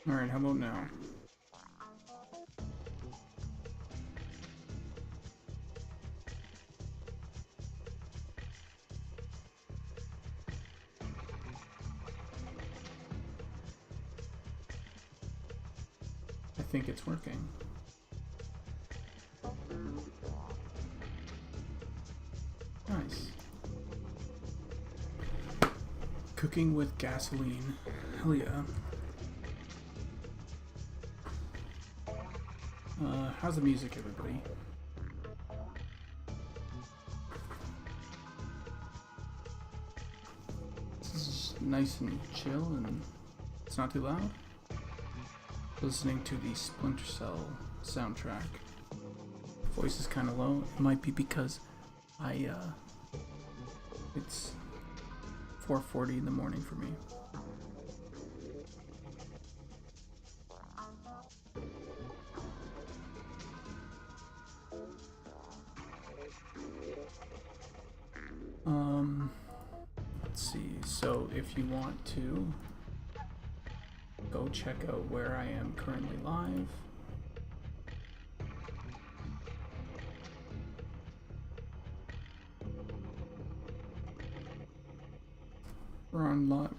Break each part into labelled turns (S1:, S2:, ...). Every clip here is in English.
S1: Alright, how about now? I think it's working. Nice. Cooking with gasoline. Hell yeah. How's the music, everybody? This is nice and chill and it's not too loud. Listening to the Splinter Cell soundtrack. Voice is kind of low. It might be because it's 4:40 in the morning for me. Let's see. So if you want to go check out where I am currently live.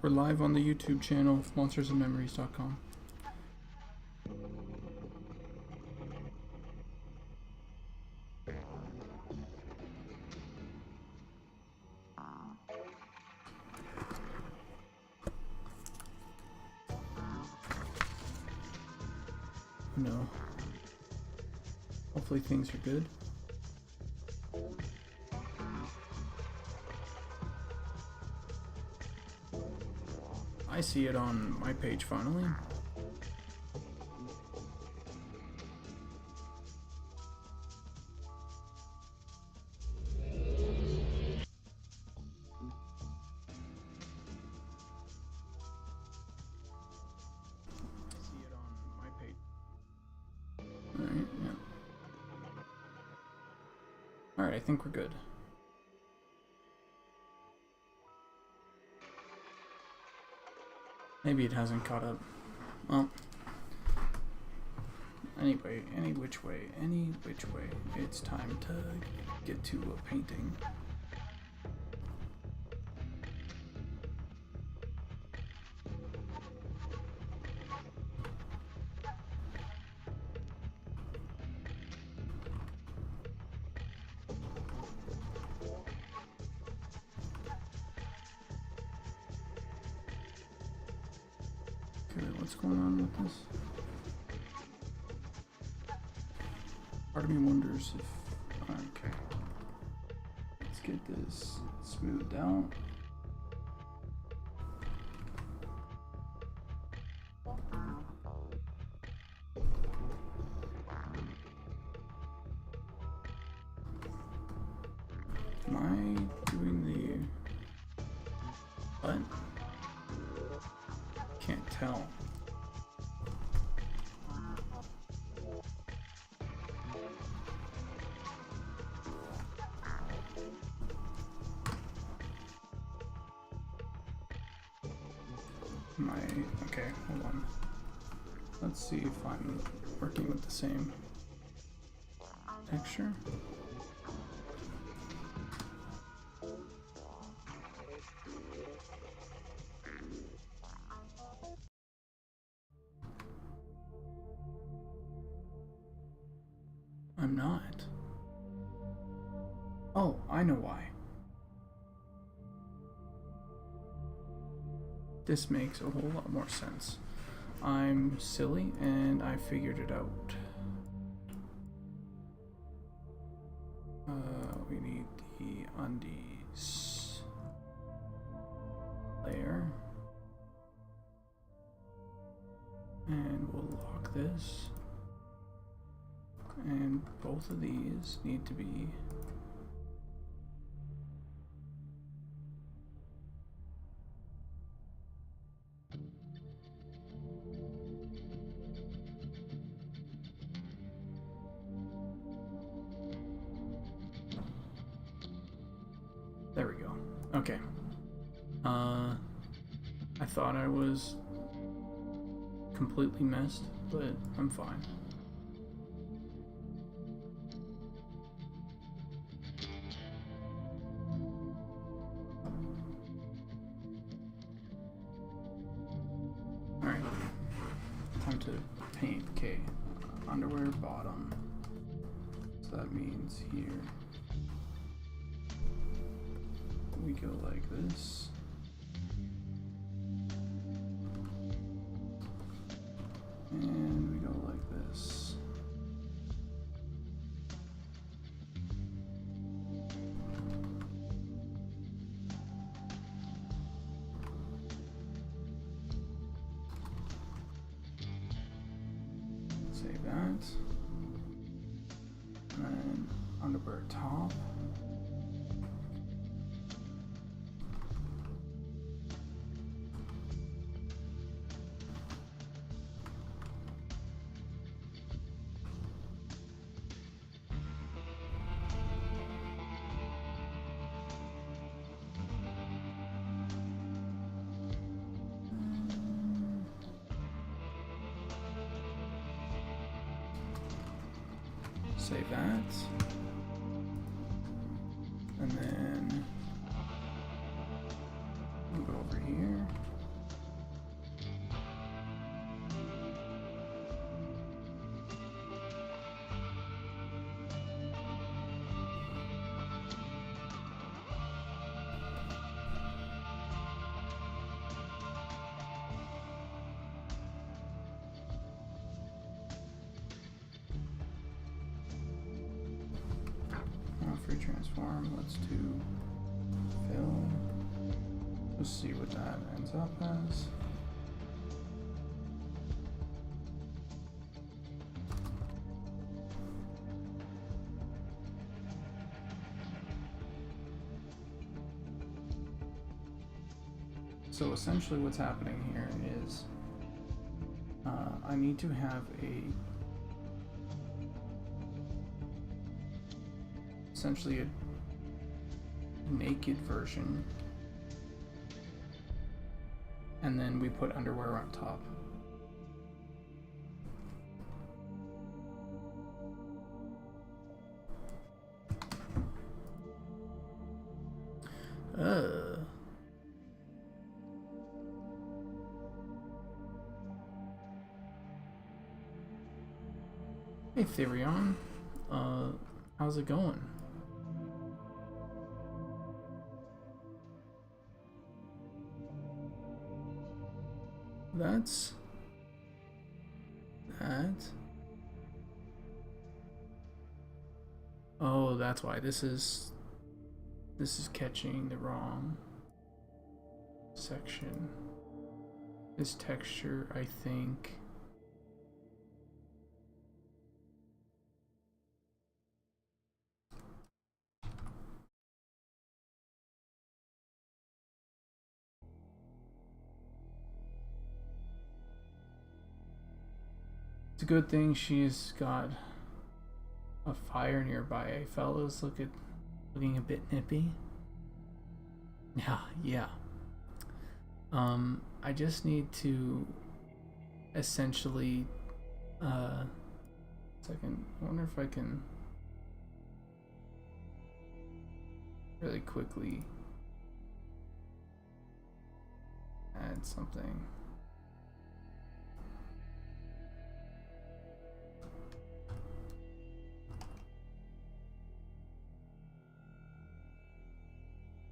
S1: We're live on the YouTube channel, monstersandmemories.com. No. Hopefully things are good. I see it on my page finally. Alright, yeah. Alright, I think we're good. Maybe it hasn't caught up. Well, anyway, any which way, it's time to get to a painting. Okay, what's going on with this? Part of me wonders if... Okay. Let's get this smoothed out. Am I doing the... What? Can't tell. Okay, hold on. Let's see if I'm working with the same texture. I'm not. Oh, I know why. This makes a whole lot more sense. I'm silly and I figured it out. We need the undies layer. And we'll lock this. And both of these need to be there we go. Okay. I thought I was completely missed, but I'm fine. Alright, time to paint. Okay, underwear bottom. So that means here we go like this. And we go like this. Save that. And then underwear top. Save that. And then we'll go over here. Free transform, let's do fill. Let's see what that ends up as. So essentially what's happening here is I need to have essentially a naked version, and then we put underwear on top. Hey Therion, how's it going? That's that. Oh, that's why this is catching the wrong section. This texture, I think. It's a good thing she's got a fire nearby. Fellows looking a bit nippy. Yeah. I just need to essentially second, I wonder if I can really quickly add something.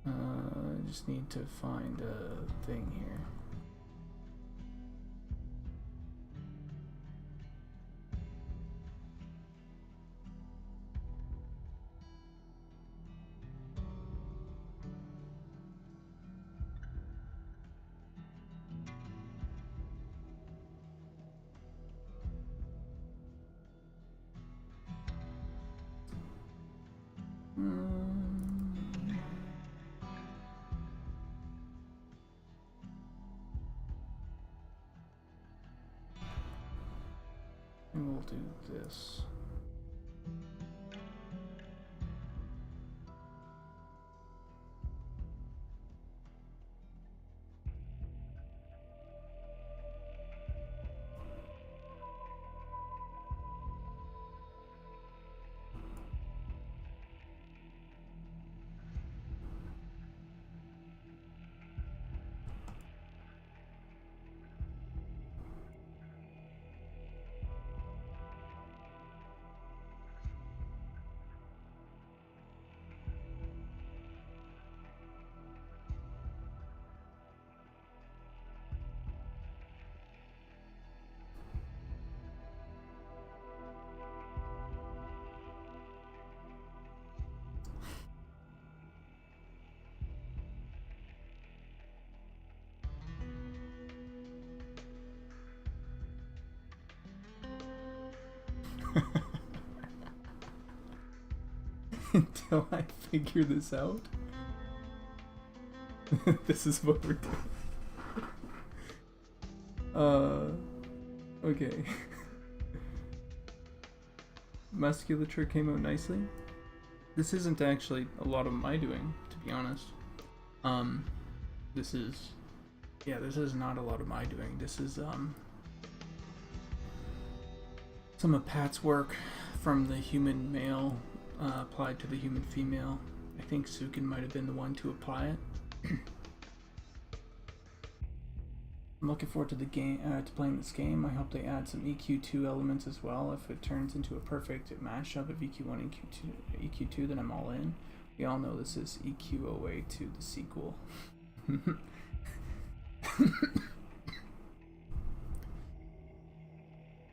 S1: I just need to find a thing here. And we'll do this. Until I figure this out. This is what we're doing. Okay. Musculature came out nicely. This isn't actually a lot of my doing, to be honest. This is not a lot of my doing. This is some of Pat's work from the human male applied to the human female. I think Sukin might have been the one to apply it. I'm looking forward to the game, to playing this game. I hope they add some EQ2 elements as well. If it turns into a perfect mashup of EQ1 and EQ2, then I'm all in. We all know this is EQOA to the sequel.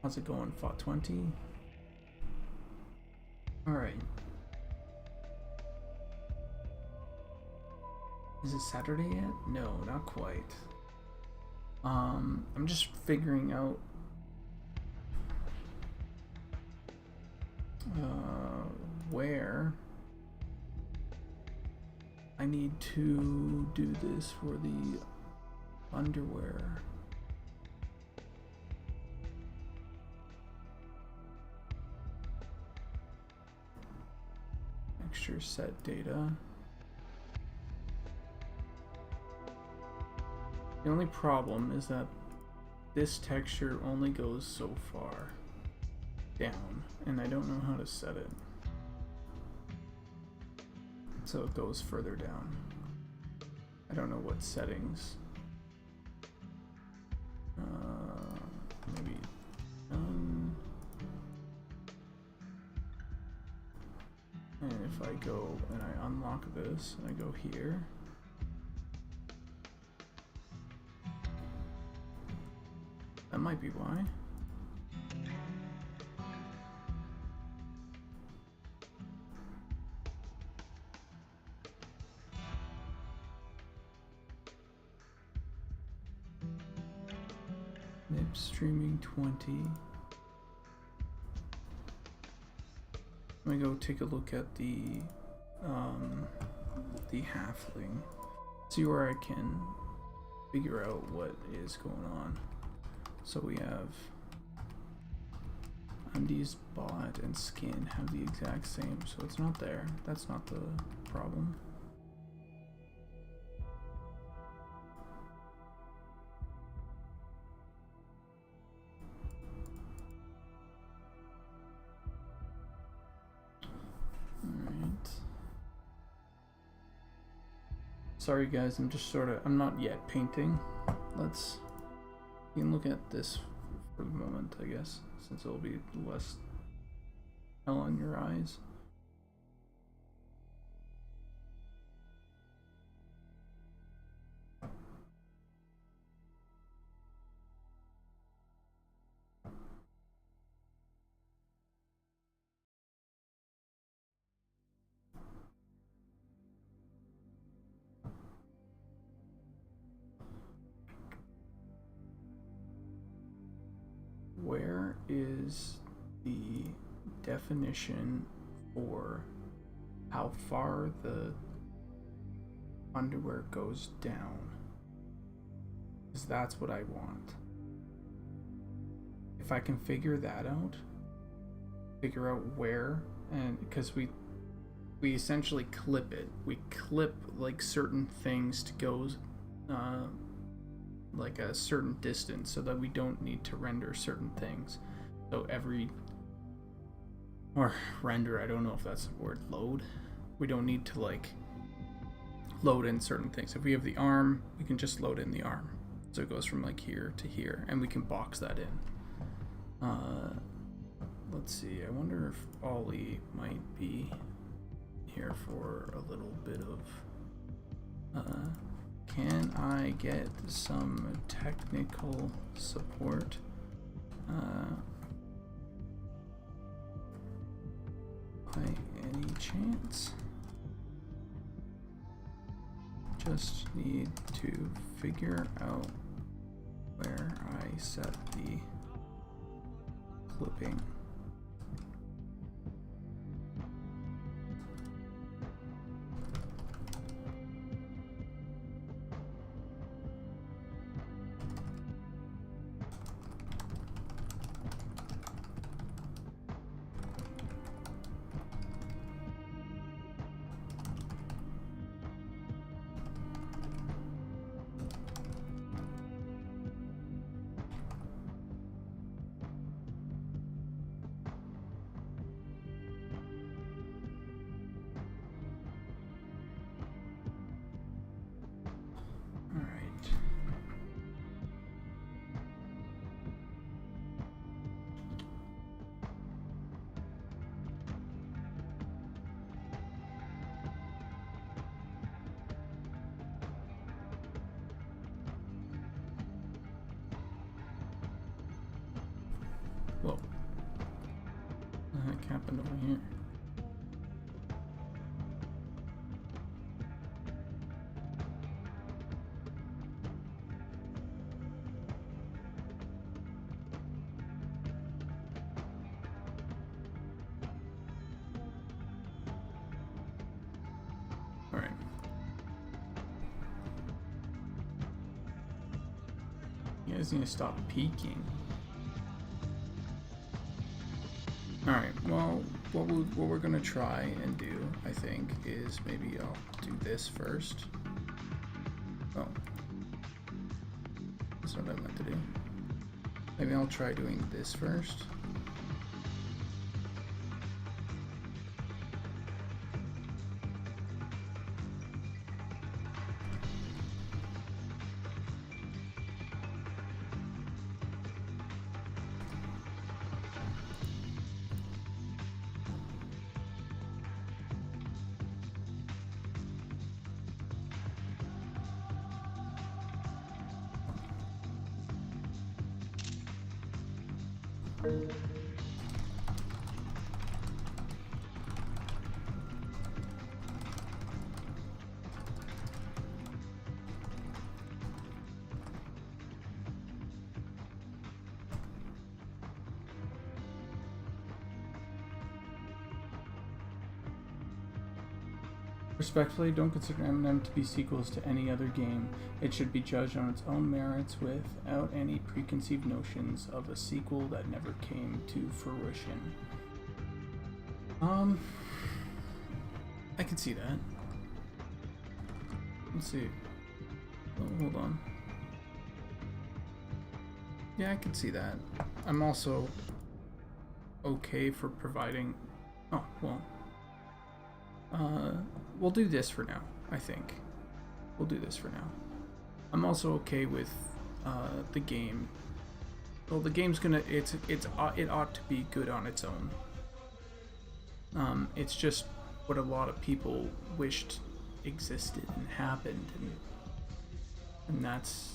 S1: How's it going, Fought 20? Alright. Is it Saturday yet? No, not quite. I'm just figuring out where I need to do this for the underwear. Texture set data. The only problem is that this texture only goes so far down, and I don't know how to set it. So it goes further down. I don't know what settings. Maybe done. And if I go and I unlock this, and I go here. That might be why. MIP streaming 20. Let me go take a look at the halfling. See where I can figure out what is going on. So we have undies, bot, and skin have the exact same, so it's not there. That's not the problem. Alright. Sorry guys, I'm not yet painting. You can look at this for the moment, I guess, since it'll be less hell on your eyes. Where is the definition for how far the underwear goes down? Because that's what I want. If I can figure that out, figure out where, and because we essentially clip it. We clip like certain things to go like a certain distance so that we don't need to render certain things. So render, I don't know if that's the word, load. We don't need to like load in certain things. If we have the arm, we can just load in the arm. So it goes from like here to here, and we can box that in. Let's see, I wonder if Ollie might be here for a little bit of can I get some technical support? By any chance? Just need to figure out where I set the clipping. happened over here? Alright. You guys need to stop peeking. Alright, well, what we're gonna try and do, I think, is maybe I'll do this first. Oh. That's what I meant to do. Maybe I'll try doing this first. Respectfully, don't consider M&M to be sequels to any other game. It should be judged on its own merits without any preconceived notions of a sequel that never came to fruition. I can see that. Let's see. Oh, hold on. Yeah, I can see that. I'm also okay for providing... Oh, well... we'll do this for now, I think. We'll do this for now. I'm also okay with the game. Well, the game's gonna it ought to be good on its own. It's just what a lot of people wished existed and happened, and that's,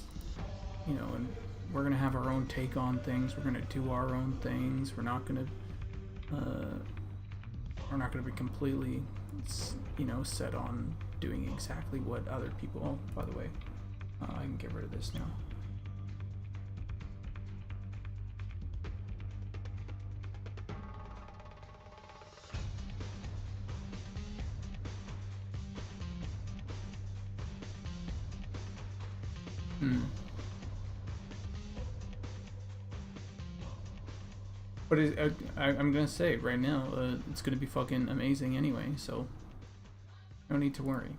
S1: you know, and we're gonna have our own take on things. We're gonna do our own things. We're not gonna be completely, you know, set on doing exactly what other people... Oh, by the way, I can get rid of this now. But I'm gonna say right now, it's gonna be fucking amazing anyway, so no need to worry.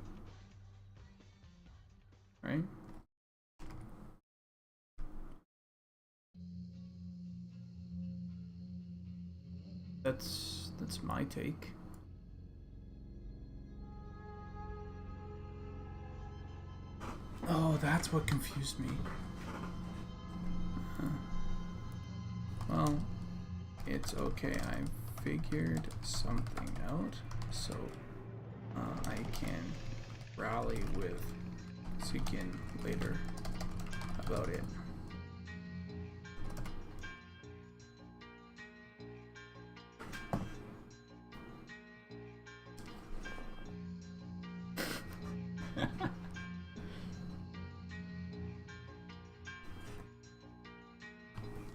S1: Right? That's my take. Oh, that's what confused me. Well, it's okay. I figured something out, so I can rally with Sukin later about it.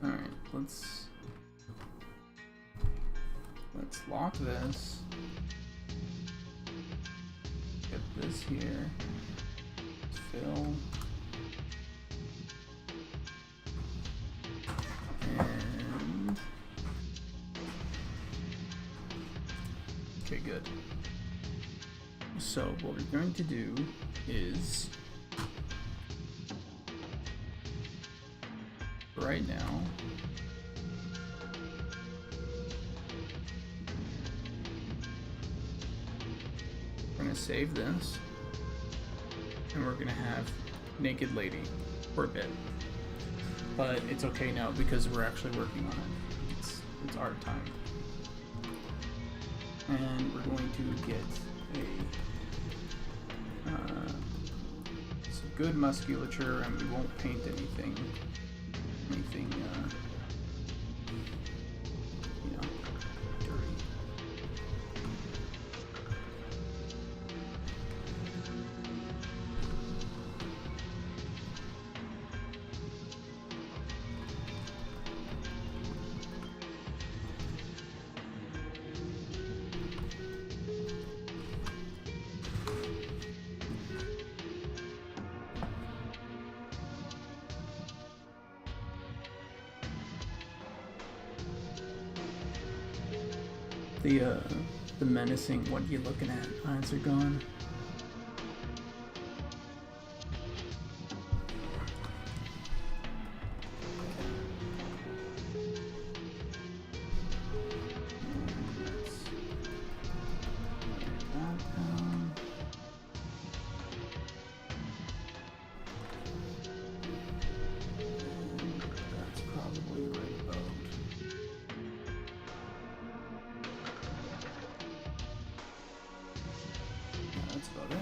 S1: Alright, let's lock this. Get this here. Fill. And okay, good. So what we're going to do is right now we're going to save this, and we're going to have Naked Lady for a bit. But it's okay now because we're actually working on it. It's our time. And we're going to get some good musculature, and we won't paint anything you know, dirty. the menacing "what you looking at" eyes are gone. That's about it.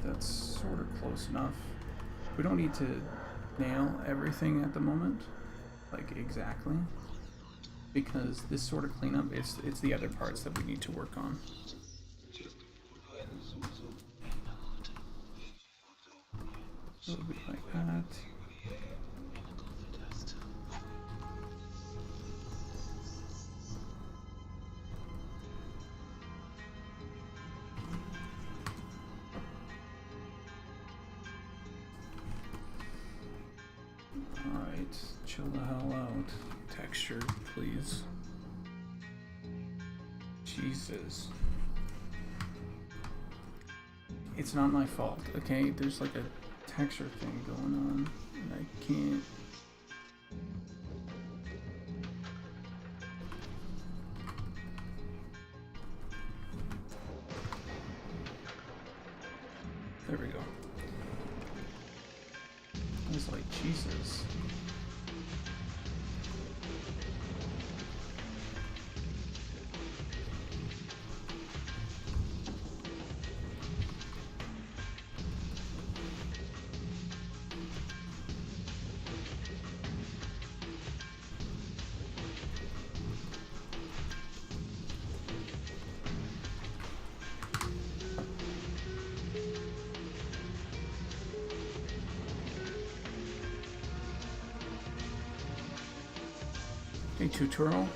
S1: That's sort of close enough. We don't need to nail everything at the moment, like exactly, because this sort of cleanup, it's the other parts that we need to work on. A little bit like that. Alright, chill the hell out. Texture, please. Jesus. It's not my fault, okay? There's like a texture thing going on, and I can't... There we go. I was like, Jesus. A tutorial.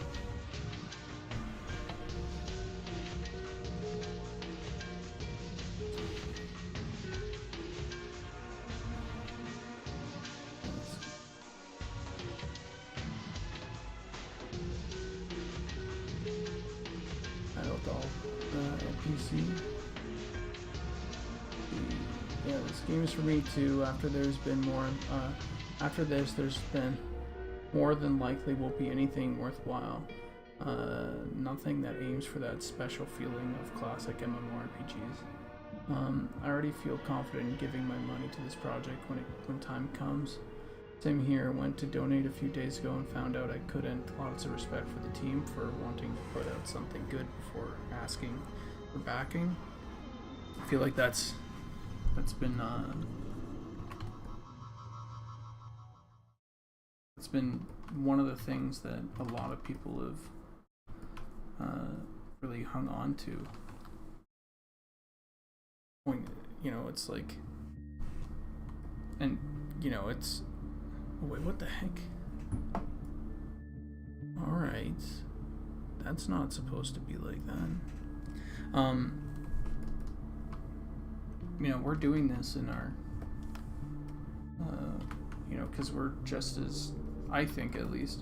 S1: Adult NPC. Yeah, this game is for me too. After there's been more. After this, there's been. More than likely won't be anything worthwhile. Nothing that aims for that special feeling of classic MMORPGs. I already feel confident in giving my money to this project when time comes. Same here, went to donate a few days ago and found out I couldn't. Lots of respect for the team for wanting to put out something good before asking for backing. I feel like that's been it's been one of the things that a lot of people have really hung on to. When, you know, it's like, and you know, it's, oh wait, what the heck? All right, that's not supposed to be like that. You know, we're doing this in our, you know, because we're just as, I think at least,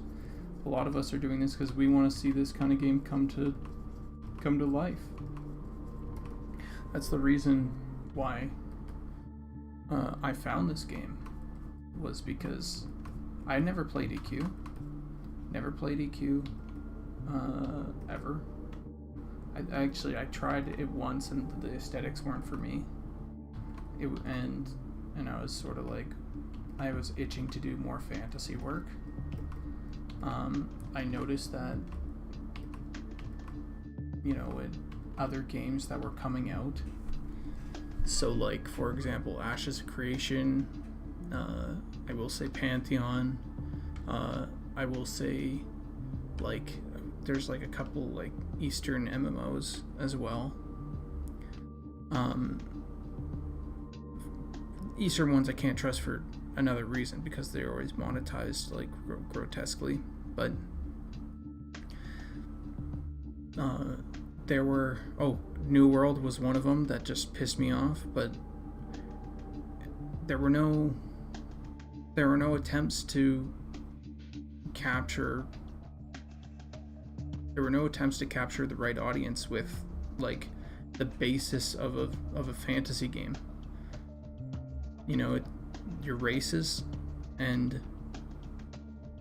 S1: a lot of us are doing this because we want to see this kind of game come to life. That's the reason why I found this game, was because I never played EQ. Never played EQ ever. I tried it once and the aesthetics weren't for me. And I was sort of like, I was itching to do more fantasy work. I noticed that, you know, in other games that were coming out, so like, for example, Ashes of Creation, I will say Pantheon, I will say, like, there's like a couple like Eastern MMOs as well. Eastern ones I can't trust for another reason, because they're always monetized like grotesquely. But there were New World was one of them that just pissed me off, but there were no attempts to capture the right audience with like the basis of a fantasy game. You know, your races and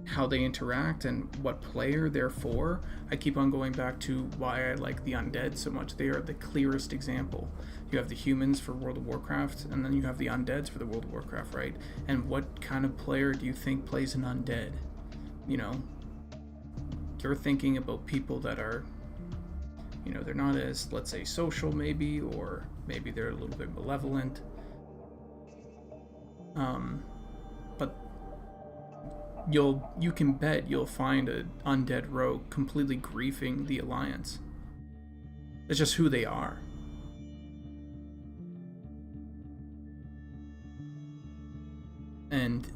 S1: how they interact and what player they're for. I keep on going back to why I like the undead so much. They are the clearest example. You have the humans for World of Warcraft, and then you have the undeads for the World of Warcraft, right? And what kind of player do you think plays an undead? You know, you're thinking about people that are, you know, they're not as, let's say, social maybe, or maybe they're a little bit malevolent. But you can bet you'll find an undead rogue completely griefing the Alliance. It's just who they are. And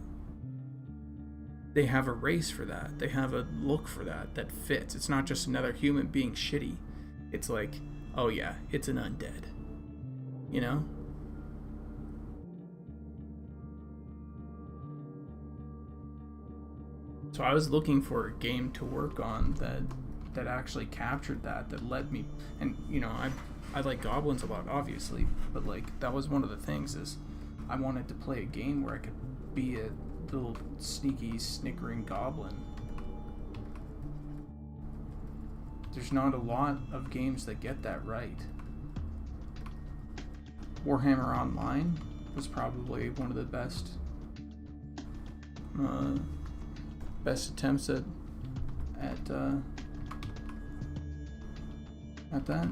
S1: they have a race for that. They have a look for that fits. It's not just another human being shitty. It's like, oh yeah, it's an undead. You know? So I was looking for a game to work on that actually captured that led me, and you know, I like goblins a lot, obviously, but like that was one of the things, is I wanted to play a game where I could be a little sneaky, snickering goblin. There's not a lot of games that get that right. Warhammer Online was probably one of the best attempts at that.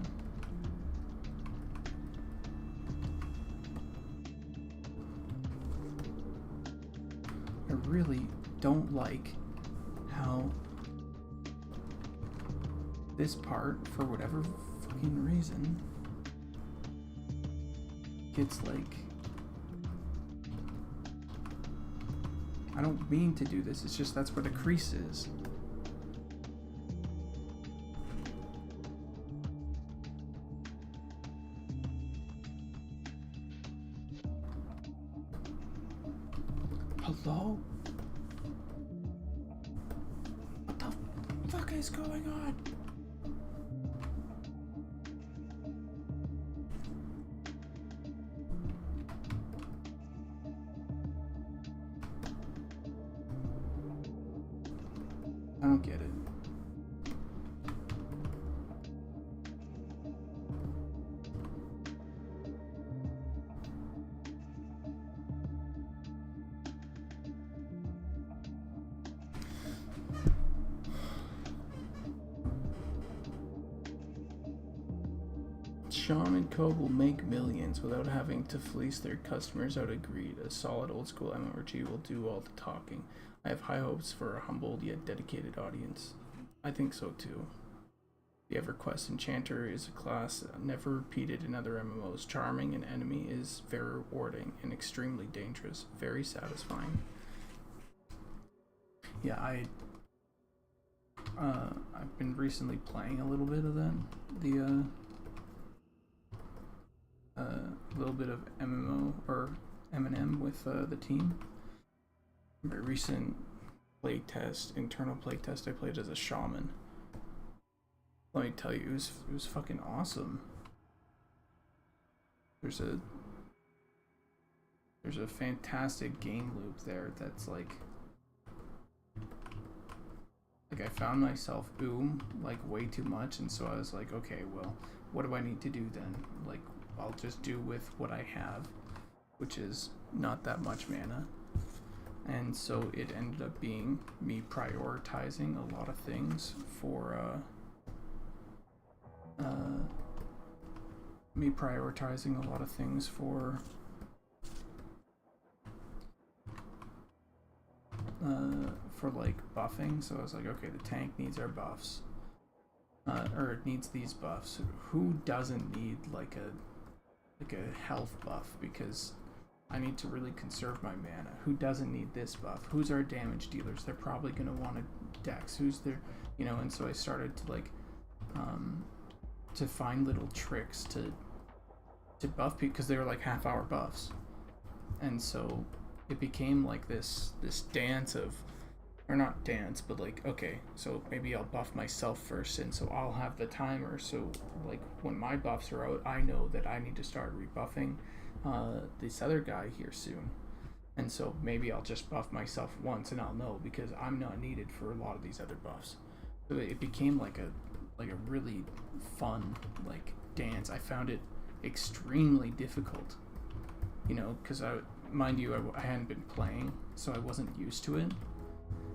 S1: I really don't like how this part, for whatever fucking reason, gets like, I don't mean to do this, it's just that's where the crease is. Hello? What the fuck is going on? I don't get it. Sean and Co. will make millions without having to fleece their customers out of greed. A solid old school MMORPG will do all the talking. I have high hopes for a humbled yet dedicated audience. I think so too. The EverQuest Enchanter is a class never repeated in other MMOs. Charming an enemy is very rewarding and extremely dangerous. Very satisfying. Yeah, I've been recently playing a little bit of that. Little bit of MMO or M&M with the team. My recent internal playtest, I played as a shaman. Let me tell you, it was fucking awesome. There's a fantastic game loop there that's like I found myself like way too much, and so I was like, okay, well, what do I need to do then? Like, I'll just do with what I have, which is not that much mana. And so it ended up being me prioritizing a lot of things for like buffing. So I was like, okay, the tank needs our buffs, or needs these buffs. Who doesn't need like a health buff? Because I need to really conserve my mana. Who doesn't need this buff? Who's our damage dealers? They're probably gonna want a dex. Who's their, you know? And so I started to like to find little tricks to buff people, because they were like half-hour buffs, and so it became like this dance of, or not dance, but like, okay, so maybe I'll buff myself first, and so I'll have the timer, so like when my buffs are out, I know that I need to start rebuffing this other guy here soon, and so maybe I'll just buff myself once and I'll know, because I'm not needed for a lot of these other buffs. So it became like a really fun like dance. I found it extremely difficult, you know, because mind you, I hadn't been playing, so I wasn't used to it,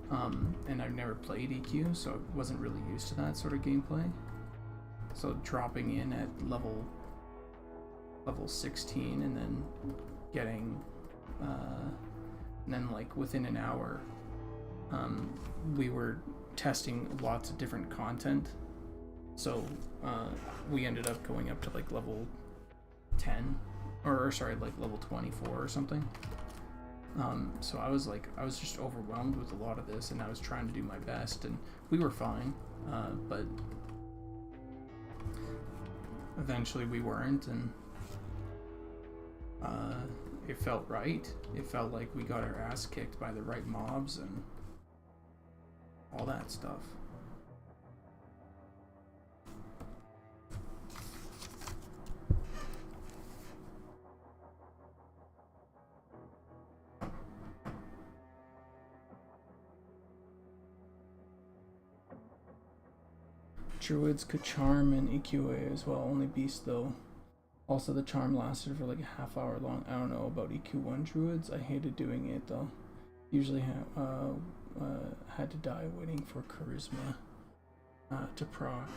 S1: and I've never played EQ, so I wasn't really used to that sort of gameplay. So dropping in at level 16 and then getting and then like within an hour we were testing lots of different content, so we ended up going up to like level 10, or sorry, like level 24 or something. So I was just overwhelmed with a lot of this, and I was trying to do my best, and we were fine, but eventually we weren't, and it felt right. It felt like we got our ass kicked by the right mobs and all that stuff. Druids could charm and EQA as well, only beast though. Also, the charm lasted for like a half hour long. I don't know about EQ1 druids. I hated doing it though. Usually had to die waiting for charisma to proc.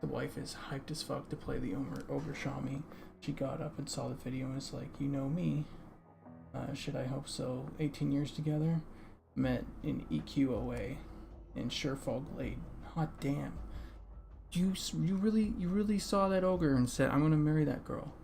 S1: The wife is hyped as fuck to play the Ogre Shami. She got up and saw the video and was like, you know me. Should I hope so? 18 years together. Met in EQOA in Surefall Glade. Hot damn. You really saw that ogre and said, I'm gonna marry that girl.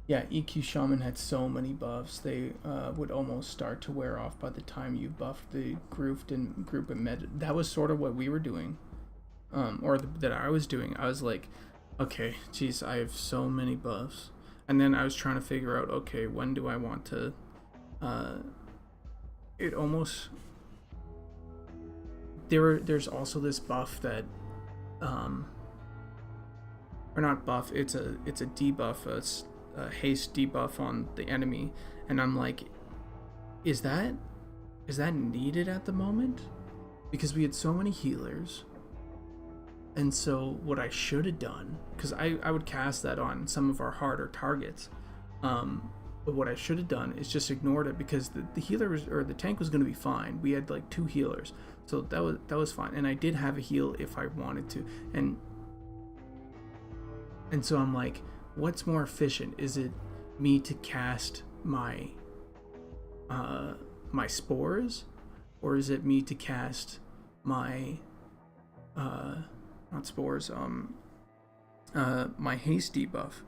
S1: Yeah, EQ Shaman had so many buffs, they would almost start to wear off by the time you buffed the group and med. That was sort of what we were doing. That I was doing. I was like, okay, geez, I have so many buffs, and then I was trying to figure out, okay, when do I want to it almost there's also this buff that or not buff, it's a debuff, it's a haste debuff on the enemy, and I'm like, is that needed at the moment? Because we had so many healers. And so what I should have done, because I would cast that on some of our harder targets, but what I should have done is just ignored it, because the healer or the tank was going to be fine. We had like 2 healers, so that was fine, and I did have a heal if I wanted to, and so I'm like, what's more efficient? Is it me to cast my my spores, or is it me to cast my not spores, my haste debuff?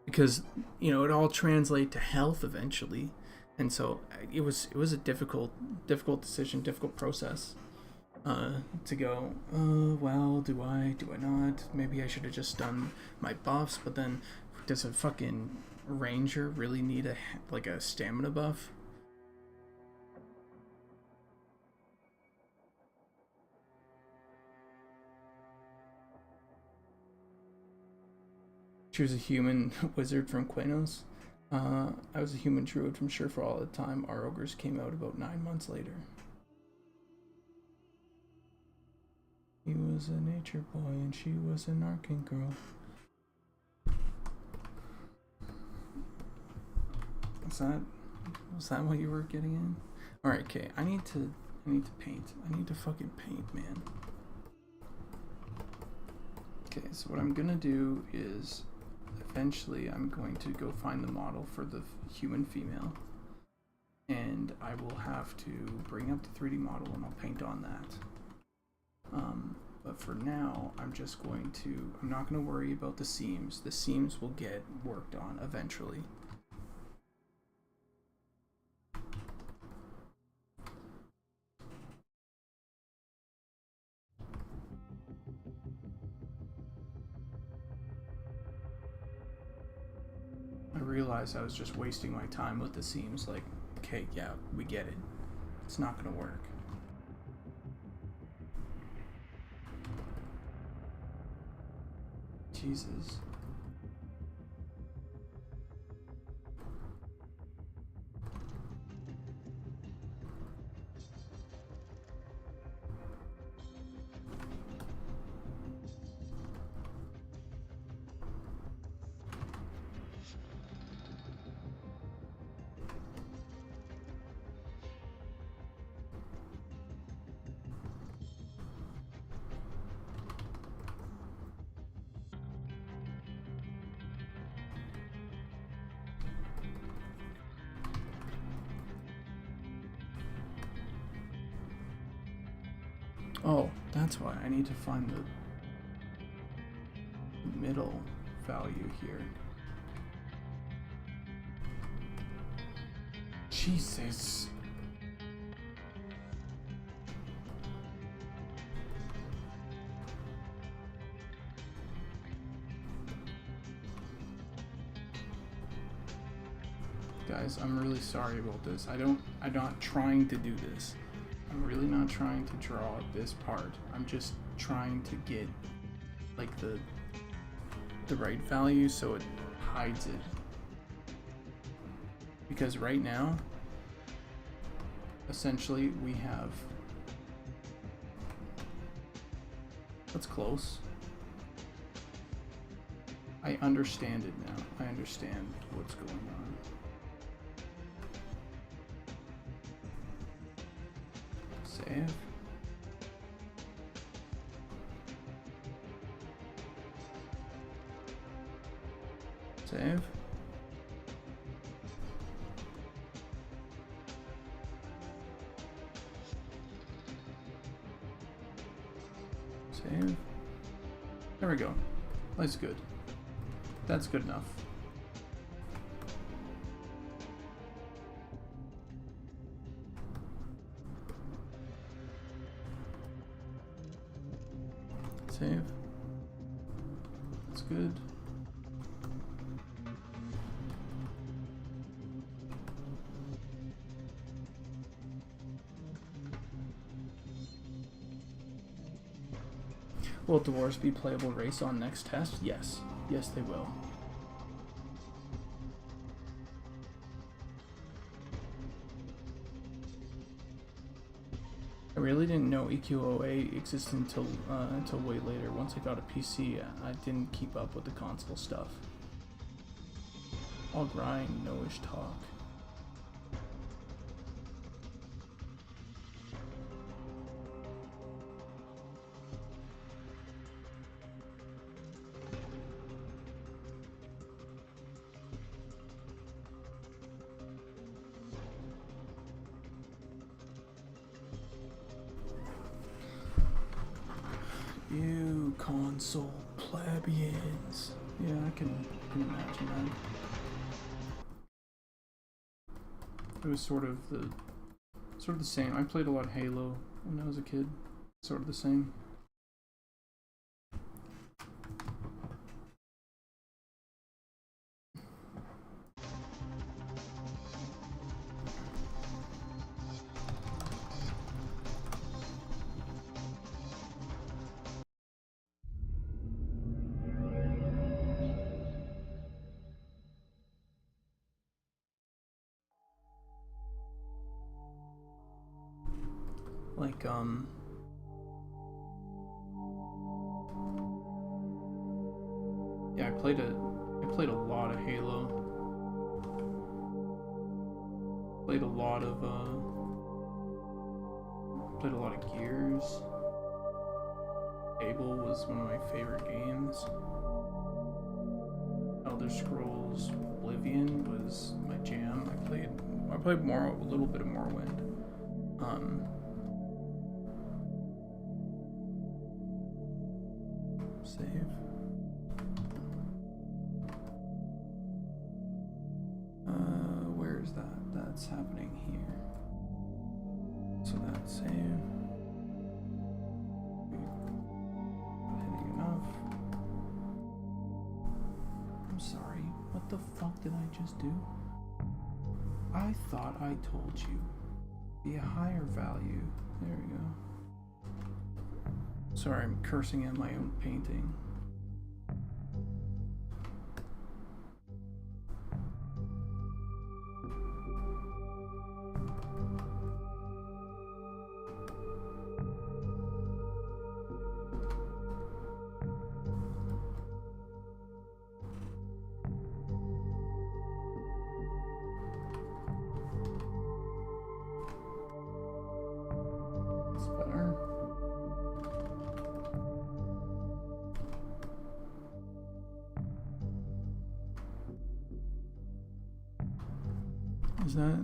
S1: Because, you know, it all translates to health eventually, and so it was a difficult decision, difficult process to go, well, do I not? Maybe I should have just done my buffs, but then does a fucking ranger really need a stamina buff? She was a human wizard from Quenos. I was a human druid from Surefall at the time. Our ogres came out about 9 months later. He was a nature boy and she was an arcane girl. Was that what you were getting in? Alright, okay, I need to paint. I need to fucking paint, man. Okay, so what I'm gonna do is eventually I'm going to go find the model for the human female, and I will have to bring up the 3D model and I'll paint on that. But for now, I'm not going to worry about the seams. The seams will get worked on eventually. I realized I was just wasting my time with the seams. Like, okay, yeah, we get it. It's not going to work. Jesus. Oh, that's why I need to find the middle value here. Jesus. Guys, I'm really sorry about this. I'm not trying to do this. I'm really not trying to draw this part. I'm just trying to get like the right value so it hides it. Because right now, essentially we have, that's close. I understand it now. I understand what's going on. Save. Save. Save. There we go. That's good. That's good enough. Save. That's good. Will dwarves be playable race on next test? Yes. Yes, they will. I really didn't know EQOA existed until way later. Once I got a PC, I didn't keep up with the console stuff. All grind, no-ish talk. Ew, console plebeians. Yeah, I can imagine that. It was sort of the same. I played a lot of Halo when I was a kid. Sort of the same. Like, yeah, I played a lot of Halo. Played a lot of Gears. Fable was one of my favorite games. Elder Scrolls Oblivion was my jam. I played more, a little bit of Morrowind. Save. Where is that? That's happening here. So that's save. Hitting enough. I'm sorry. What the fuck did I just do? I thought I told you. Be a higher value. There we go. Sorry, I'm cursing at my own painting. Is that?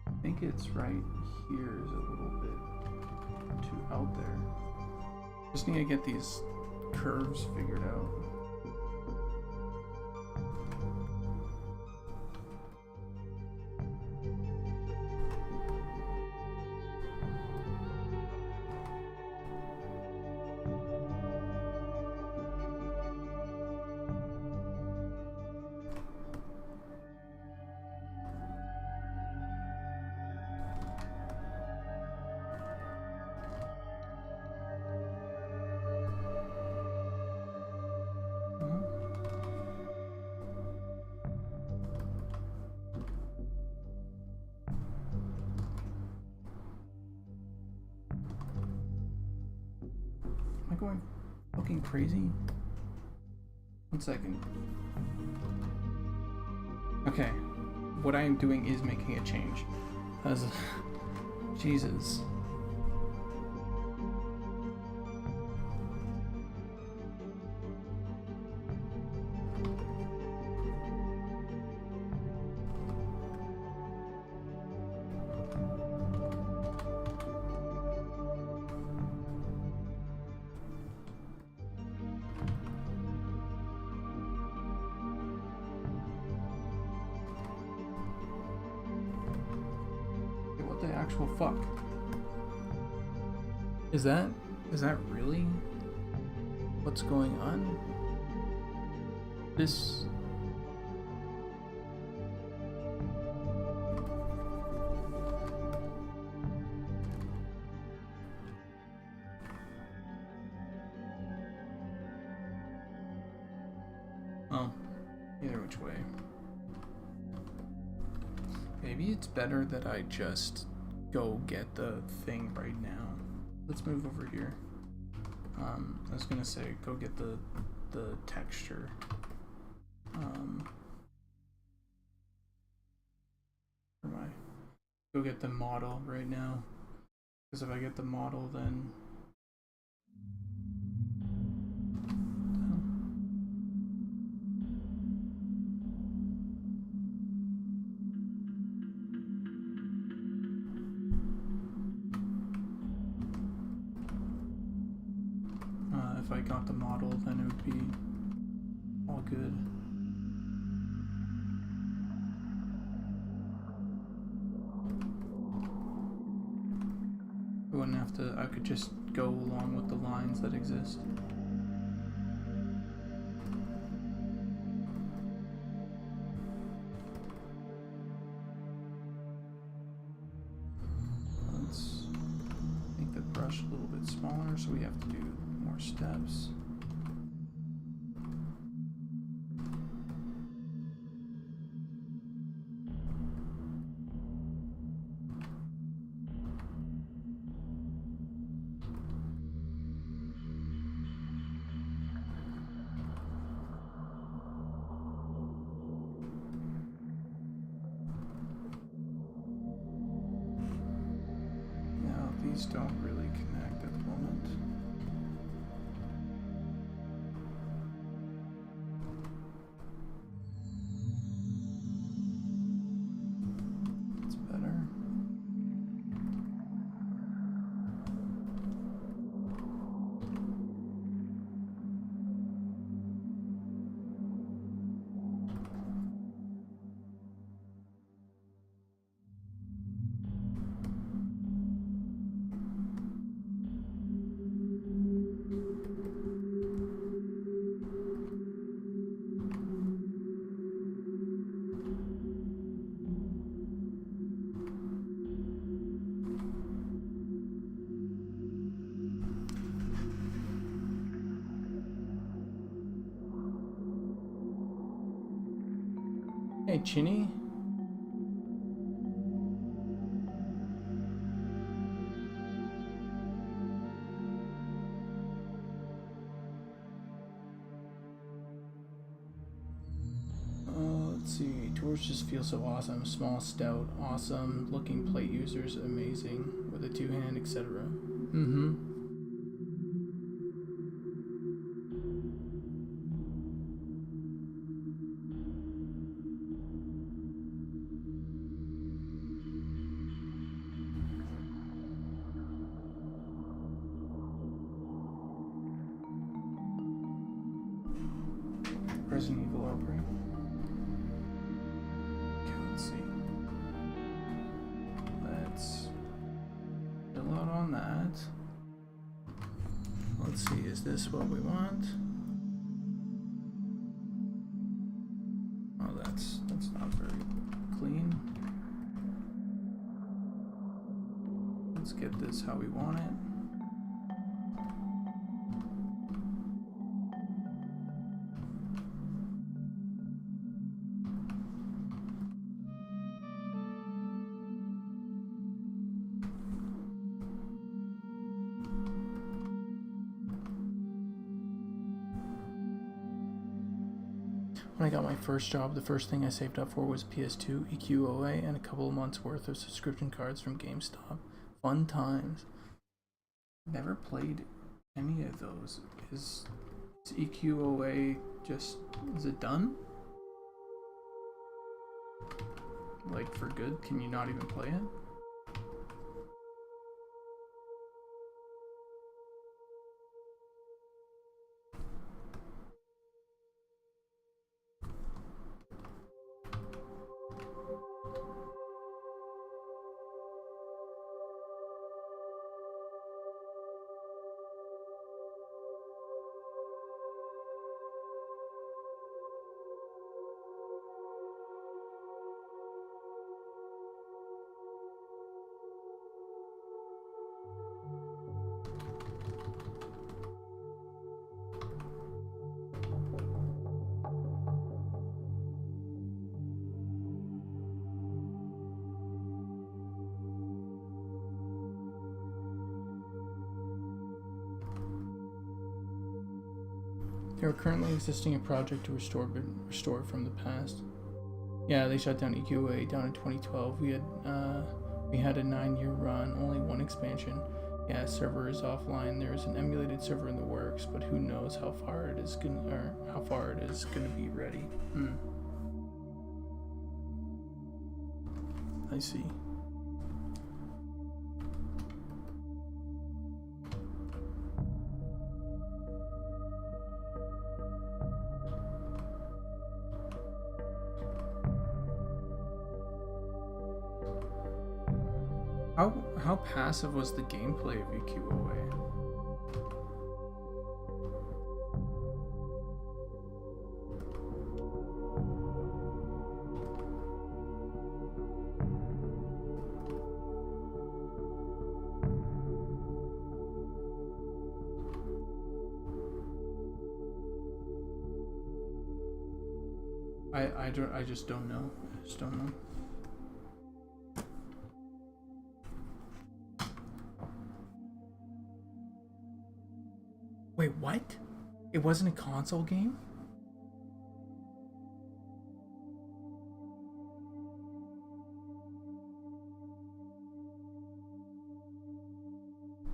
S1: I think it's right here is a little bit too out there. Just need to get these curves figured out. Am I going fucking crazy? 1 second. Okay, what I am doing is making a change. As Jesus. The actual fuck? Is that really what's going on? This oh, either which way. Maybe it's better that I just go get the thing right now. Let's move over here. I was gonna say go get the texture. Where am I? Go get the model right now. Because if I get the model, then if I got the model, then it would be all good. I wouldn't have to, I could just go along with the lines that exist. Let's make the brush a little bit smaller, so we have to do more steps. These don't really connect at the moment. Hey, Chinny. Let's see. Tours just feel so awesome. Small, stout, awesome. Looking plate users, amazing. With a two-hand, etc. Mm-hmm. Resident Evil Outbreak. Okay, let's see. Let's fill out on that. Let's see, is this what we want? Oh, that's not very clean. Let's get this how we want it. When I got my first job, the first thing I saved up for was PS2, EQOA, and a couple of months worth of subscription cards from GameStop. Fun times. Never played any of those. Is EQOA just, is it done? Like for good? Can you not even play it? They are currently existing a project to restore it from the past. Yeah, they shut down EQA down in 2012. We had a 9-year run, only one expansion. Yeah, server is offline. There's an emulated server in the works, but who knows how far it is gonna be ready. I see. How passive was the gameplay of EQOA? I just don't know. I just don't know. Wait, what? It wasn't a console game?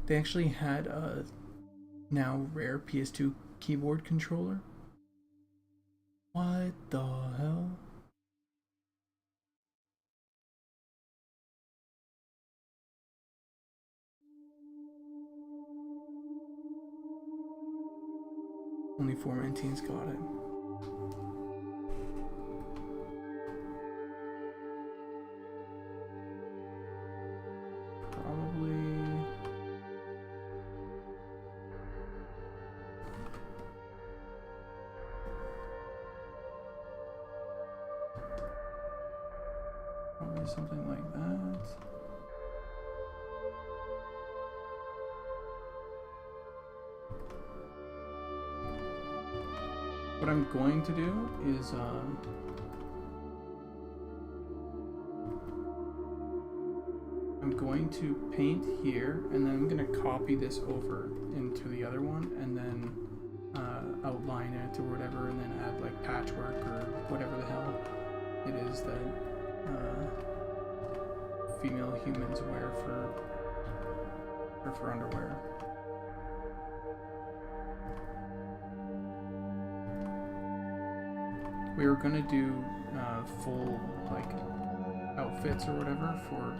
S1: They actually had a now rare PS2 keyboard controller? What the hell? Only 419's got it. Probably. Probably something like that. What I'm going to do is going to paint here, and then I'm going to copy this over into the other one, and then outline it or whatever, and then add like patchwork or whatever the hell it is that female humans wear for underwear. We were gonna do full like outfits or whatever for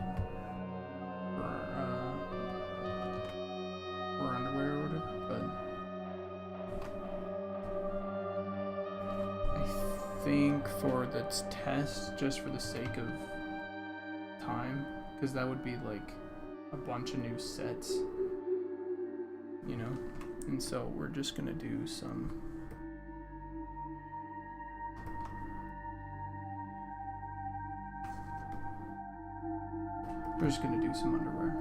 S1: underwear or whatever, but I think for the test, just for the sake of time, because that would be like a bunch of new sets, you know, and so we're just gonna do some. We're just gonna do some underwear.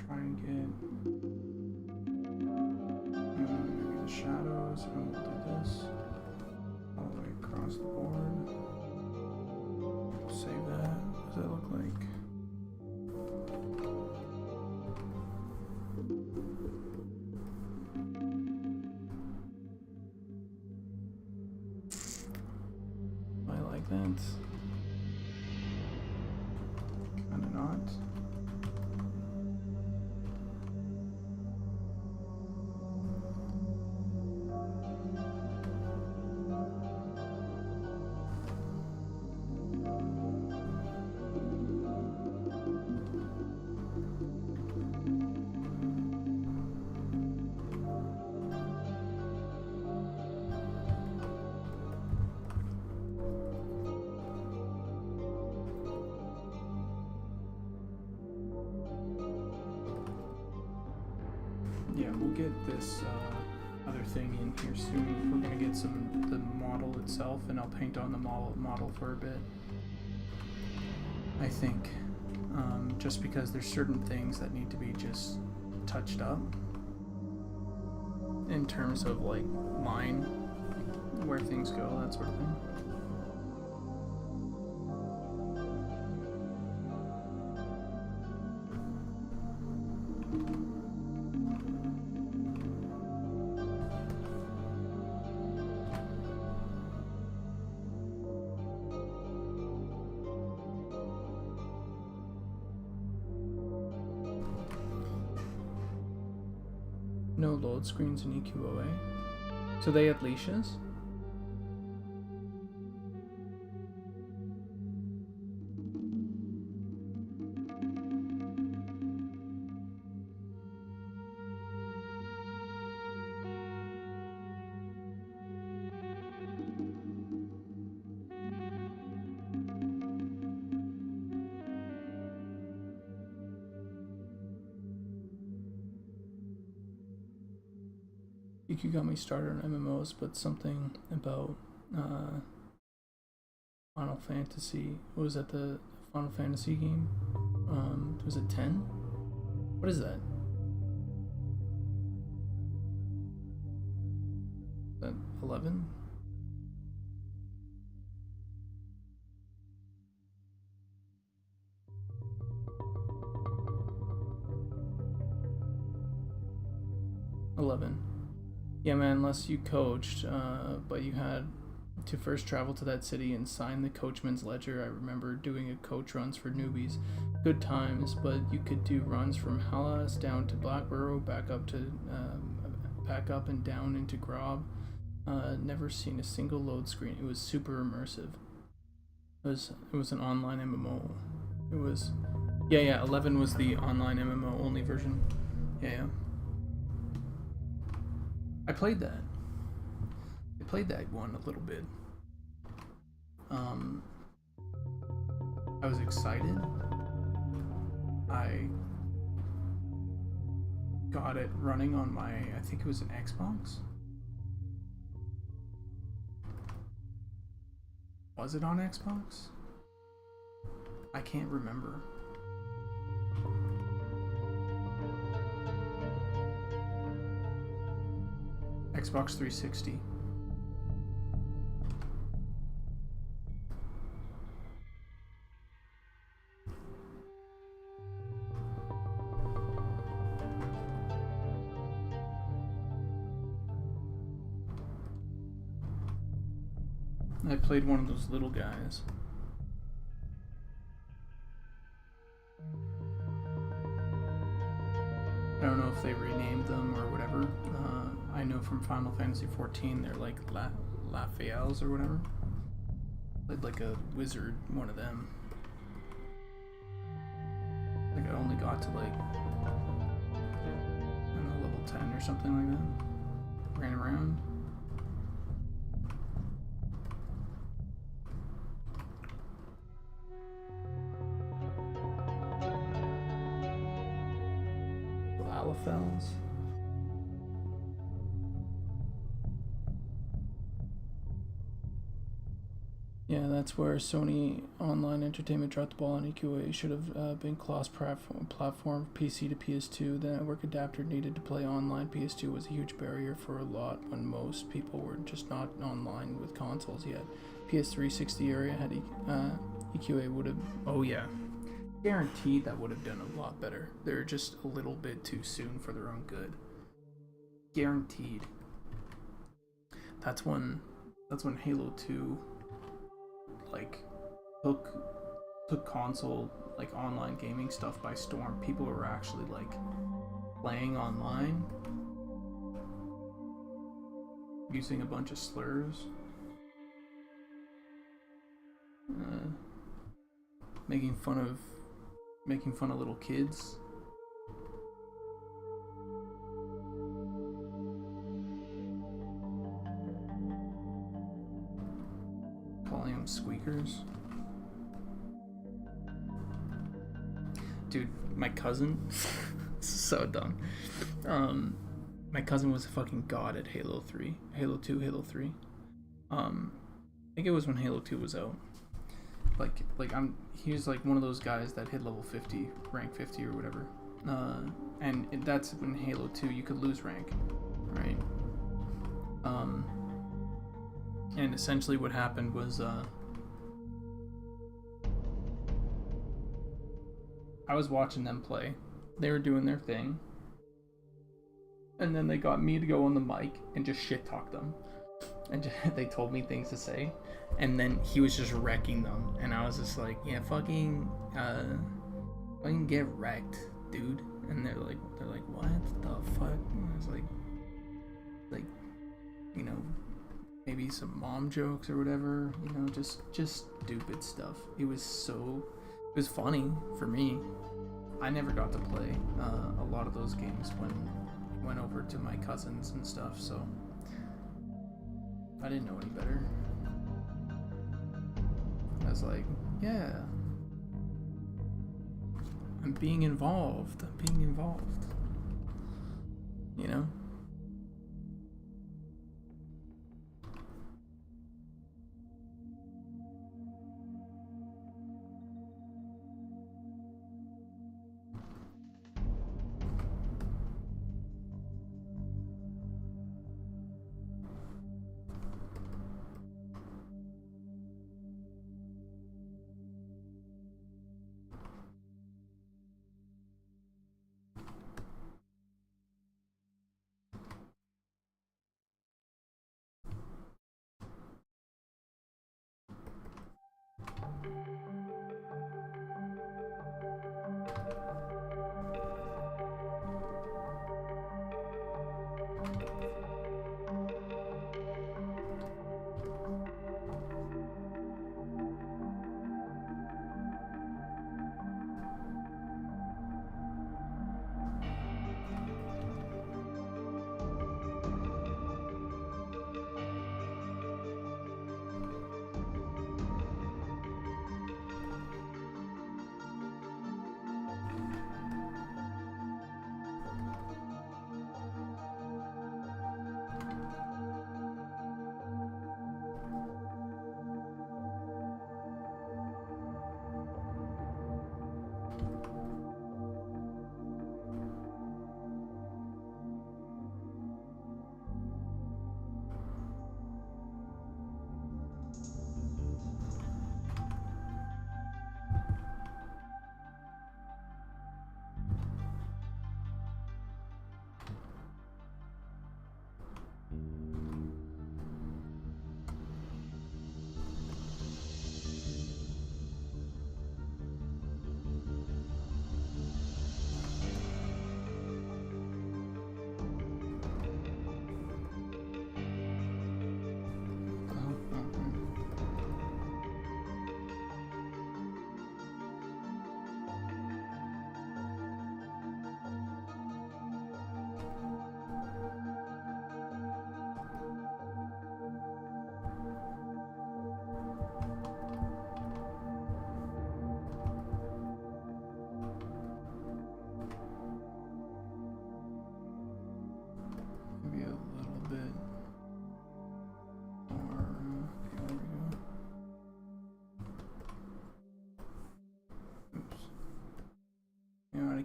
S1: Try and get maybe the shadows, and we'll do this all the way across the board. Save that. What does that look like? I like that. Kinda not. Yeah, we'll get this other thing in here soon. We're gonna get the model itself, and I'll paint on the model for a bit. I think, just because there's certain things that need to be just touched up in terms of like line, where things go, that sort of thing. No load screens in EQOA. So they had leashes? You got me started on MMOs, but something about Final Fantasy. What was that, the Final Fantasy game? Was it 10? What is that? Is that 11? Yeah, man, unless you coached, but you had to first travel to that city and sign the coachman's ledger. I remember doing a coach runs for newbies. Good times, but you could do runs from Hallas down to Blackborough, back up and down into Grob. Never seen a single load screen. It was super immersive. It was an online MMO. It was Yeah, 11 was the online MMO only version. Yeah. I played that. I played that one a little bit. I was excited. I got it running on my, I think it was an Xbox. Was it on Xbox? I can't remember. Xbox 360. I played one of those little guys. I don't know if they renamed them or whatever. I know from Final Fantasy XIV they're like Lafayelles or whatever. Played like a wizard, one of them. I think I only got to like, I don't know, level 10 or something like that. Ran around. Lalafels. Yeah, that's where Sony Online Entertainment dropped the ball on EQA. Should have been cross-platform PC to PS2. The network adapter needed to play online. PS2 was a huge barrier for a lot when most people were just not online with consoles yet. PS360 area had EQA would have. Oh yeah, guaranteed that would have done a lot better. They're just a little bit too soon for their own good. Guaranteed. That's when Halo 2 like took console like online gaming stuff by storm. People were actually like playing online using a bunch of slurs, making fun of little kids. Calling them squeakers. Dude, my cousin, so dumb. My cousin was a fucking god at Halo 3, Halo 2, Halo 3. I think it was when Halo 2 was out. He was like one of those guys that hit level 50, rank 50 or whatever. And that's when Halo 2 you could lose rank, right? And essentially what happened was I was watching them play. They were doing their thing. And then they got me to go on the mic and just shit talk them. And they told me things to say. And then he was just wrecking them. And I was just like, yeah, fucking get wrecked, dude. And they're like, what the fuck? And I was like, you know, maybe some mom jokes or whatever, you know, just stupid stuff. It was funny for me. I never got to play a lot of those games when I went over to my cousins and stuff, so I didn't know any better. I was like, yeah, I'm being involved, you know?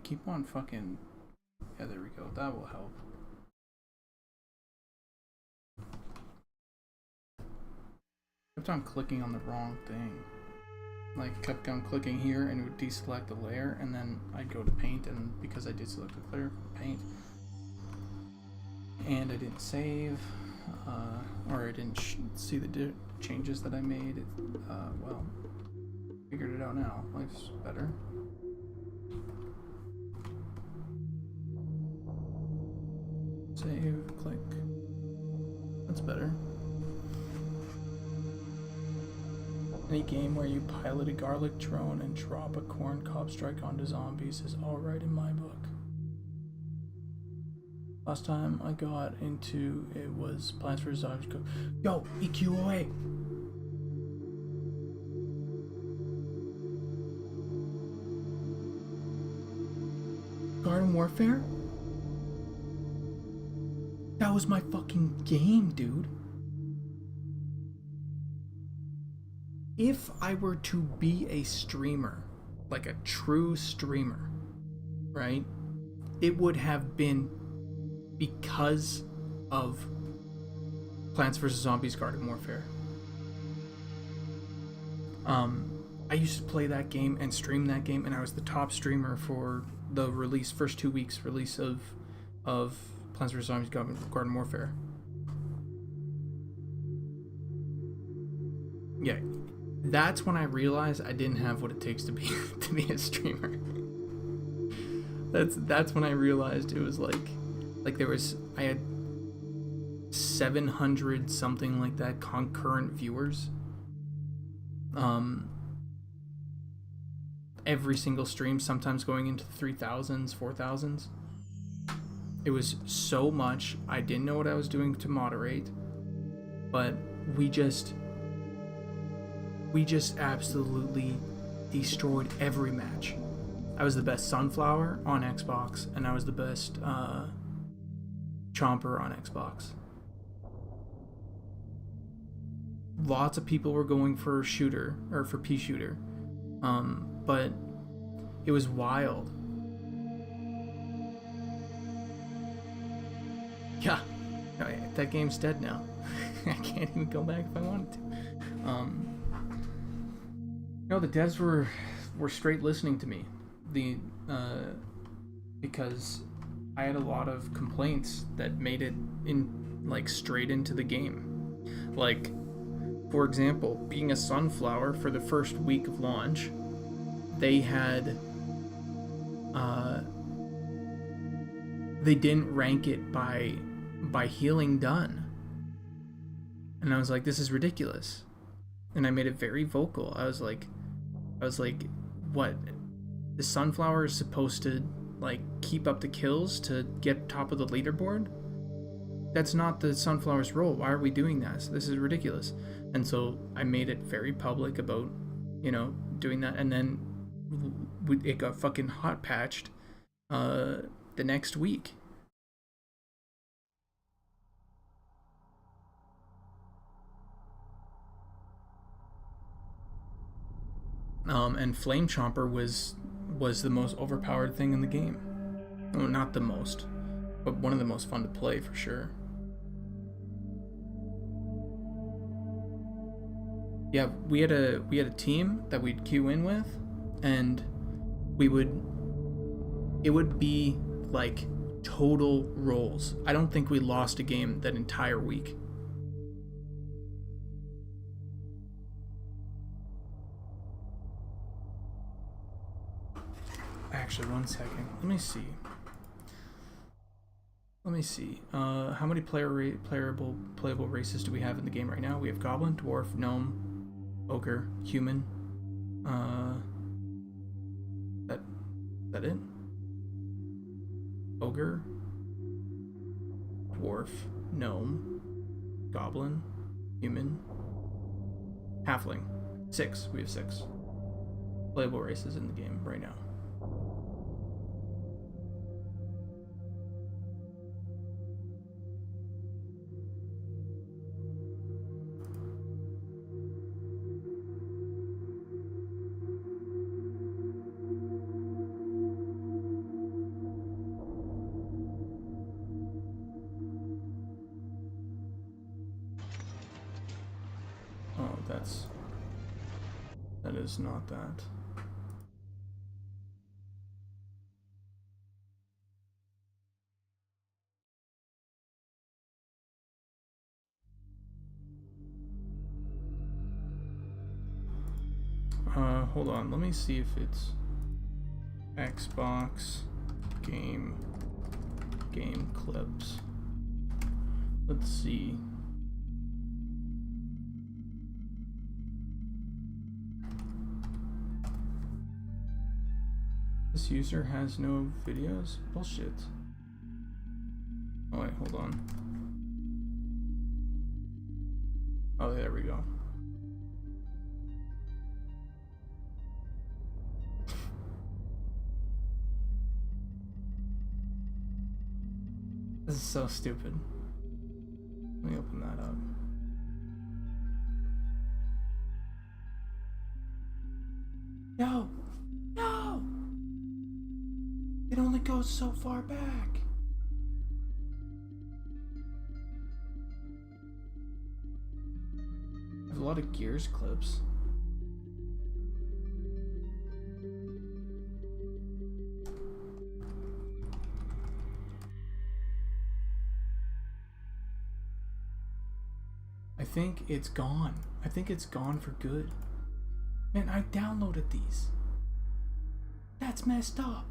S1: keep on fucking... Yeah, there we go. That will help. Kept on clicking on the wrong thing. Like, kept on clicking here and it would deselect the layer, and then I'd go to paint, and because I did select the layer, paint, and I didn't save, or I didn't see the changes that I made. Well, figured it out now. Life's better. Save, click. That's better. Any game where you pilot a garlic drone and drop a corn cob strike onto zombies is alright in my book. Last time I got into it was Plants vs. Zombies. Yo, EQOA! Garden Warfare? That was my fucking game, dude. If I were to be a streamer, like a true streamer, right, it would have been because of Plants vs. Zombies Garden Warfare. I used to play that game and stream that game, and I was the top streamer for the first 2 weeks release of Plants vs. Zombies Garden Warfare. Yeah. That's when I realized I didn't have what it takes to be a streamer. That's when I realized it was like I had 700 something like that concurrent viewers. Every single stream, sometimes going into the 3,000s, 4,000s. It was so much. I didn't know what I was doing to moderate, but we just absolutely destroyed every match. I was the best Sunflower on Xbox, and I was the best Chomper on Xbox. Lots of people were going for Shooter, or for Pea Shooter, but it was wild. Yeah, that game's dead now. I can't even go back if I wanted to. No, the devs were straight listening to me. Because I had a lot of complaints that made it straight into the game. Like, for example, being a Sunflower for the first week of launch, they didn't rank it by healing done. And I was like, this is ridiculous. And I made it very vocal. I was like, what? The Sunflower is supposed to keep up the kills to get top of the leaderboard? That's not the Sunflower's role. Why are we doing that? This is ridiculous. And so I made it very public about, doing that. And then it got fucking hot patched the next week. And Flame Chomper was the most overpowered thing in the game. Well, not the most, but one of the most fun to play for sure. Yeah, we had a team that we'd queue in with, and it would be like total rolls. I don't think we lost a game that entire week. Actually, 1 second. Let me see. How many playable races do we have in the game right now? We have Goblin, Dwarf, Gnome, Ogre, Human. That it? Ogre, Dwarf, Gnome, Goblin, Human, Halfling. 6. We have 6 playable races in the game right now. that is not that. Hold on, let me see if it's Xbox game clips. Let's see. This user has no videos? Bullshit. Oh wait, hold on. Oh, there we go. This is so stupid. Let me open that up. No! No! It only goes so far back. There's a lot of Gears clips. I think it's gone. I think it's gone for good. Man, I downloaded these. That's messed up.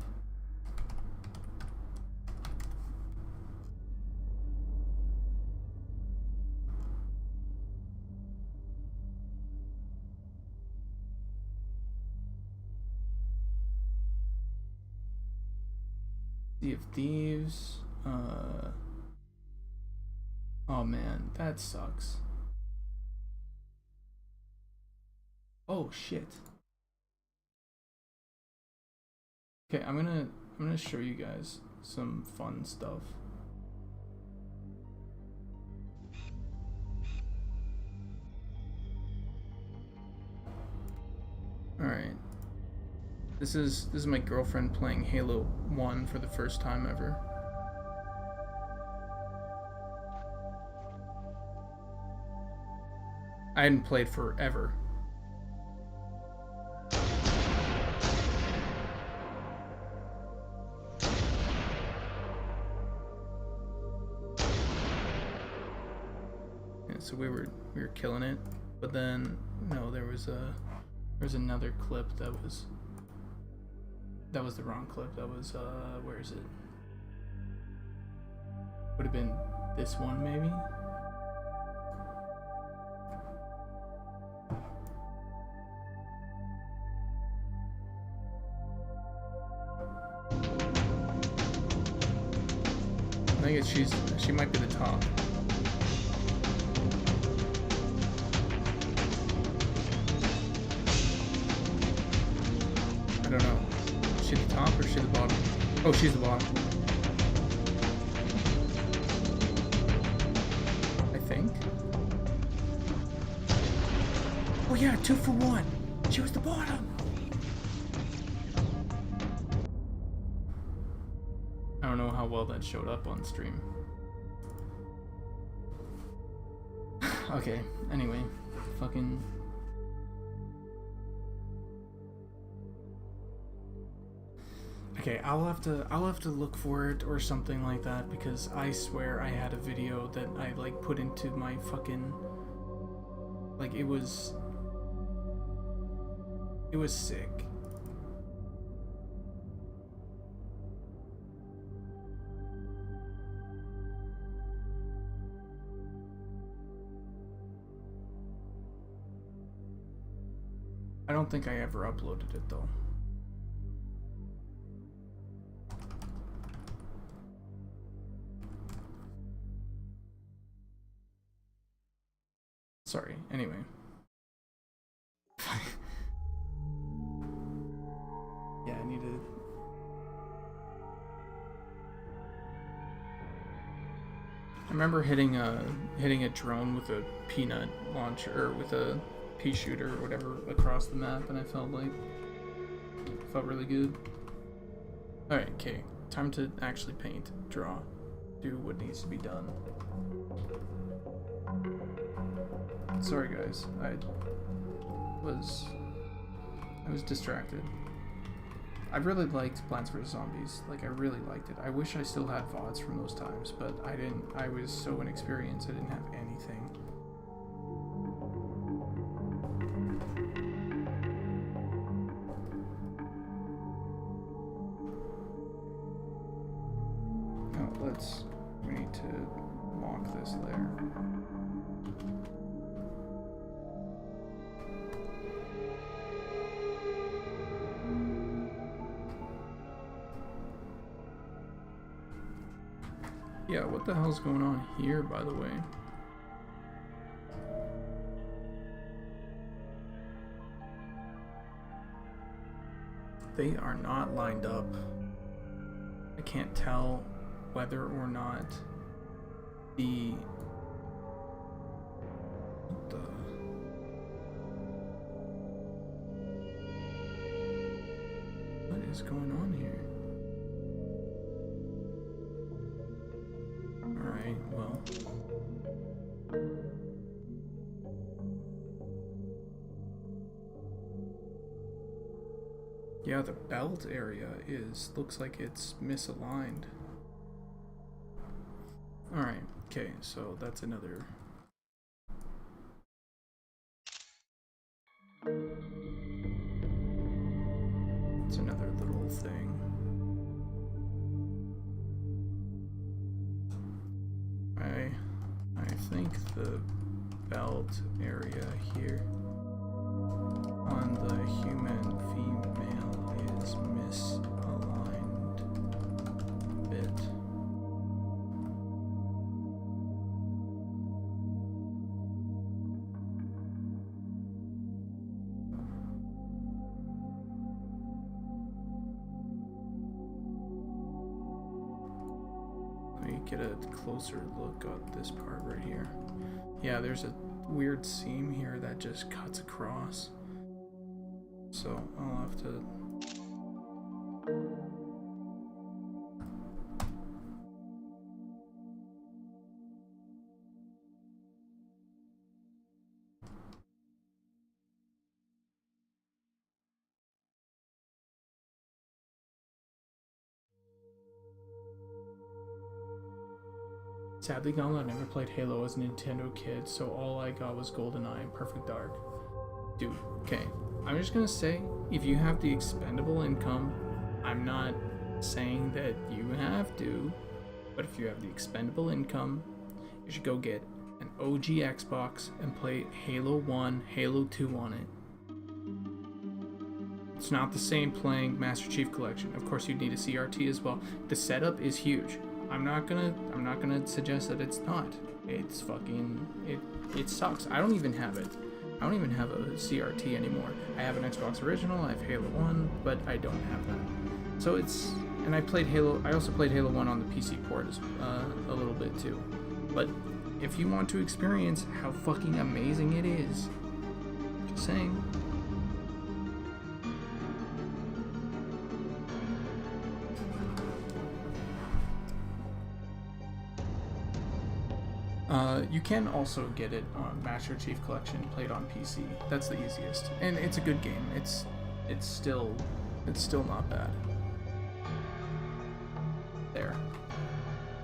S1: Sea of Thieves. Oh man, that sucks. Oh shit. Okay, I'm gonna show you guys some fun stuff. All right. This is my girlfriend playing Halo 1 for the first time ever. I hadn't played forever. So we were killing it, but then no, there was another clip that was the wrong clip. That was where is it? Would have been this one maybe. I think she might be the top. I don't know. Is she the top or is she the bottom? Oh, she's the bottom. I think. Oh yeah, 2 for 1. She was the bottom. I don't know how well that showed up on stream. Okay, anyway, fucking. Okay, I'll have to look for it or something like that, because I swear I had a video that I like put into my fucking, like, it was sick. I don't think I ever uploaded it though. Sorry, anyway. Yeah, I need to... I remember hitting a drone with a peanut launcher, or with a pea shooter or whatever across the map, and I felt really good. Alright, okay. Time to actually paint, draw, do what needs to be done. Sorry guys, I was distracted. I really liked Plants vs. Zombies. Like, I really liked it. I wish I still had VODs from those times, but I didn't. I was so inexperienced, I didn't have anything. We need to lock this layer. Yeah, what the hell's going on here, by the way? They are not lined up. I can't tell whether or not the... What is going on here? Alright, well... Yeah, the belt area looks like it's misaligned. Alright, okay, so that's another... It's another little thing. I think the belt area here on the human female is misaligned a bit. Let me get a closer look at this part right here. Yeah, there's a weird seam here that just cuts across. So I'll have to... Sadly, Goblin, I never played Halo as a Nintendo kid, so all I got was GoldenEye and Perfect Dark. Dude, okay. I'm just gonna say, if you have the expendable income, I'm not saying that you have to, but if you have the expendable income, you should go get an OG Xbox and play Halo 1, Halo 2 on it. It's not the same playing Master Chief Collection. Of course, you'd need a CRT as well. The setup is huge. I'm not gonna suggest that it's not. It's fucking it sucks. I don't even have it. I don't even have a CRT anymore. I have an Xbox original, I have Halo 1, but I don't have that. So it's, and I also played Halo 1 on the PC port a little bit too. But if you want to experience how fucking amazing it is, just saying. You can also get it on Master Chief Collection, played on PC. That's the easiest, and it's a good game. It's still not bad. There.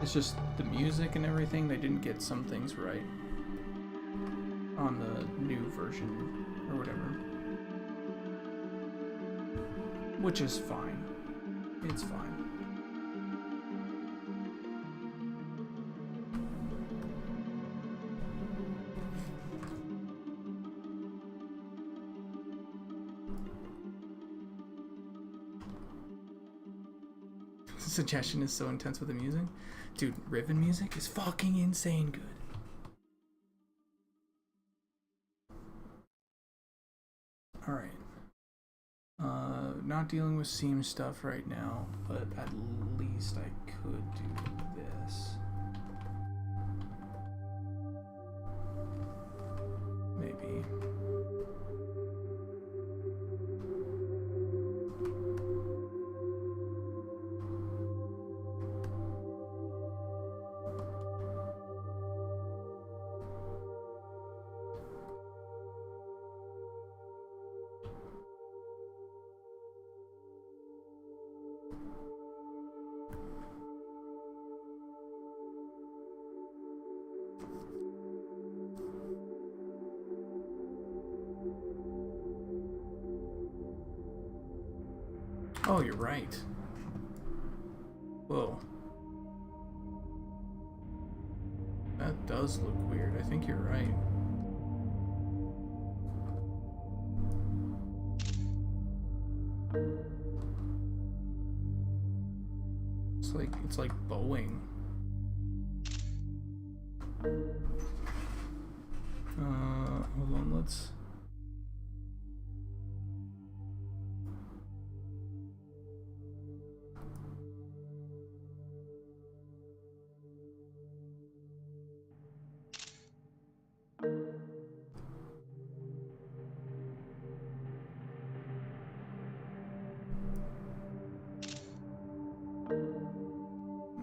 S1: It's just the music and everything. They didn't get some things right on the new version or whatever, which is fine. It's fine. Suggestion is so intense with the music. Dude, Riven music is fucking insane good. Alright. Not dealing with seam stuff right now, but at least I could do this. Maybe. Oh, you're right. Whoa. That does look weird. I think you're right. It's like bowing. Hold on, let's...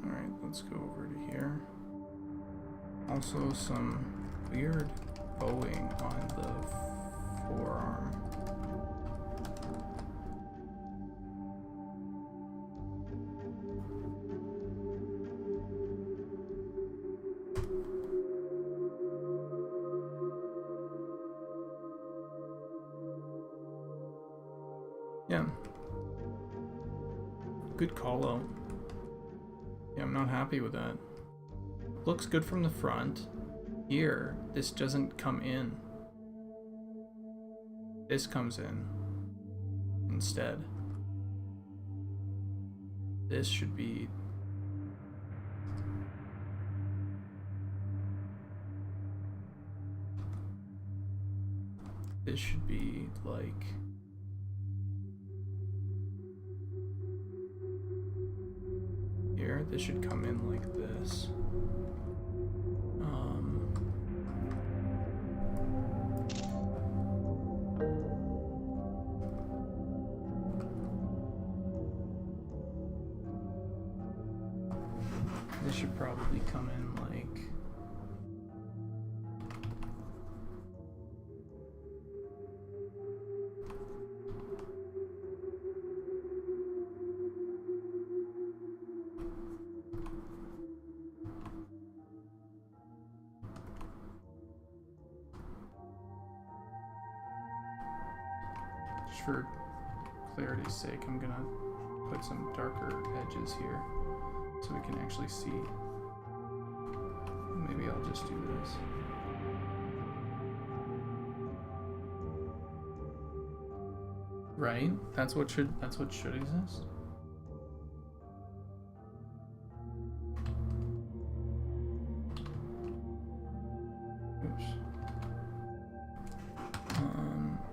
S1: Alright, let's go over to here. Also some weird bowing on the forearm. Yeah. Good call out. Yeah, I'm not happy with that. Looks good from the front. Here, this doesn't come in. This comes in instead. This should be... This should be like... Here, this should come in like this. This should probably come in like... Just for clarity's sake, I'm gonna put some darker edges here so we can actually see. Maybe I'll just do this. Right? That's what should exist. Oops.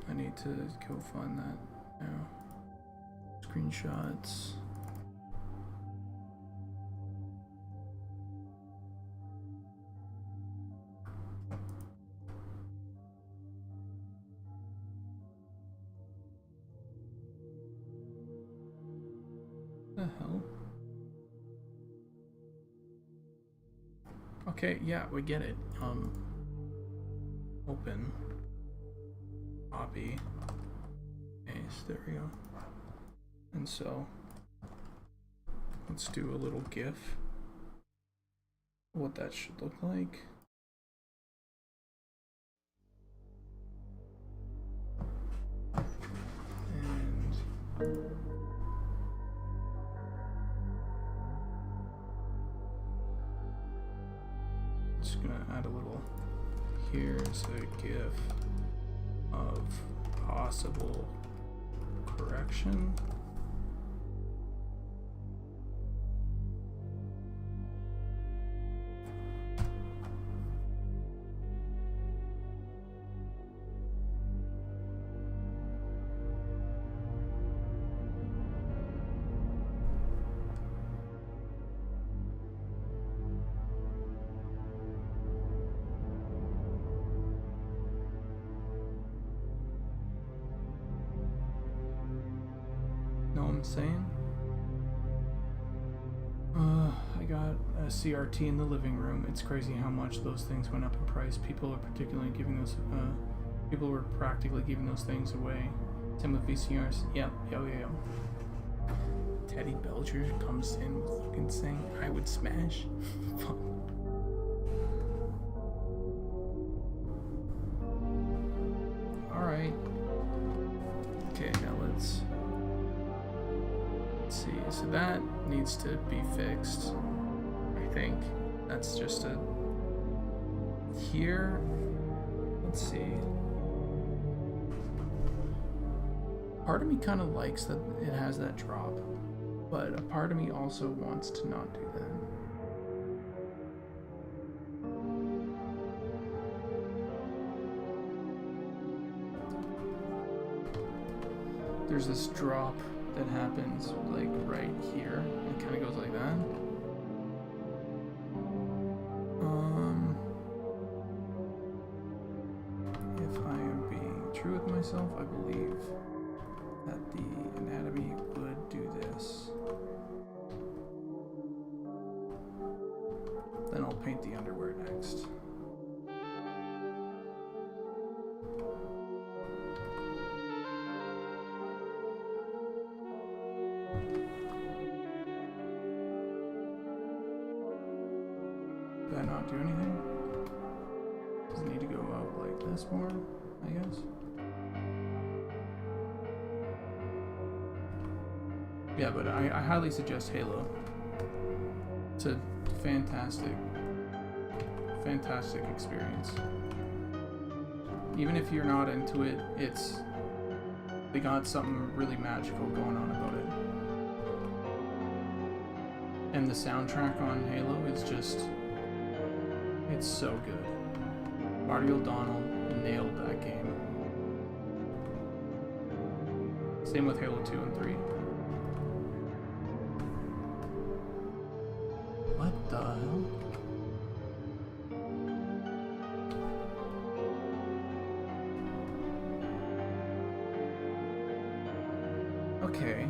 S1: I need to go find that now. Screenshots. The hell? Okay, yeah, we get it. Open. Copy. Paste. There we go. And so, let's do a little GIF. What that should look like. And just gonna add a little, here's a GIF of possible correction. Saying I got a CRT in the living room. It's crazy how much those things went up in price. People were practically giving those things away. Same with VCRs. Yeah. Teddy Belcher comes in with fucking saying I would smash. Fuck. Alright. Okay, now let's needs to be fixed. I think that's just a here. Let's see. Part of me kind of likes that it has that drop, but a part of me also wants to not do that. There's this drop that happens like right here. It kind of goes like that. If I am being true with myself, I believe that the anatomy would do this. Then I'll paint the underwear next. Did I not do anything? Does it need to go out like this more, I guess? Yeah, but I highly suggest Halo. It's a fantastic experience. Even if you're not into it, they got something really magical going on about it. And the soundtrack on Halo is just, it's so good. Marty O'Donnell nailed that game. Same with Halo 2 and 3. What the hell? Okay.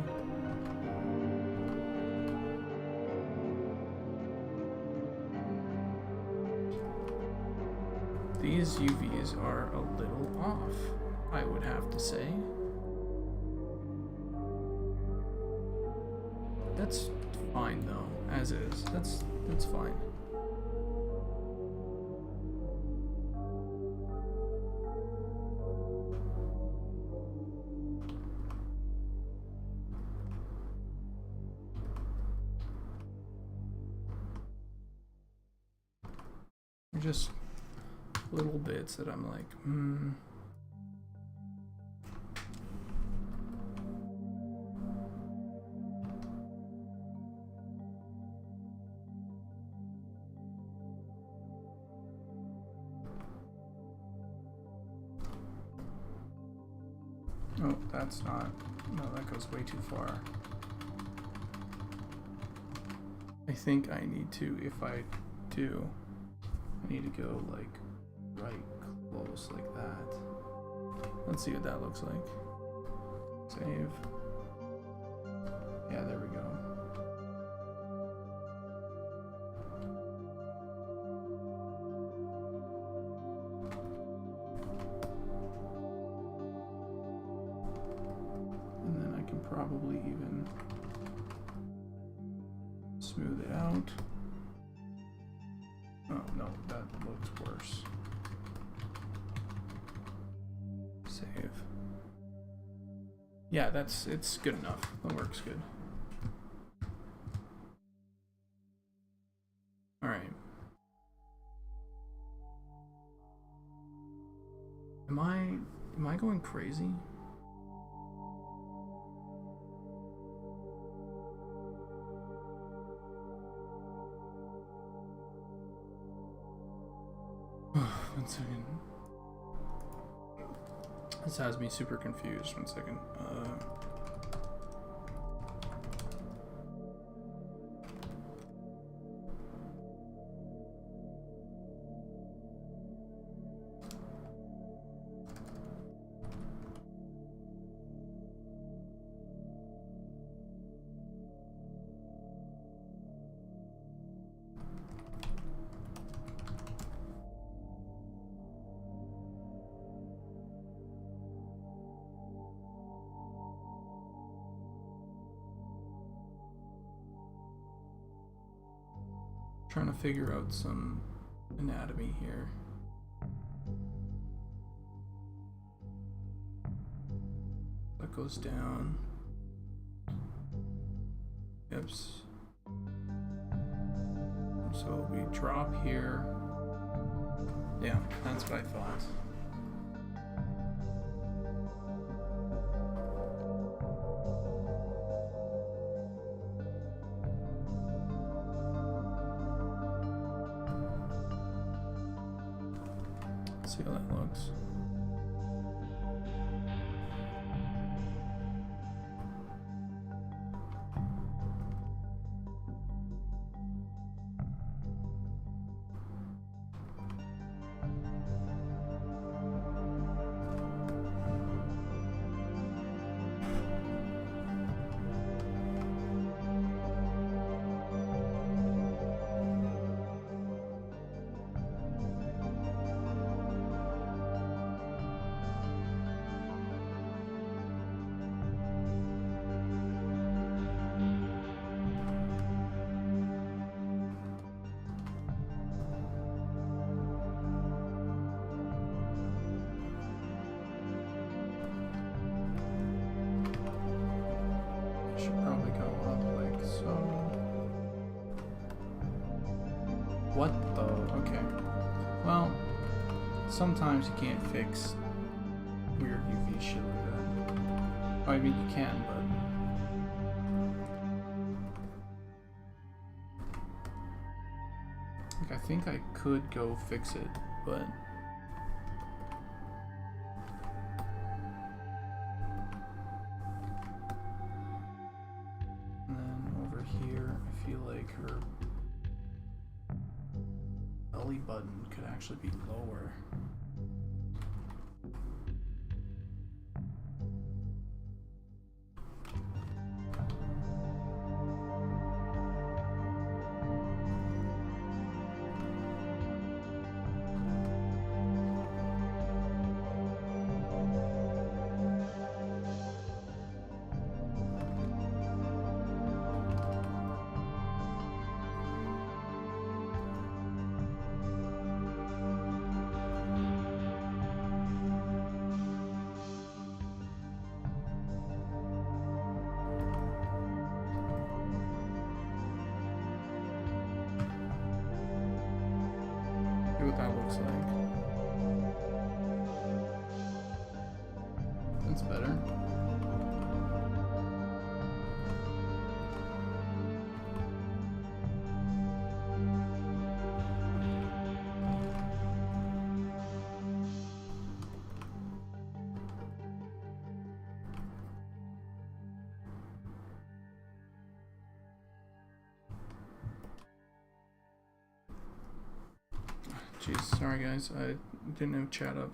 S1: These UVs are a little off, I would have to say. That's fine though, as is. That's fine. Just little bits that I'm like, Oh, that's not, no, that goes way too far. I think I need to, if I do, I need to go like right close like that. Let's see what that looks like. Save. Yeah, there we go. And then I can probably even smooth it out. Oh no, that looks worse. Save. Yeah, it's good enough. That works good. Alright. Am I going crazy? One second. This has me super confused. One second. Trying to figure out some anatomy here. That goes down. Oops. So we drop here. Yeah, that's what I thought. Let's see how that looks. Should probably go up like so. What the? Okay. Well, sometimes you can't fix weird UV shit like that. I mean, you can, but. Like, I think I could go fix it, but. Her belly button could actually be lower. What that looks like. That's better. Jeez, sorry guys, I didn't have chat up.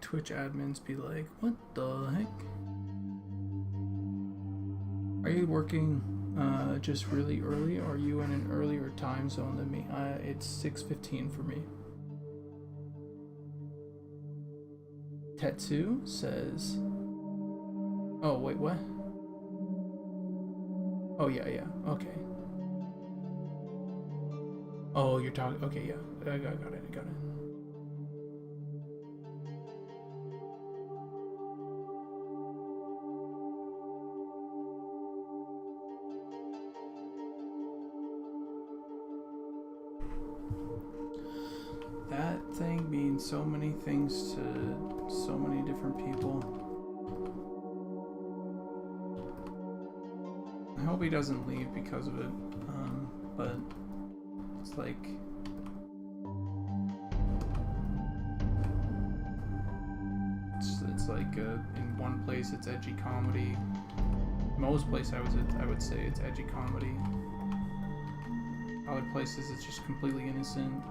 S1: Twitch admins be like, what the heck? Are you working just really early, or are you in an earlier time zone than me? It's 6:15 for me. Tetsu says, oh wait, what? Oh yeah, okay. Oh, you're talking. Okay, yeah, I got it. That thing means so many things to so many different people. I hope he doesn't leave because of it, but it's like it's like in one place it's edgy comedy. Most places I would say it's edgy comedy. Other places it's just completely innocent.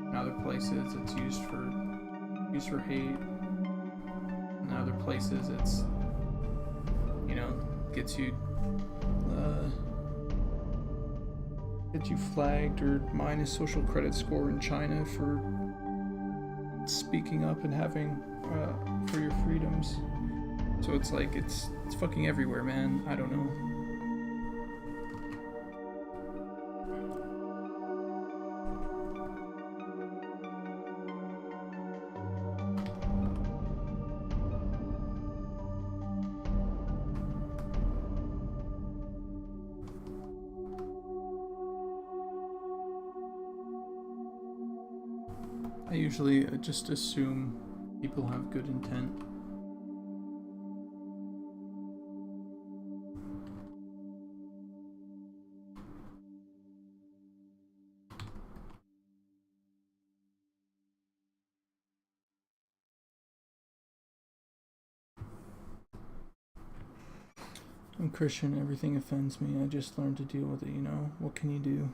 S1: In other places it's used for hate. In other places it's, you know, gets you flagged or minus social credit score in China for speaking up and having for your freedoms. So it's like it's fucking everywhere, man. I don't know. I usually just assume people have good intent. I'm Christian, everything offends me. I just learned to deal with it, you know? What can you do?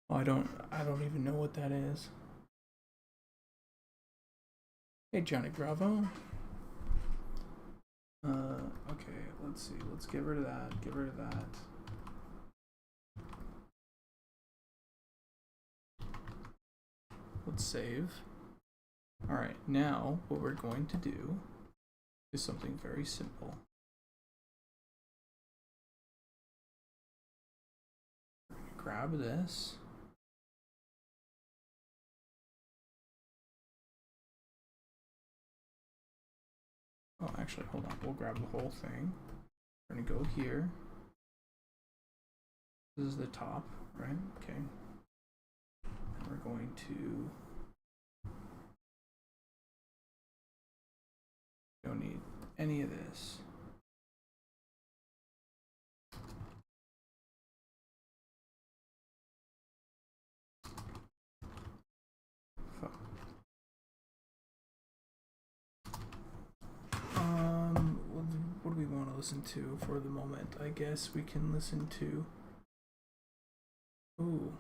S1: Oh, I don't even know what that is. Hey, Johnny Bravo. Okay, let's see. Let's get rid of that. Get rid of that. Let's save. Alright, now what we're going to do is something very simple. We're going to grab this. Oh, actually, hold on. We'll grab the whole thing. We're going to go here. This is the top, right? Okay. And we're going to... Don't need any of this. What do we want to listen to for the moment? I guess we can listen to... Ooh.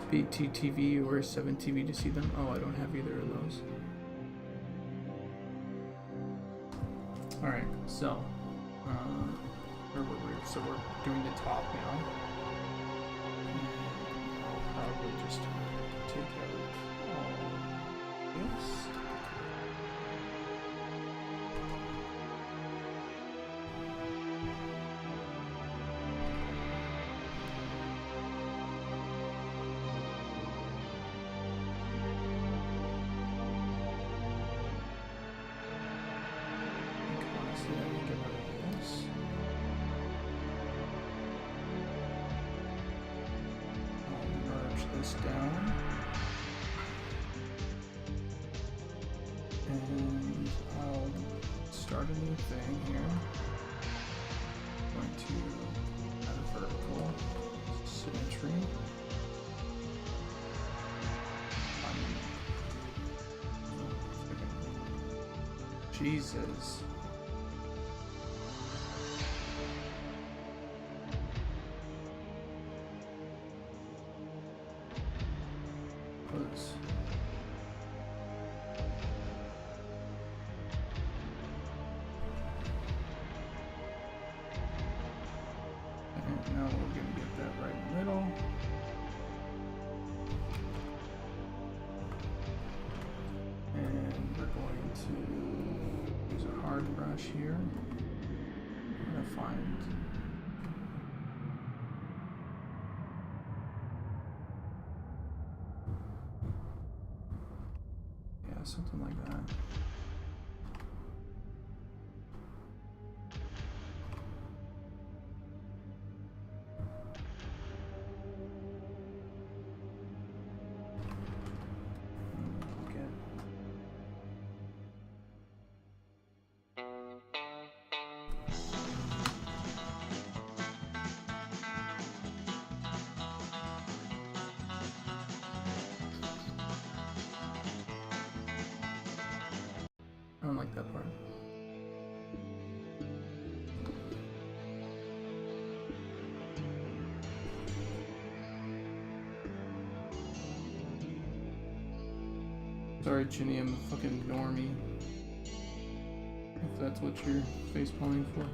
S1: BTTV or 7TV to see them. Oh, I don't have either of those. Alright, so so we're doing the top now. I'll probably just take out all this. Down, and I'll start a new thing here. I'm going to add a vertical symmetry. Jesus. Now we're going to get that right in the middle. And we're going to use a hard brush here. I'm going to find... Yeah, something like that. I don't like that part. Sorry, Ginny, I'm a fucking normie. If that's what you're facepalming for.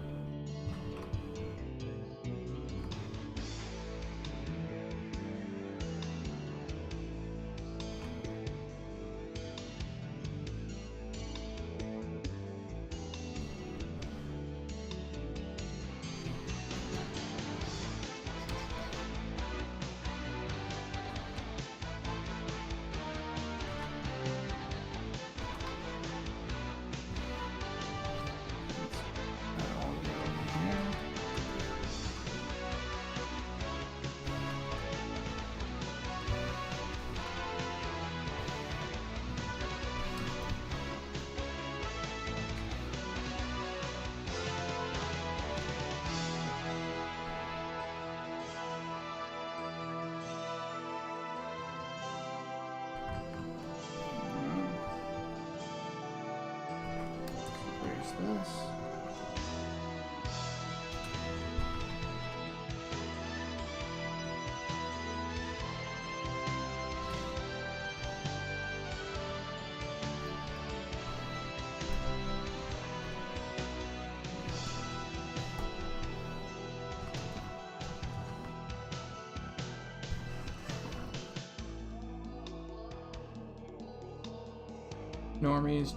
S1: this.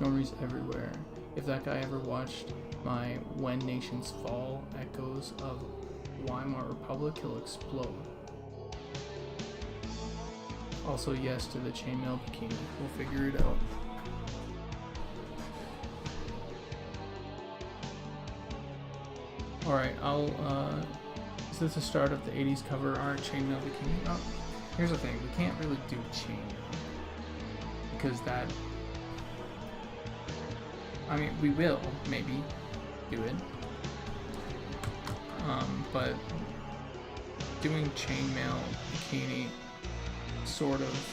S1: Normies everywhere. If that guy ever watched my When Nations Fall echoes of Weimar Republic, he'll explode. Also, yes to the chainmail bikini. We'll figure it out. Alright, is this the start of the 80s cover art chainmail bikini? Oh, here's the thing, we can't really do chainmail. Because that... I mean, we will, maybe, do it. But doing chainmail bikini sort of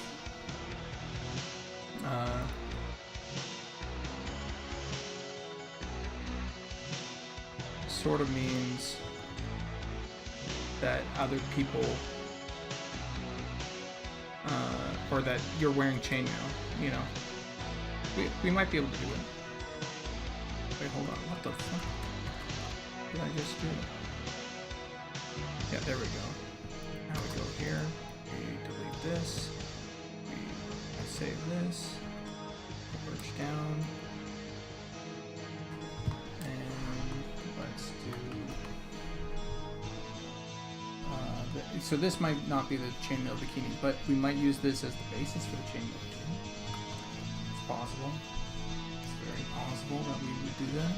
S1: means that other people or that you're wearing chainmail, you know. We might be able to do it. Wait, hold on, what the fuck did I just do? Yeah, there we go. Now we go here, we delete this, I save this, merge down, and let's do, so this might not be the chainmail bikini, but we might use this as the basis for the chainmail bikini. It's possible. It's very possible that we would do that.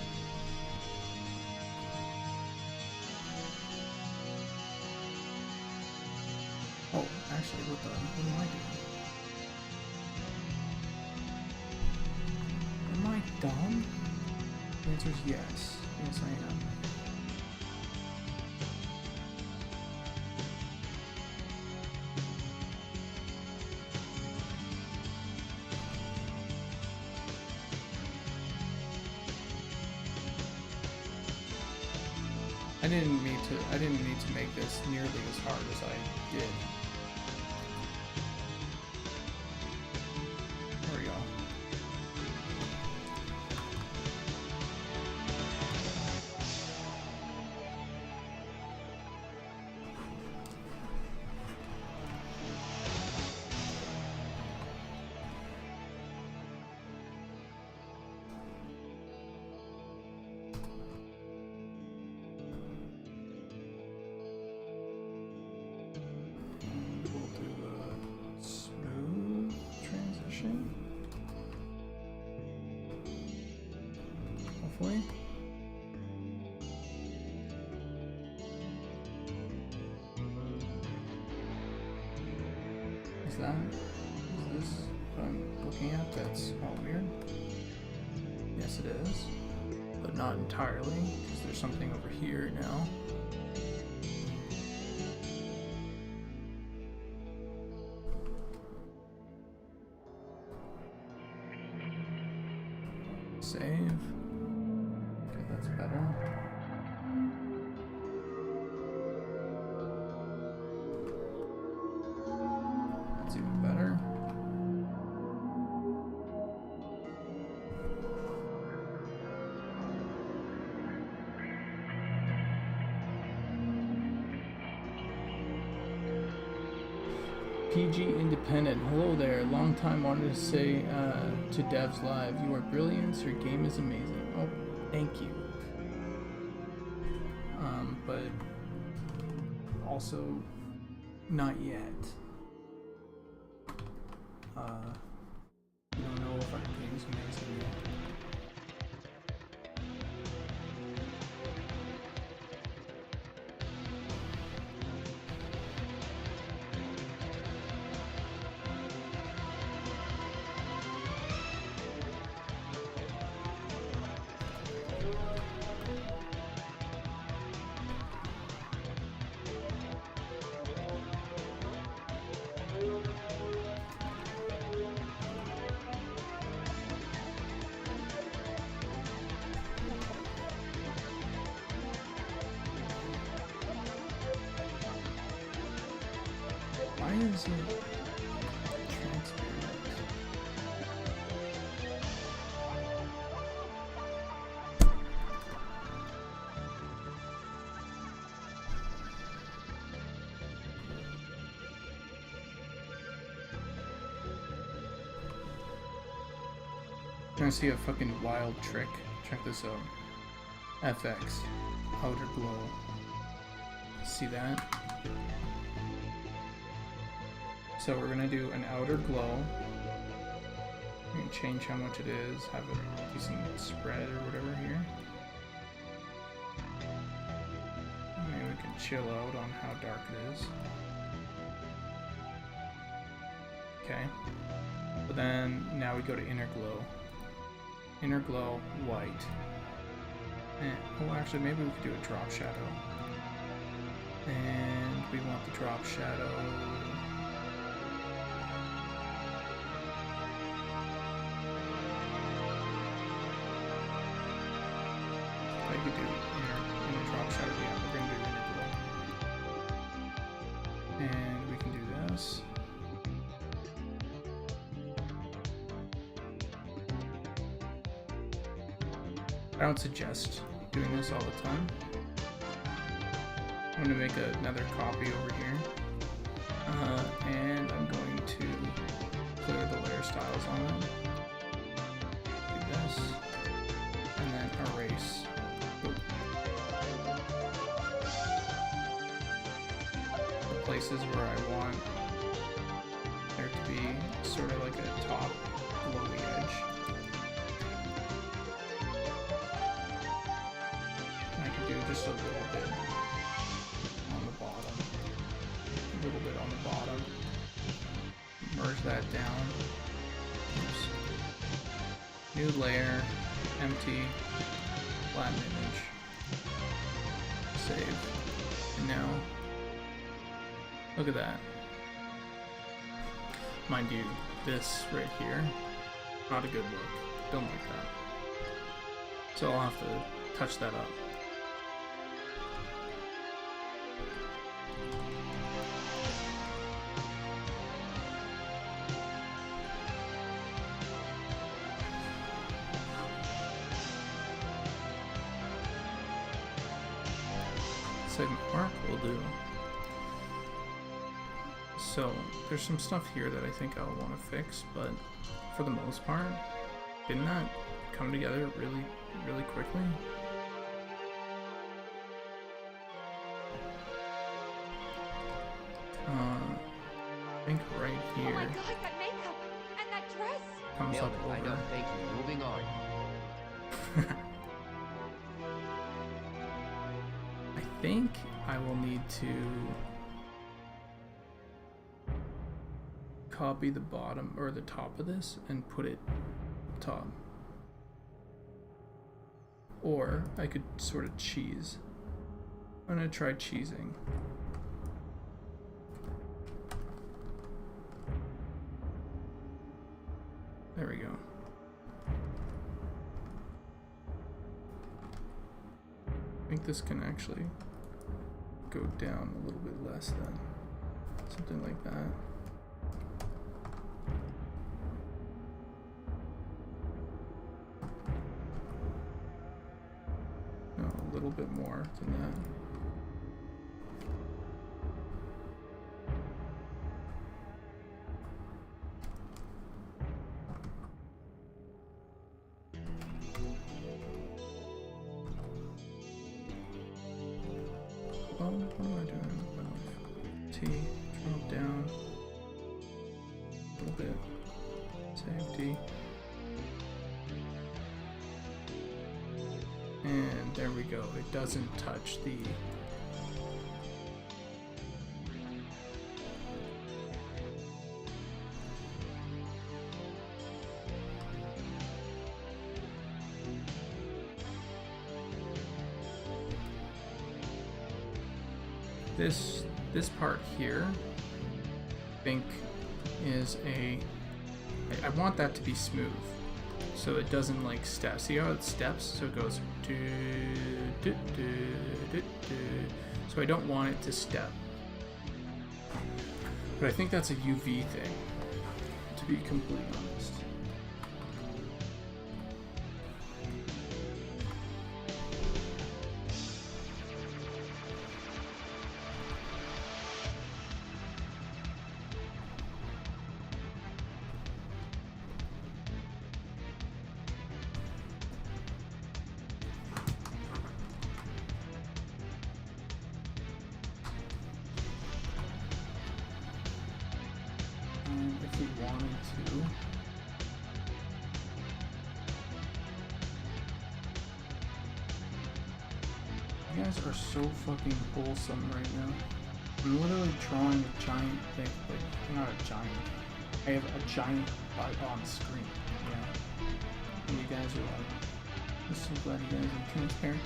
S1: Oh, actually, what am I doing? Am I dumb? The answer is yes. Yes, I am. I didn't need to make this nearly as hard as I did. There we go. Hopefully. Is this what I'm looking at that's all weird? Yes it is, but not entirely, because there's something over here now. Save. Okay, that's better. That's even better. PG Independent, hello there. Long time wanted to say to Devs Live, you are brilliant, your game is amazing. Oh, thank you. But also not yet. We don't know if our game is amazing yet. Why is it transparent? Trying to see a fucking wild trick. Check this out. FX. Outer glow. See that? So we're gonna do an outer glow. We can change how much it is, have a decent spread or whatever here. Maybe we can chill out on how dark it is. Okay. But then now we go to inner glow. Inner glow white. And, oh, actually, maybe we could do a drop shadow. And we want the drop shadow. I could do inner drop shadow. Yeah, we're gonna do inner glow. And we can do this. I don't suggest doing this all the time. I'm going to make another copy over here. And I'm going to clear the layer styles on them. Do this. And then erase. Oop. The places where I want there to be sort of like a top glowy edge. Just a little bit on the bottom. A little bit on the bottom. Merge that down. Oops. New layer. Empty. Flatten image. Save. And now, look at that. Mind you, this right here, not a good look. Don't like that. So I'll have to touch that up. Segment mark will do. So there's some stuff here that I think I'll want to fix, but for the most part, didn't that come together really quickly? I think right here.
S2: Oh my god, that makeup and that dress
S1: Comes up over.
S3: I know, thank you. Moving on.
S1: I think I will need to copy the bottom or the top of this and put it top. Or I could sort of cheese. I'm gonna try cheesing. There we go. I think this can actually go down a little bit less then. Something like that. No, a little bit more than that. Well, what am I doing? T, drop down a little bit. Save D. And there we go. It doesn't touch the this part here, I think is I want that to be smooth, so it doesn't like step. See how it steps? So it goes do, do, do, do, do. So I don't want it to step. But I think that's a UV thing, to be completely honest. If we wanted to. You guys are so fucking wholesome right now. I'm literally drawing a giant thing, like, not a giant. I have a giant butt on the screen, you know? And you guys are like, I'm so glad you guys are transparent.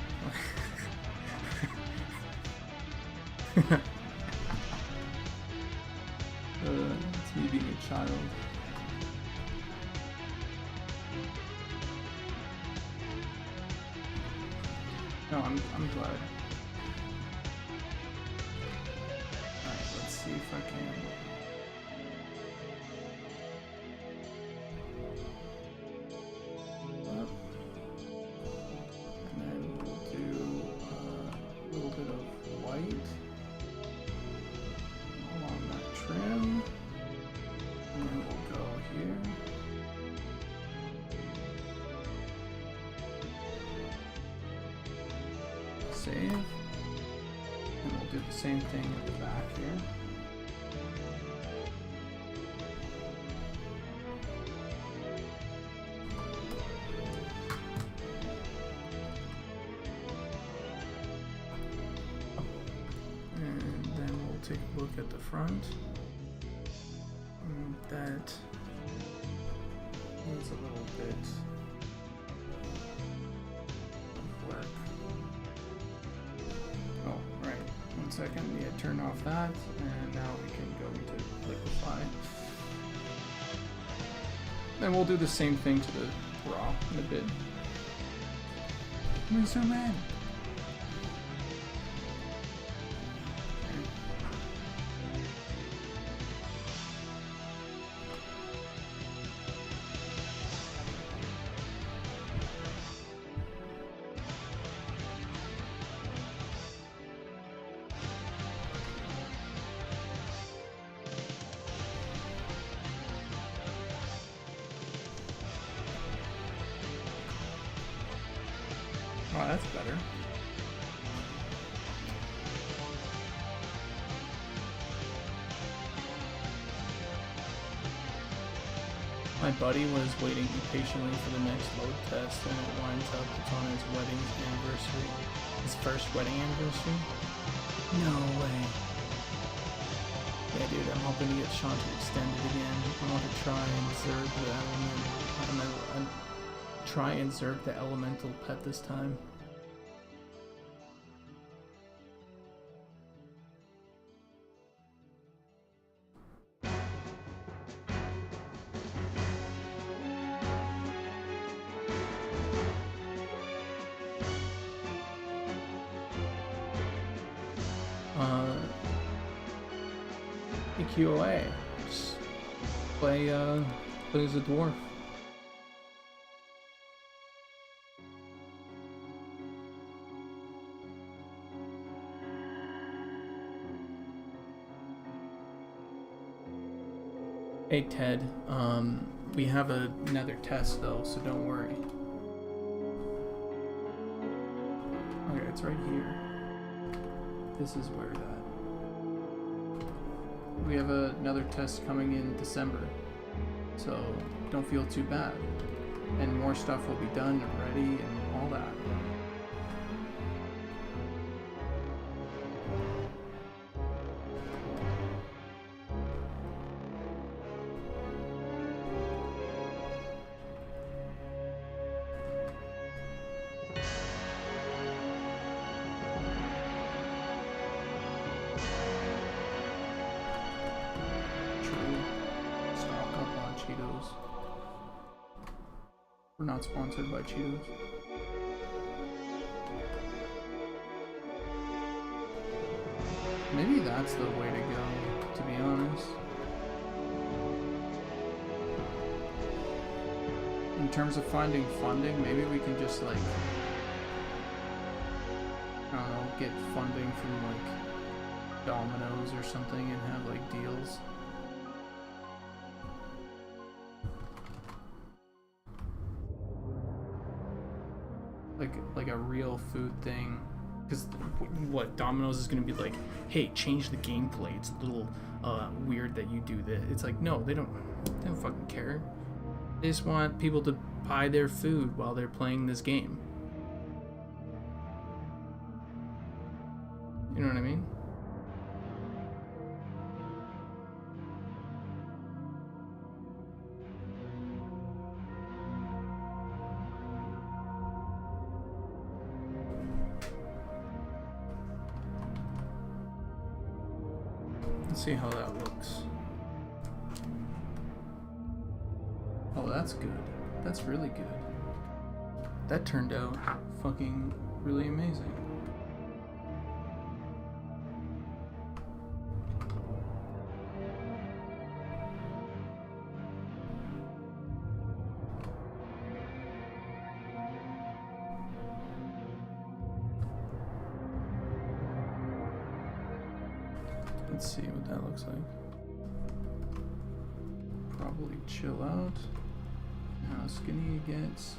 S1: It's me being a child. No, I'm glad. Alright, let's see if I can. Up. And then we'll do a little bit of white along that trim. And then we'll go here. Save. And we'll do the same thing at the back here. And then we'll take a look at the front. That needs a little bit of work. Oh, right. 1 second. Yeah, turn off that, and now we can go into liquify. Then we'll do the same thing to the raw in a bit. I'm so mad. Oh, that's better. My buddy was waiting patiently for the next load test, and it winds up it's on his wedding anniversary. His first wedding anniversary? No way. Yeah, dude, I'm hoping to get Sean to extend it again. I want to try and zerg the elemental pet this time. EQOA. Just play as a dwarf. Hey Ted, we have another test though, so don't worry. Okay, it's right here. This is where that. We have another test coming in December, so don't feel too bad. And more stuff will be done and ready and all that. We're not sponsored by Cheetos. Maybe that's the way to go. to be honest. In terms of finding funding, maybe we can just like, I don't know, get funding from like Domino's or something and have like deals. Like a real food thing. Because what Domino's is going to be like, hey, change the gameplay. It's a little weird that you do this. It's like, no, they don't fucking care. They just want people to buy their food while they're playing this game. You know what I mean? Let's see how that looks. Oh, that's good. That's really good. That turned out fucking really amazing. Let's see what that looks like. Probably chill out. How skinny he gets.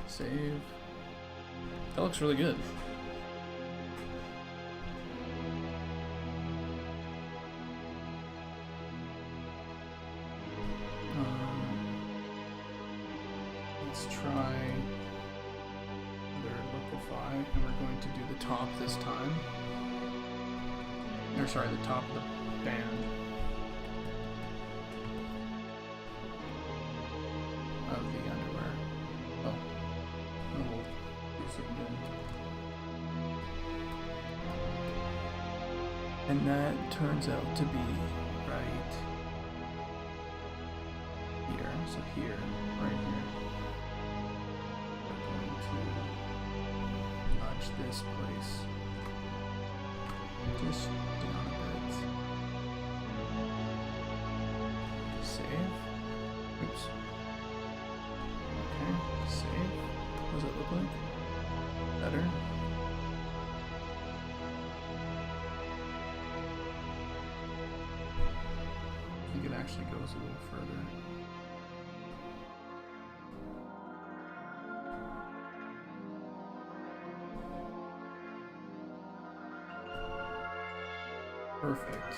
S1: Save. That looks really good. Let's try their liquefy, and we're going to do the top this time. Or sorry, the top of the band. Of the underwear. Oh. We'll do something good. And that turns out to be right here. So here, right here. We're going to nudge this place just down a bit. Save. Oops. Okay, save. What does it look like? Better. I think it actually goes a little further. Perfect.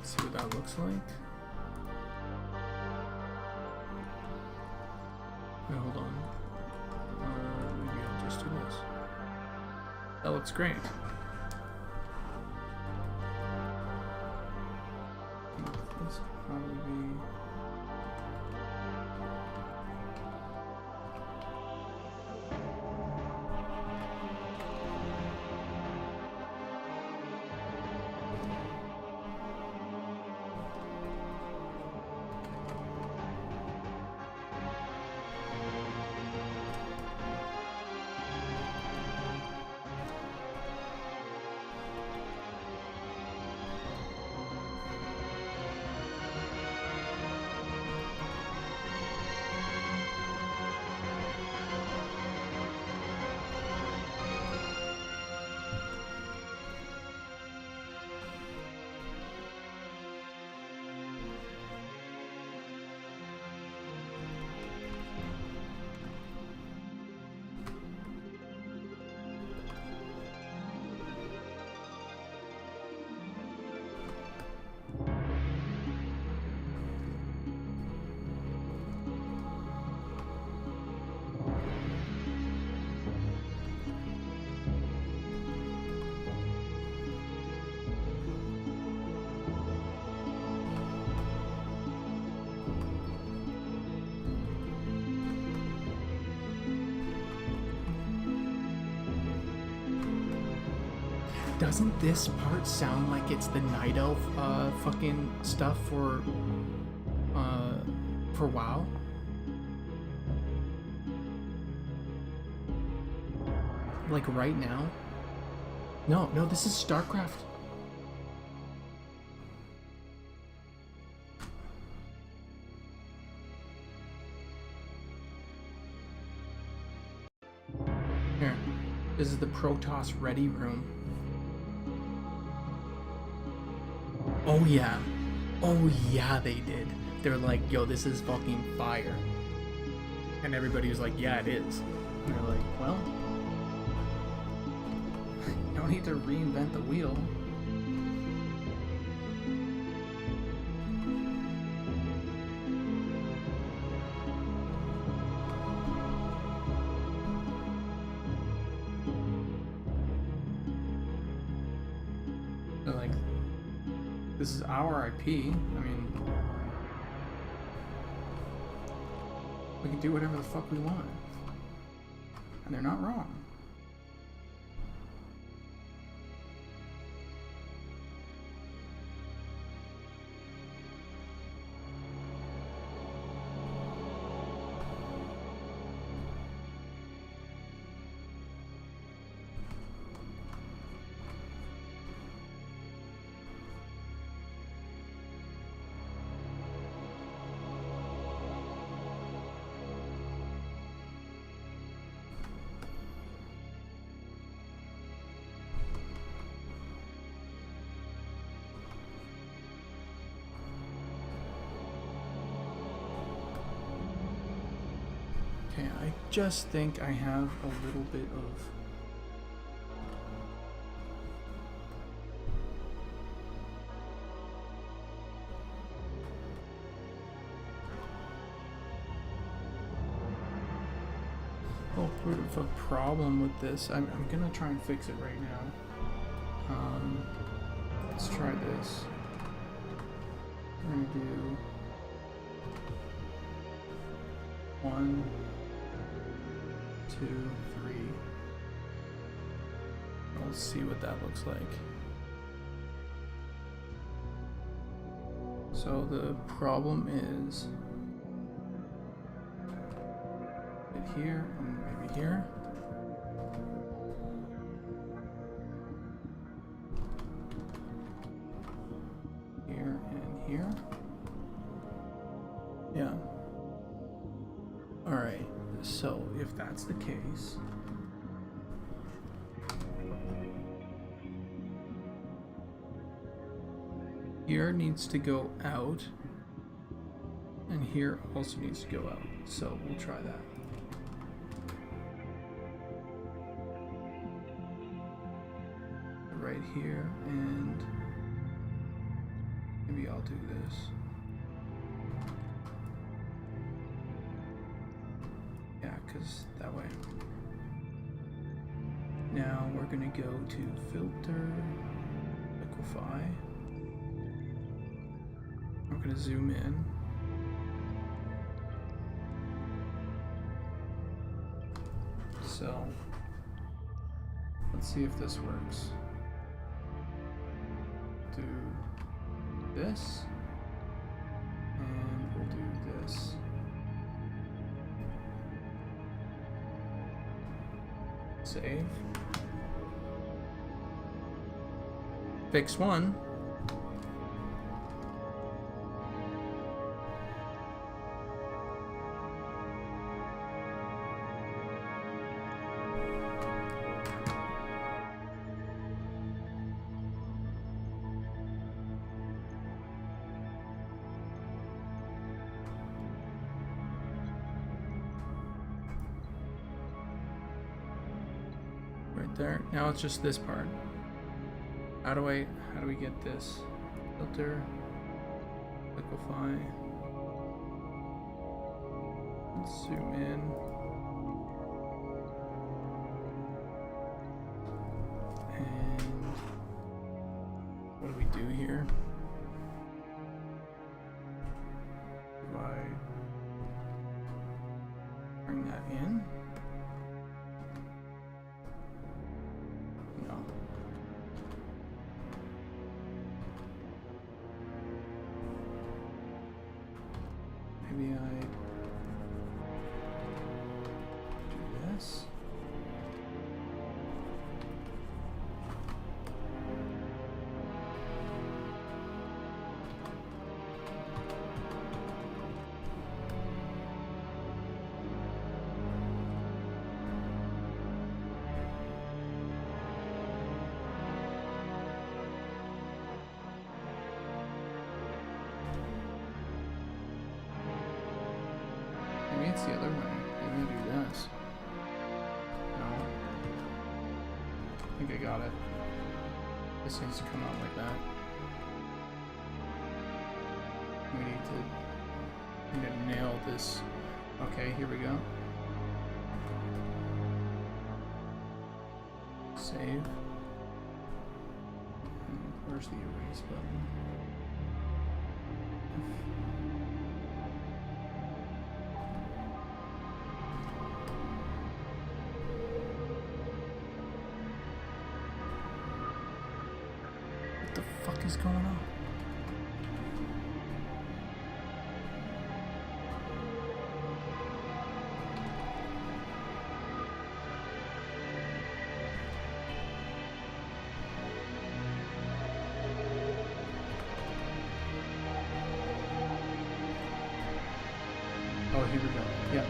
S1: See what that looks like. Wait, hold on. Maybe I'll just do this. That looks great. This will probably be. Doesn't this part sound like it's the night elf fucking stuff for WoW? Like right now? No, this is StarCraft. Here. This is the Protoss ready room. Oh yeah. Oh yeah, they did. They're like, yo, this is fucking fire. And everybody was like, yeah, it is. And they're like, well, you don't need to reinvent the wheel. They're like, this is our IP. I mean, we can do whatever the fuck we want. And they're not wrong. Okay, I just think I have a little bit of... bit of a problem with this. I'm gonna try and fix it right now. Let's try this. We're gonna do 1, 2, 3. We'll see what that looks like. So the problem is right here and maybe here. Here and here. Yeah. Alright, so if that's the case, here needs to go out, and here also needs to go out. So we'll try that. Right here, and maybe I'll do this. Yeah, because that way. Now we're gonna go to filter, liquefy. We're gonna zoom in. So let's see if this works. Do this, and we'll do this. Save. Fix one. There. Now it's just this part. How do we get this? Filter, liquefy. Let's zoom in. And what do we do here? Do I bring that in? maybe I do this. Maybe it's the other way. Maybe I do this. No. I think I got it. This needs to come out like that. We need to nail this. Okay, here we go. Save. Where's the erase button? What the fuck is going on? Oh, here we go. Yep.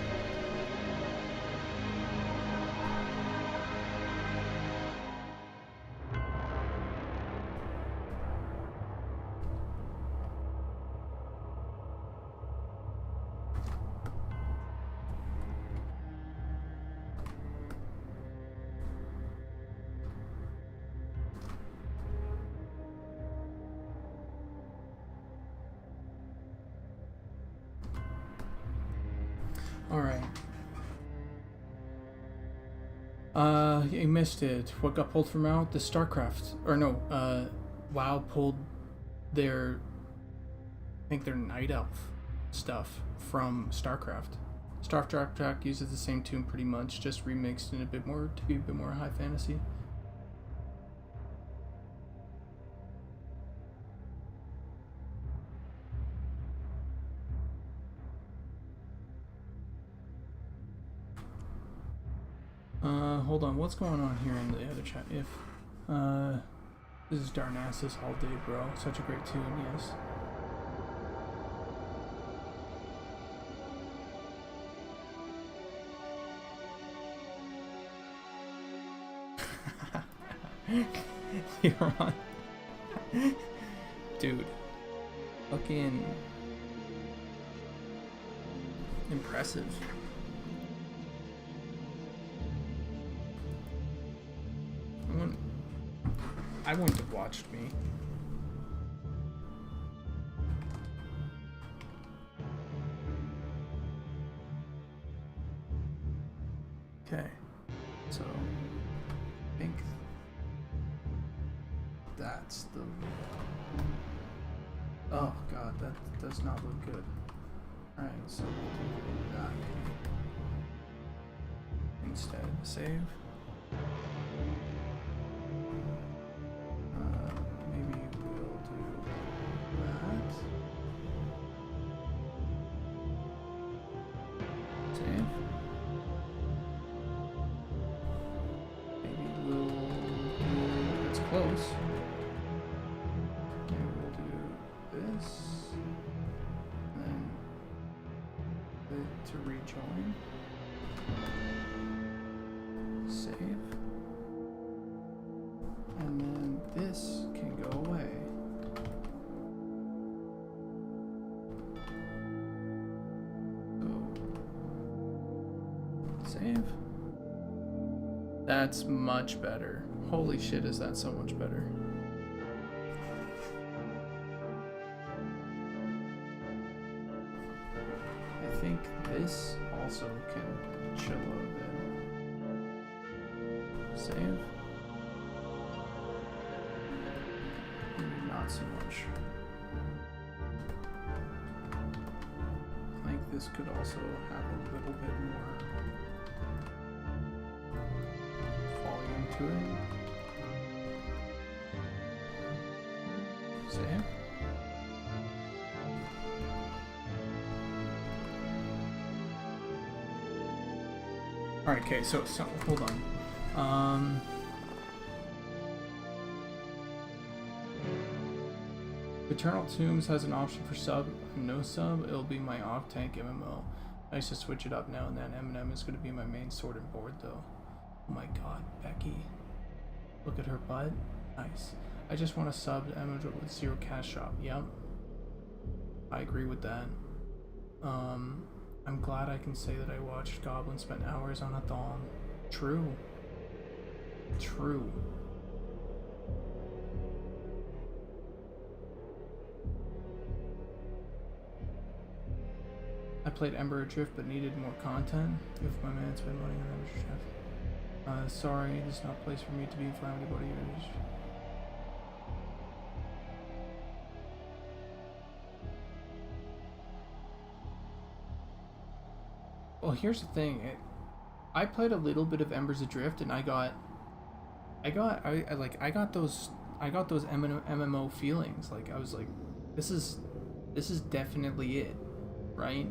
S1: Alright. You missed it. What got pulled from out? The StarCraft. Or no, WoW pulled their, I think their Night Elf stuff from StarCraft. StarCraft uses the same tune pretty much, just remixed in a bit more, to be a bit more high fantasy. Hold on, what's going on here in the other chat? If, this is Darnassus all day, bro. Such a great tune, yes. You're on. Dude. Fucking impressive. I wouldn't have watched me. Okay, so I think that's the. Oh god, that does not look good. Alright, so we'll do that maybe. Instead, save. Maybe we'll do that. Save. Maybe we'll do. It's close. Maybe we'll do this. And then to rejoin. Save. And then this can go away. So, save. That's much better. Holy shit, is that so much better. I think this also can chill a bit. Save. Not so much. I think this could also have a little bit more volume to it. Save. Alright, okay, so hold on. Eternal Tombs has an option for sub, no sub. It'll be my off-tank MMO. Nice to switch it up now and then. Eminem is going to be my main sword and board, though. Oh my god, Becky. Look at her butt. Nice. I just want a sub to Eminem with zero cash shop. Yep. I agree with that. I'm glad I can say that I watched Goblin spend hours on a thong. True. True. I played Ember Adrift but needed more content. If my man's been running an Ember Chef. Sorry, this is not a place for me to be inflamed about yours. Well, here's the thing. I played a little bit of Embers Adrift, and I got those MMO feelings. Like I was like, this is definitely it, right?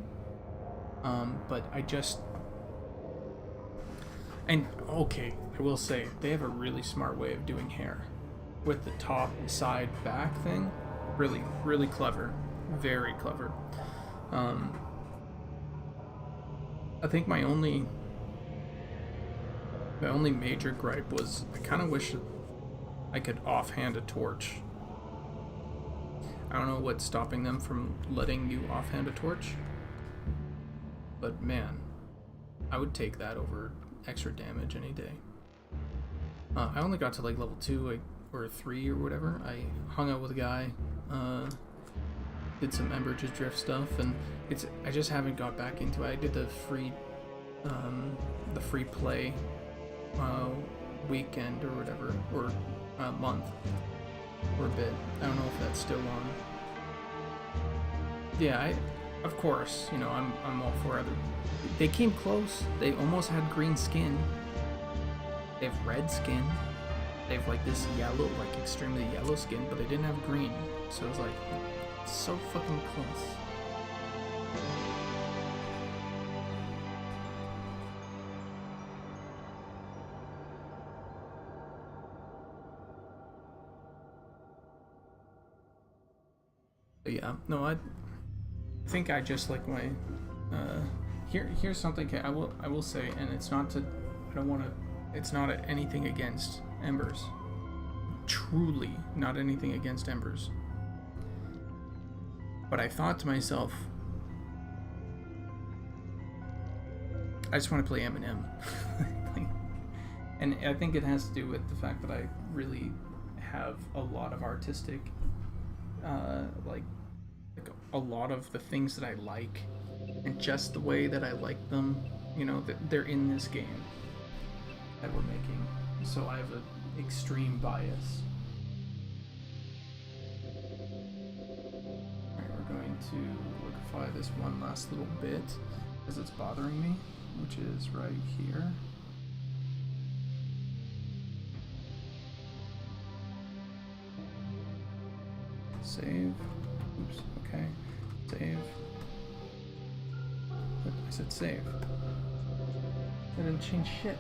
S1: But I just, and okay, I will say they have a really smart way of doing hair with the top, side, back thing. Really, really clever, very clever. I think my only major gripe was I kind of wish I could offhand a torch. I don't know what's stopping them from letting you offhand a torch, but man, I would take that over extra damage any day. I only got to like level 2 or 3 or whatever. I hung out with a guy, did some Ember Drift stuff, and I just haven't got back into it. I did the free play weekend or whatever, or month or a bit. I don't know if that's still on. Yeah, of course, you know, I'm all for other. They came close. They almost had green skin. They have red skin. They have like this yellow, like extremely yellow skin, but they didn't have green. So it was like so fucking close. But yeah, no, I think I just like my here's something I will say, and it's not to, I don't want to, it's not anything against Embers. Truly not anything against Embers. But I thought to myself, I just want to play Eminem. And I think it has to do with the fact that I really have a lot of artistic, like a lot of the things that I like, and just the way that I like them, you know, that they're in this game that we're making. So I have an extreme bias. Alright, we're going to liquefy this one last little bit because it's bothering me, which is right here. Save. Oops, okay. Save. I said save. That didn't change shit.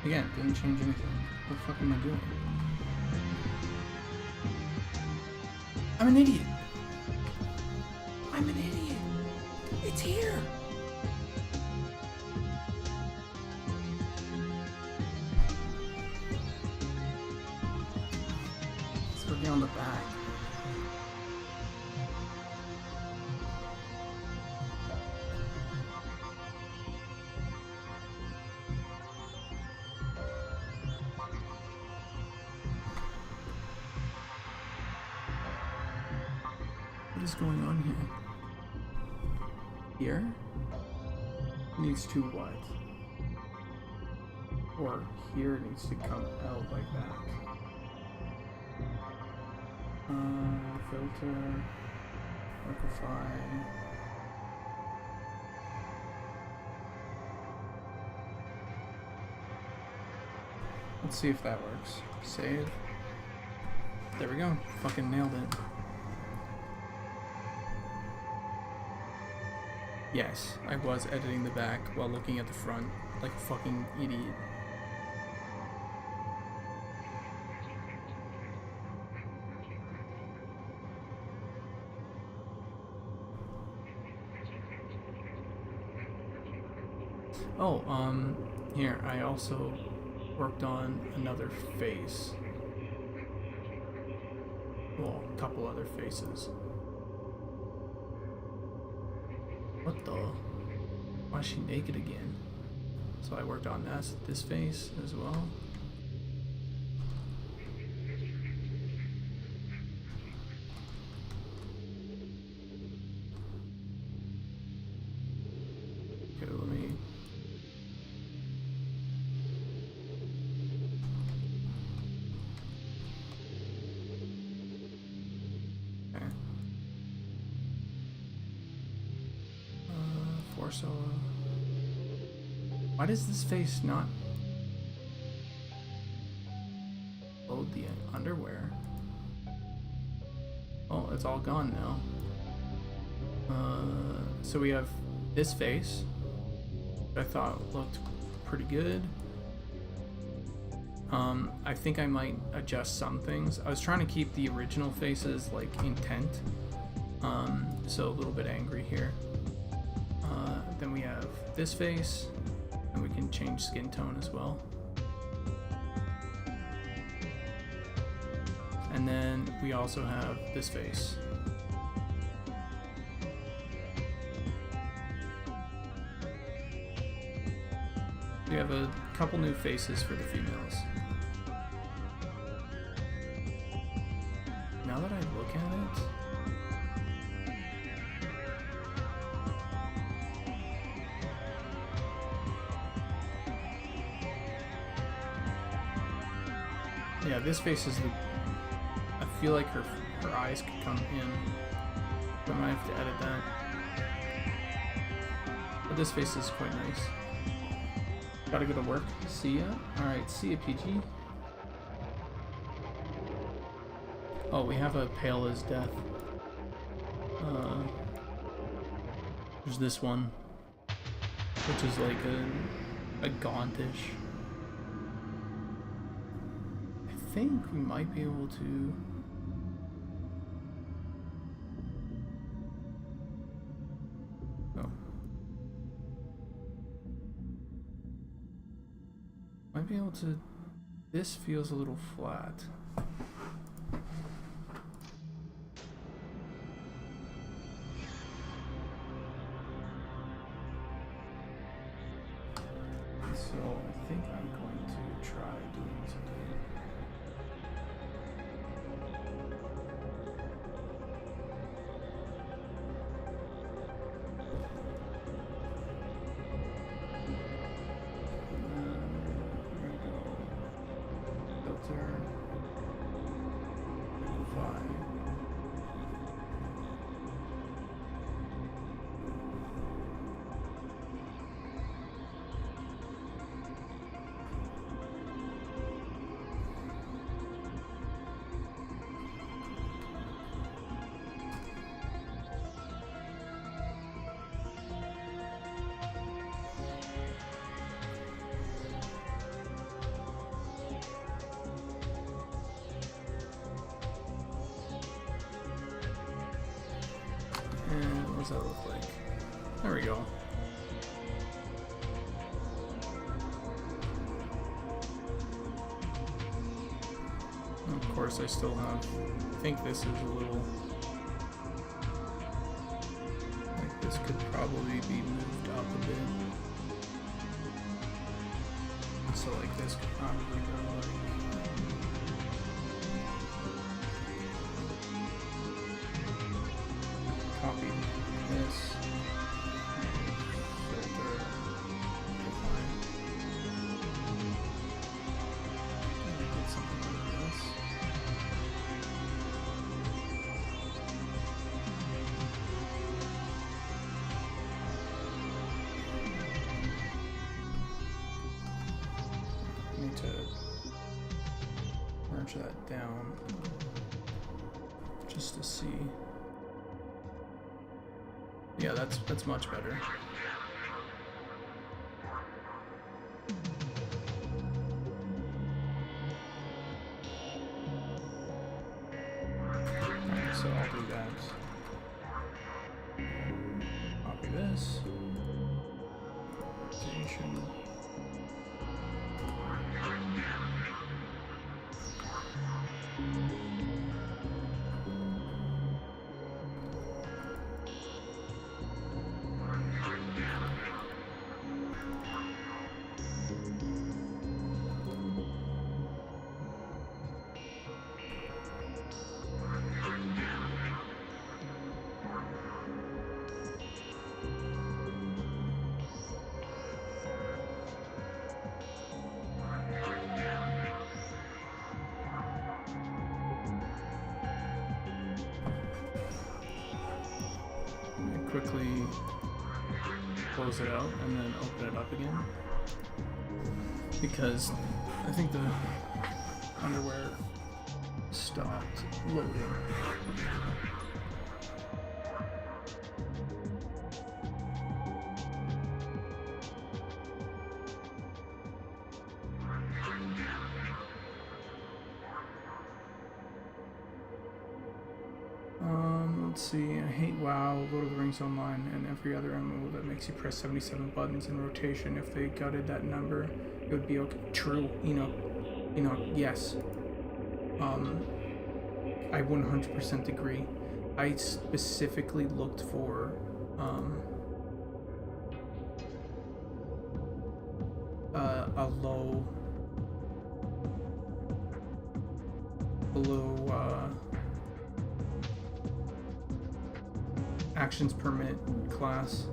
S1: Again, didn't change anything. What the fuck am I doing? I'm an idiot. I'm an idiot. It's here. Let's go down the back. What is going on here? Here? Needs to what? Or here needs to come out like Filter, liquefy. Let's see if that works. Save. There we go. Fucking nailed it. Yes, I was editing the back while looking at the front like a fucking idiot. Oh, here, I also worked on another face. Well, a couple other faces. What the? Why is she naked again? So I worked on this face as well. Okay, let me... Okay. Force. Why does this face not load the underwear? Oh, it's all gone now. So we have this face, which I thought looked pretty good. I think I might adjust some things. I was trying to keep the original faces like intent, so a little bit angry here. Then we have this face, and we can change skin tone as well. And then we also have this face. We have a couple new faces for the females. Now that I look at it, yeah, this face is the... I feel like her eyes could come in. But I might have to edit that. But this face is quite nice. Gotta go to work. See ya. Alright, see ya, PG. Oh, we have a pale as death. There's this one, which is like a gauntish. I think we might be able to... Oh. Might be able to... This feels a little flat. So I think I'm going to try doing something. Here we go. Filter. Liquefy. And what does that look like? There we go. And of course, I still have... I think this is a little... Like this could probably be moved up a bit. So like this could probably go like... Copy this, filter, define. And I did something like this. scrunch that down just to see. Yeah, that's much better. Alright, so I'll do that. Copy this. Station. Quickly close it out and then open it up again, because I think the underwear stopped loading. Let's see, I hate WoW, Lord of the Rings Online, and every other MMO that makes you press 77 buttons in rotation. If they gutted that number, it would be okay. True, yes. I 100% agree. I specifically looked for, a low, actions per minute class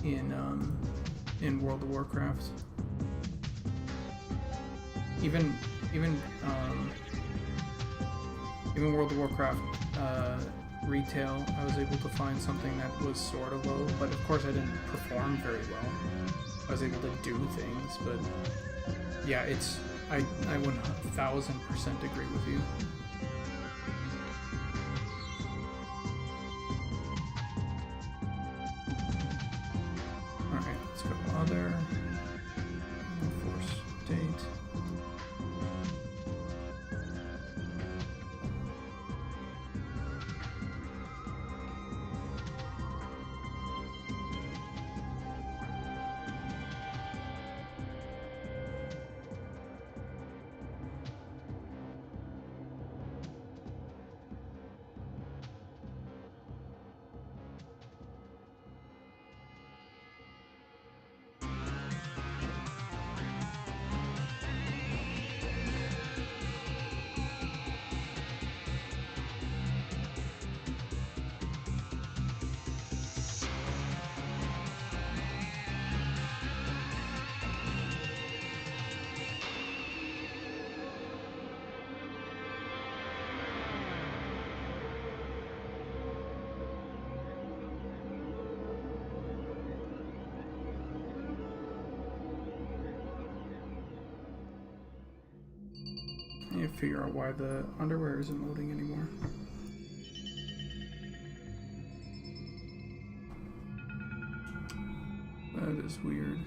S1: in World of Warcraft. Even World of Warcraft retail, I was able to find something that was sort of low, but of course I didn't perform very well. I was able to do things, but yeah, I 1000% agree with you. Alright, let's go other. Force date. I need to figure out why the underwear isn't loading anymore. That is weird.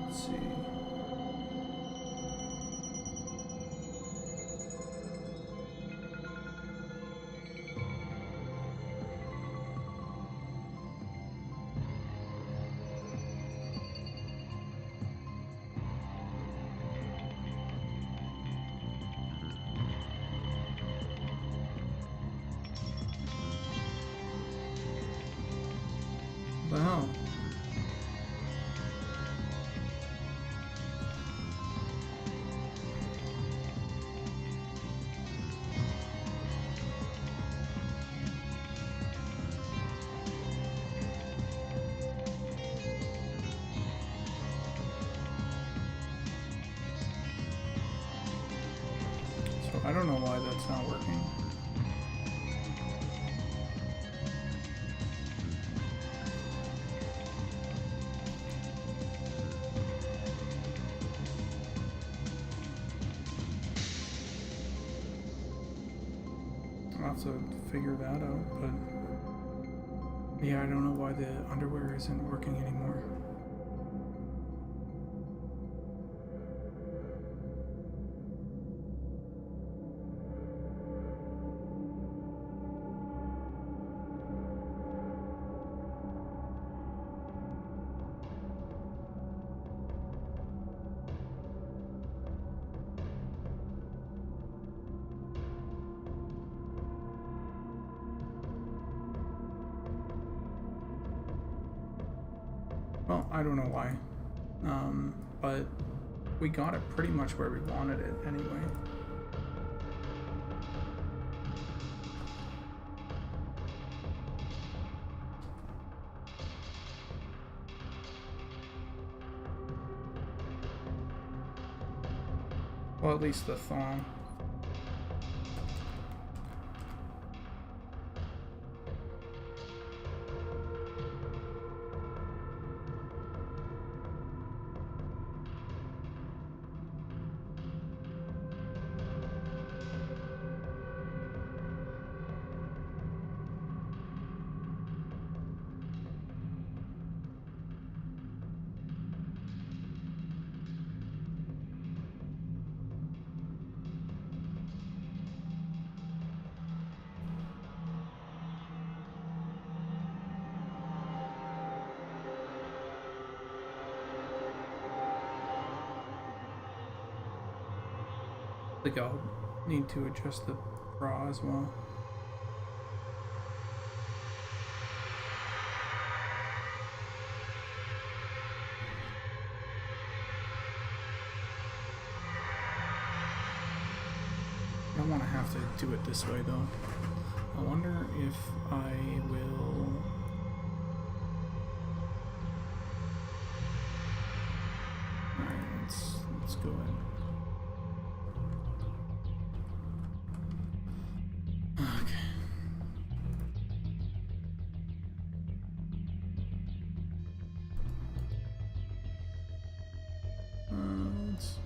S1: Let's see. What the hell? So I don't know why that's not working. have to figure that out, but yeah, I don't know why the underwear isn't working anymore. Well, I don't know why, but we got it pretty much where we wanted it anyway. Well, at least the thong. I think I'll need to adjust the bra as well. I don't want to have to do it this way though. I wonder if I will... Alright, let's go ahead. Okay. Let's...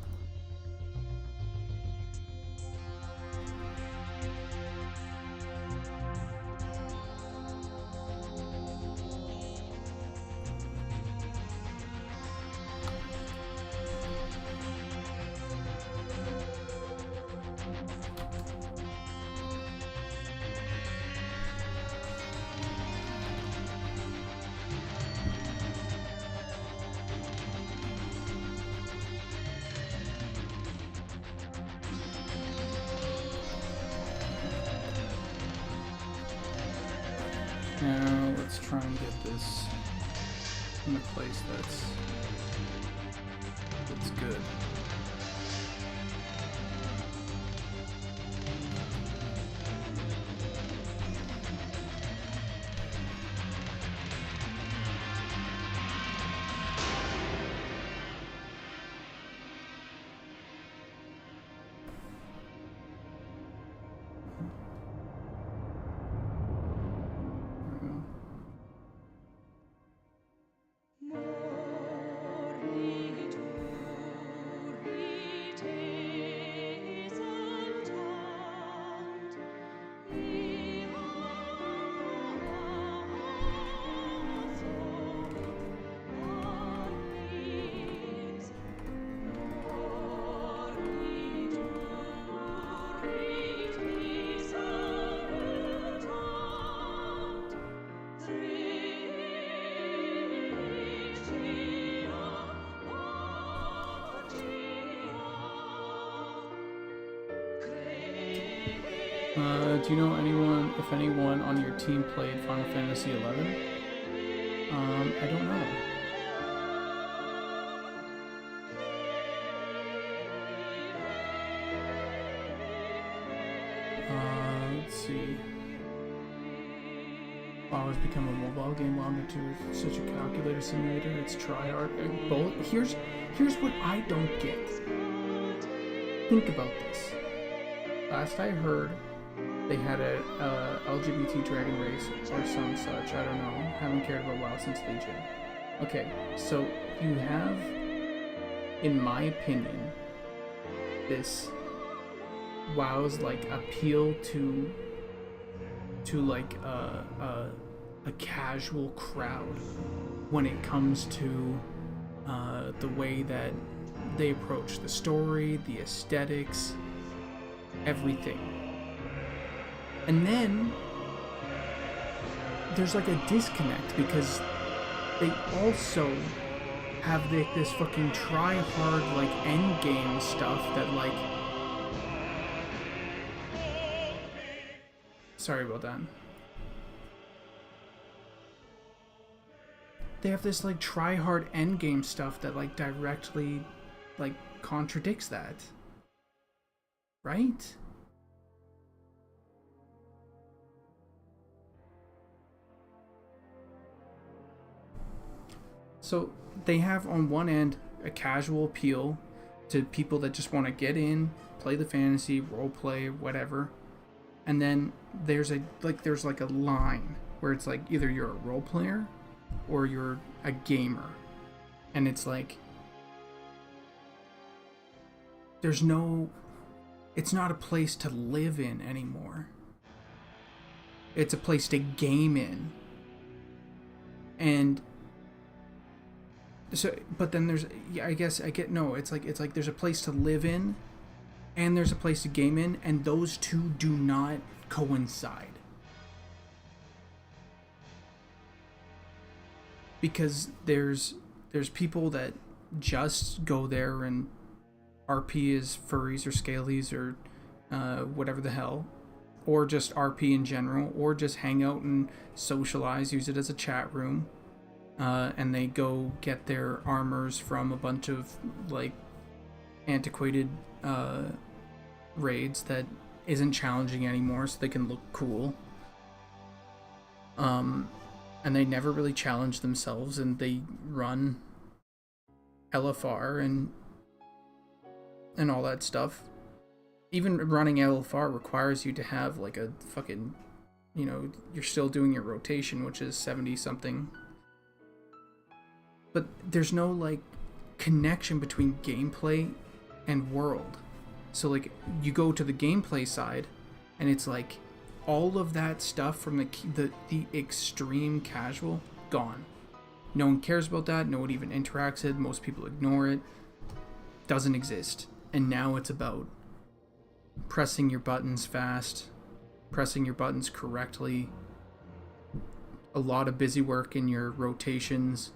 S1: Now let's try and get this in a place that's good. Do you know if anyone on your team played Final Fantasy XI? I don't know. Let's see. WoW has become a mobile game long into such a calculator simulator. It's tryhard. Here's what I don't get. Think about this. Last I heard, they had a LGBT dragon race or some such. I don't know. Haven't cared about WoW since Legion. Okay, so you have, in my opinion, this WoW's like appeal to to like a casual crowd when it comes to the way that they approach the story, the aesthetics, everything. And then there's like a disconnect because they also have this fucking try hard like end game stuff that like, sorry about that. They have this like try hard end game stuff that like directly like contradicts that, right? So they have on one end a casual appeal to people that just want to get in, play the fantasy, role play, whatever. And then there's like a line where it's like either you're a role player or you're a gamer. And it's like it's not a place to live in anymore. It's a place to game in. And so, but then there's, yeah, I guess I get, no, it's like there's a place to live in and there's a place to game in, and those two do not coincide. Because there's people that just go there and RP as furries or scalies or whatever the hell, or just RP in general, or just hang out and socialize, use it as a chat room. And they go get their armors from a bunch of like antiquated raids that isn't challenging anymore, so they can look cool. And they never really challenge themselves, and they run LFR and all that stuff. Even running LFR requires you to have like a fucking, you know, you're still doing your rotation, which is 70 something. But there's no like connection between gameplay and world. So like you go to the gameplay side and it's like all of that stuff from the extreme casual gone. No one cares about that. No one even interacts it. Most people ignore it. Doesn't exist. And now it's about pressing your buttons fast, pressing your buttons correctly, a lot of busy work in your rotations,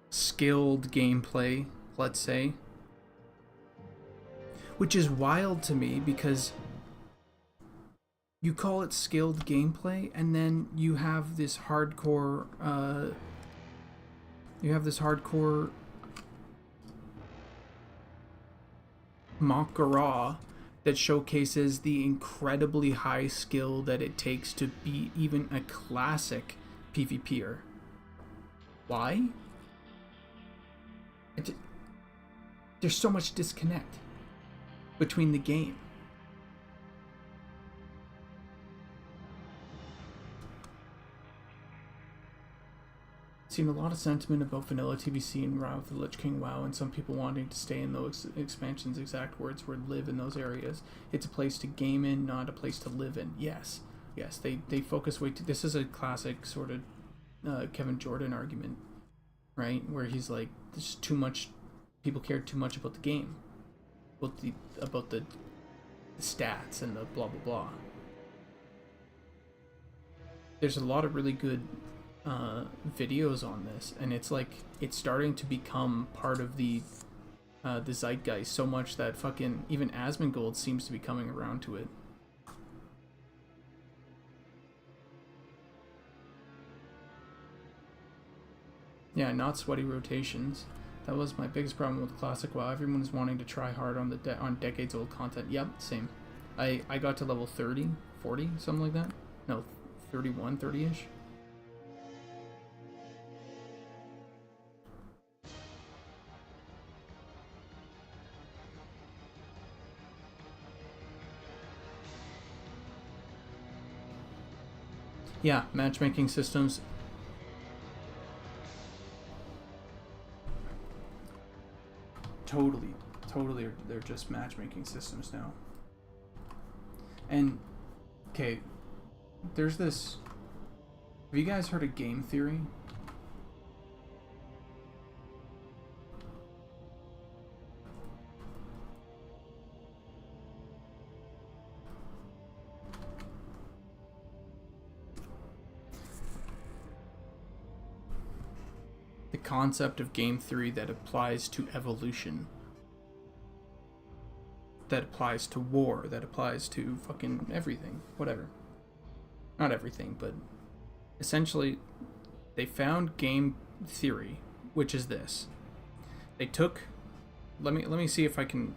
S1: skilled gameplay, let's say. Which is wild to me because you call it skilled gameplay and then you have this hardcore Makara that showcases the incredibly high skill that it takes to be even a classic PvPer. Why? There's so much disconnect between the game. Seen a lot of sentiment about vanilla TBC and Wrath of the Lich King WoW, and some people wanting to stay in those expansions. Exact words were live in those areas. It's a place to game in, not a place to live in. Yes, they focus way too. This is a classic sort of Kevin Jordan argument, right? Where he's like, there's too much. People care too much about the game, about the stats and the blah blah blah. There's a lot of really good videos on this, and it's like it's starting to become part of the zeitgeist so much that fucking even Asmongold seems to be coming around to it. Yeah, not sweaty rotations. That was my biggest problem with Classic WoW. Everyone was wanting to try hard on on decades old content. Yep, same. I got to level 30, 40, something like that. No, 31, 30-ish. Yeah, matchmaking systems. Totally, they're just matchmaking systems now. And Okay, there's this. Have you guys heard of game theory? The concept of game theory that applies to evolution, that applies to war, that applies to fucking everything, whatever. Not everything, but essentially they found game theory, which is this. They took let me see if I can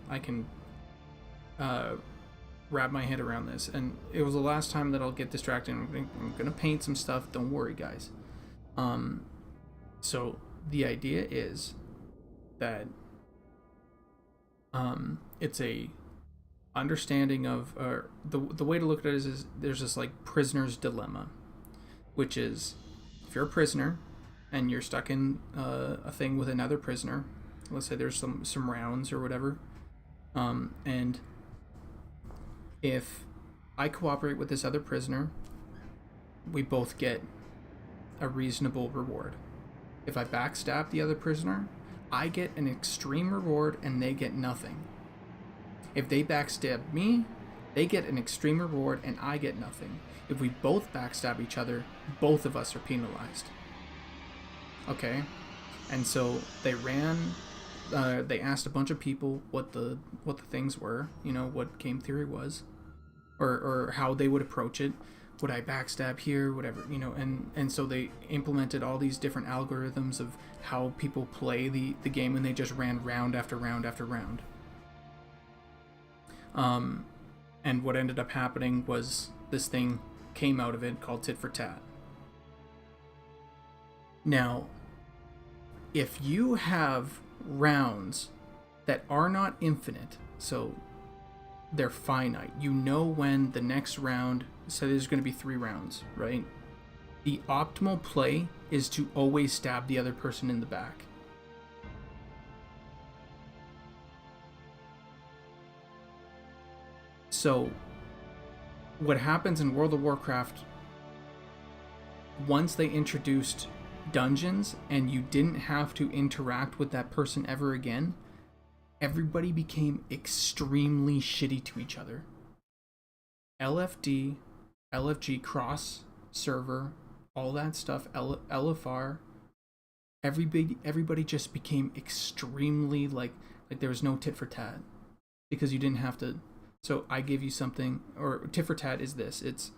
S1: wrap my head around this. And it was the last time that I'll get distracted. I'm gonna paint some stuff, don't worry guys. So the idea is that it's a understanding of the way to look at it is there's this like prisoner's dilemma, which is if you're a prisoner and you're stuck in a thing with another prisoner, let's say there's some rounds or whatever, and if I cooperate with this other prisoner, we both get a reasonable reward. If I backstab the other prisoner, I get an extreme reward and they get nothing. If they backstab me, they get an extreme reward and I get nothing. If we both backstab each other, both of us are penalized. Okay? And so they they asked a bunch of people what the things were, what game theory was, or how they would approach it. Would I backstab here, whatever, and so they implemented all these different algorithms of how people play the game, and they just ran round after round after round. And what ended up happening was this thing came out of it called tit for tat. Now, if you have rounds that are not infinite, so they're finite, when the next round, so there's going to be 3 rounds, right? The optimal play is to always stab the other person in the back. So what happens in World of Warcraft, once they introduced dungeons and you didn't have to interact with that person ever again, everybody became extremely shitty to each other. LFD, LFG, cross server, all that stuff, LFR, everybody just became extremely like there was no tit for tat, because you didn't have to. So I give you something, or tit for tat is this. It's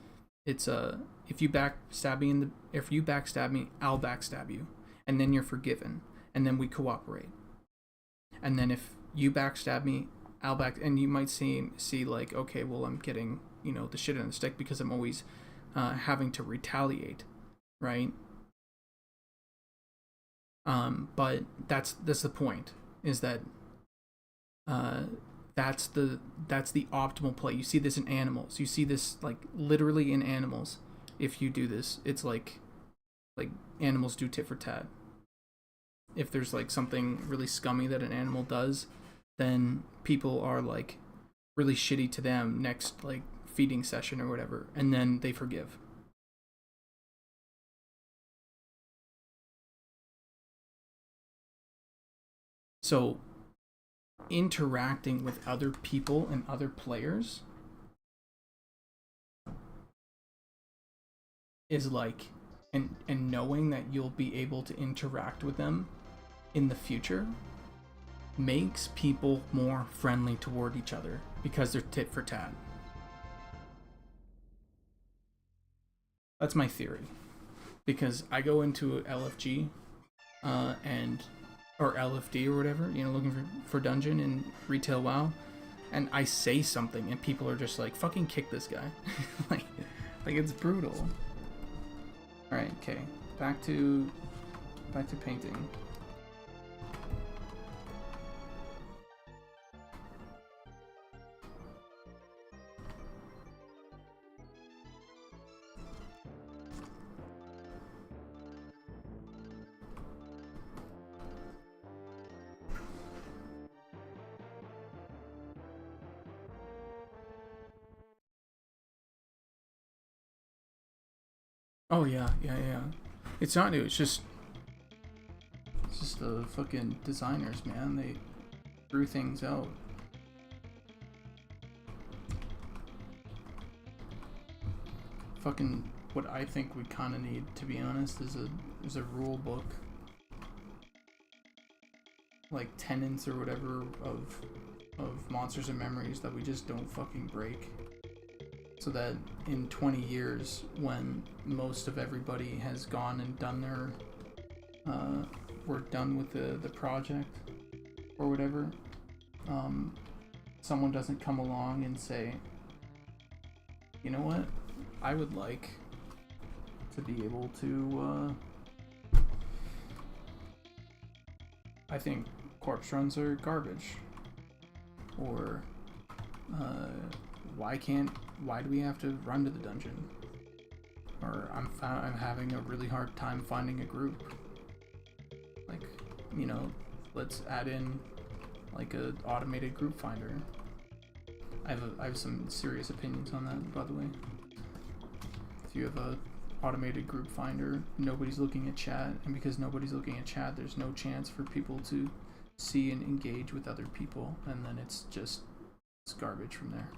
S1: if you backstab me, I'll backstab you, and then you're forgiven, and then we cooperate. And then if you backstab me, and you might see like, okay, well, I'm getting the shit on the stick because I'm always having to retaliate, right? But that's the point, is that that's the optimal play. You see this in animals. You see this like literally in animals. If you do this, it's like animals do tit for tat. If there's like something really scummy that an animal does, then people are like really shitty to them next like feeding session or whatever, and then they forgive. So interacting with other people and other players is like, and knowing that you'll be able to interact with them in the future makes people more friendly toward each other, because they're tit for tat. That's my theory, because I go into LFG or LFD or whatever, looking for dungeon in retail WoW, and I say something and people are just like, fucking kick this guy. like it's brutal. All right, okay, back to painting. Oh yeah, yeah, yeah. It's not new. It's just the fucking designers, man. They threw things out. Fucking what I think we kind of need, to be honest, is a rule book, like tenets or whatever of Monsters and Memories that we just don't fucking break. So that in 20 years, when most of everybody has gone and done their, we're done with the project or whatever, someone doesn't come along and say, you know what, I would like to be able to, I think corpse runs are garbage. Or, why do we have to run to the dungeon? Or I'm having a really hard time finding a group. Like, you know, let's add in like a automated group finder. I have some serious opinions on that, by the way. If you have a automated group finder, nobody's looking at chat, and because nobody's looking at chat, there's no chance for people to see and engage with other people, and then it's garbage from there.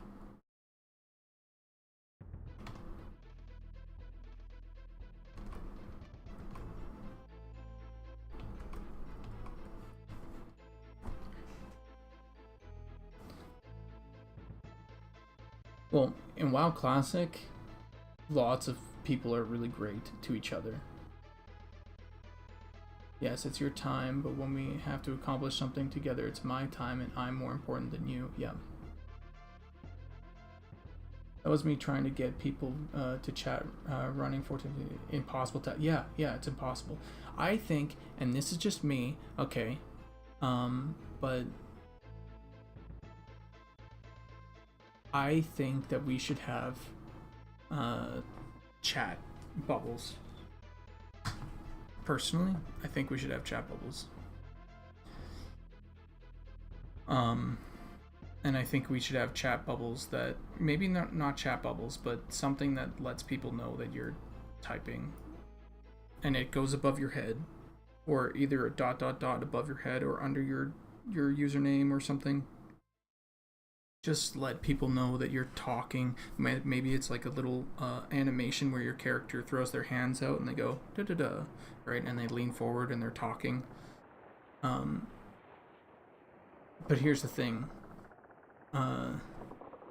S1: Well, in WoW Classic, lots of people are really great to each other. Yes, it's your time, but when we have to accomplish something together, it's my time and I'm more important than you. Yeah. That was me trying to get people to chat running 14. Impossible to. Yeah, it's impossible. I think, and this is just me, okay, but I think that we should have chat bubbles. Personally, I think we should have chat bubbles. And I think we should have chat bubbles that, maybe not chat bubbles, but something that lets people know that you're typing. And it goes above your head, or either a ... above your head or under your username or something. Just let people know that you're talking. Maybe it's like a little animation where your character throws their hands out and they go da da da, right? And they lean forward and they're talking. But here's the thing. I'm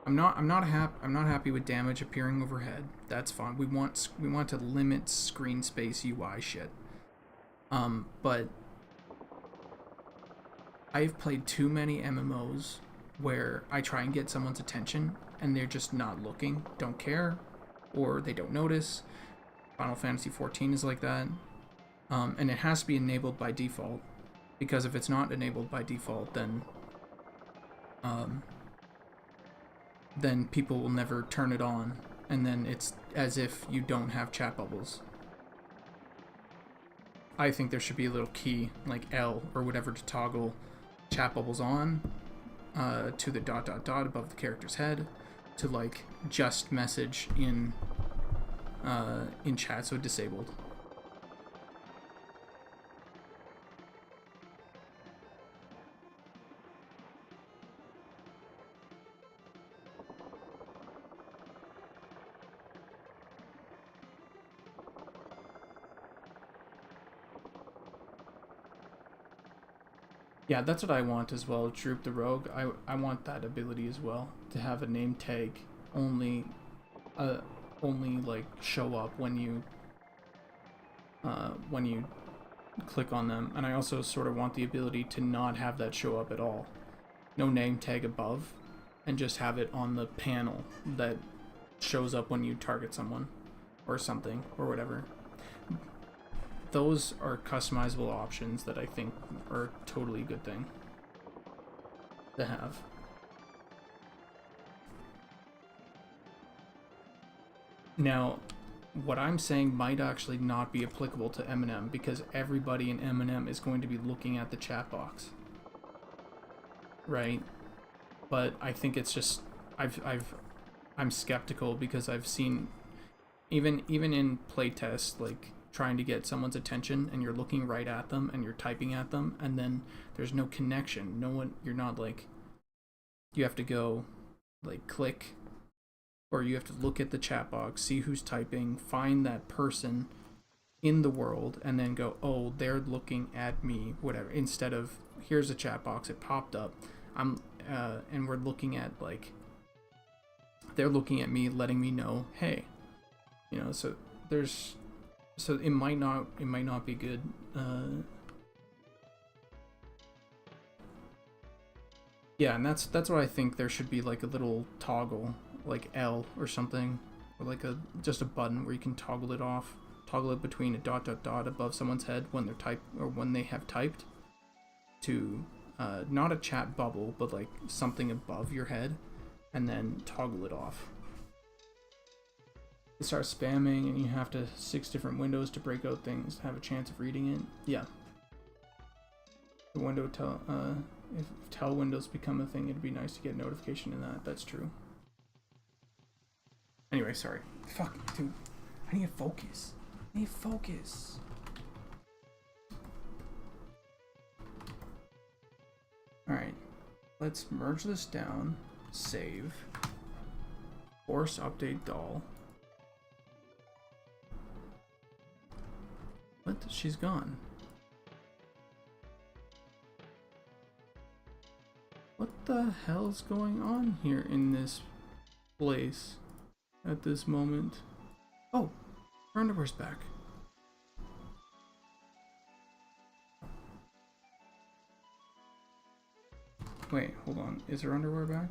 S1: not happy with damage appearing overhead. That's fine. We want to limit screen space UI shit. But I've played too many MMOs where I try and get someone's attention and they're just not looking, don't care, or they don't notice. Final Fantasy XIV is like that. And it has to be enabled by default, because if it's not enabled by default, then people will never turn it on, and then it's as if you don't have chat bubbles. I think there should be a little key, like L or whatever, to toggle chat bubbles on, to the ... above the character's head, to like just message in chat, so disabled. Yeah, that's what I want as well. Droop the Rogue. I want that ability as well, to have a name tag only like show up when you click on them. And I also sort of want the ability to not have that show up at all. No name tag above, and just have it on the panel that shows up when you target someone or something or whatever. Those are customizable options that I think are a totally good thing to have. Now, what I'm saying might actually not be applicable to Eminem, because everybody in Eminem is going to be looking at the chat box, right? But I think it's just I'm skeptical, because I've seen even in playtest, like trying to get someone's attention and you're looking right at them and you're typing at them and then there's no connection. No one, you're not like, you have to go like click, or you have to look at the chat box, see who's typing, find that person in the world, and then go, oh, they're looking at me, whatever. Instead of, here's a chat box, it popped up, and we're looking at, like, they're looking at me, letting me know, hey, you know. So there's, so it might not be good. Yeah, and that's what I think. There should be like a little toggle, like L or something, or like just a button where you can toggle it off, toggle it between a dot dot dot above someone's head when they're type, or when they have typed, to not a chat bubble, but like something above your head, and then toggle it off. You start spamming and you have to 6 different windows to break out things to have a chance of reading it. Yeah. The window if tell windows become a thing, it'd be nice to get notification in that. That's true. Anyway, sorry. Fuck, dude. I need to focus. I need to focus. Alright. Let's merge this down. Save. Force update doll. What? She's gone. What the hell's going on here in this place at this moment? Oh, her underwear's back. Wait, hold on. Is her underwear back?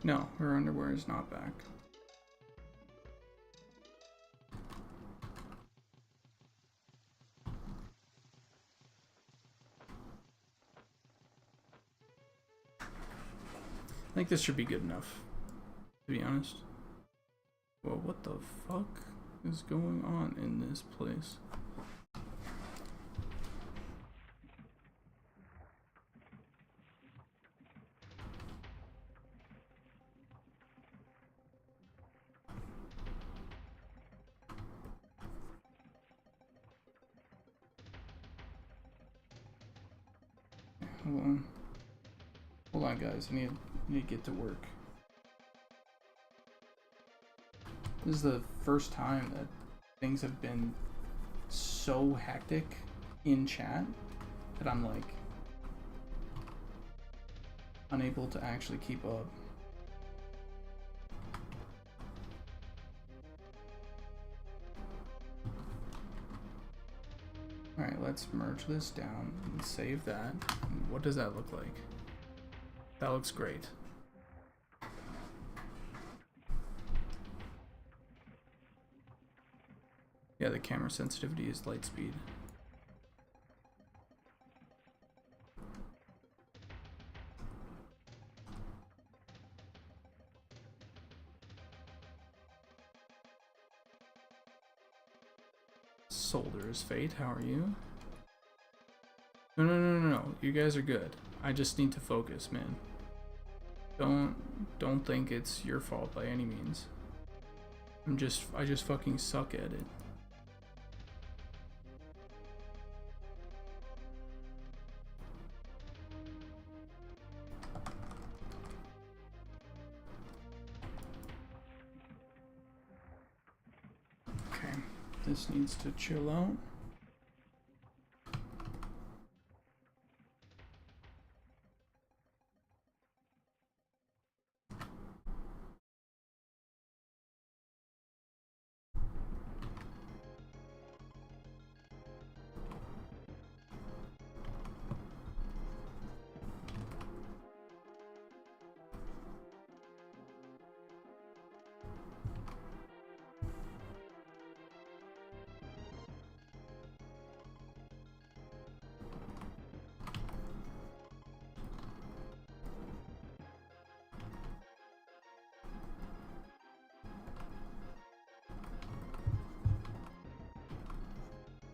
S1: No, her underwear is not back. I think this should be good enough, to be honest. Well, what the fuck is going on in this place? Hold on. Hold on, guys. I need to get to work. This is the first time that things have been so hectic in chat that I'm like unable to actually keep up. Alright, let's merge this down and save that. And what does that look like? That looks great. Yeah, the camera sensitivity is light speed. Solder is fate. How are you? No. You guys are good. I just need to focus, man. Don't think it's your fault by any means. I just fucking suck at it. Okay, this needs to chill out.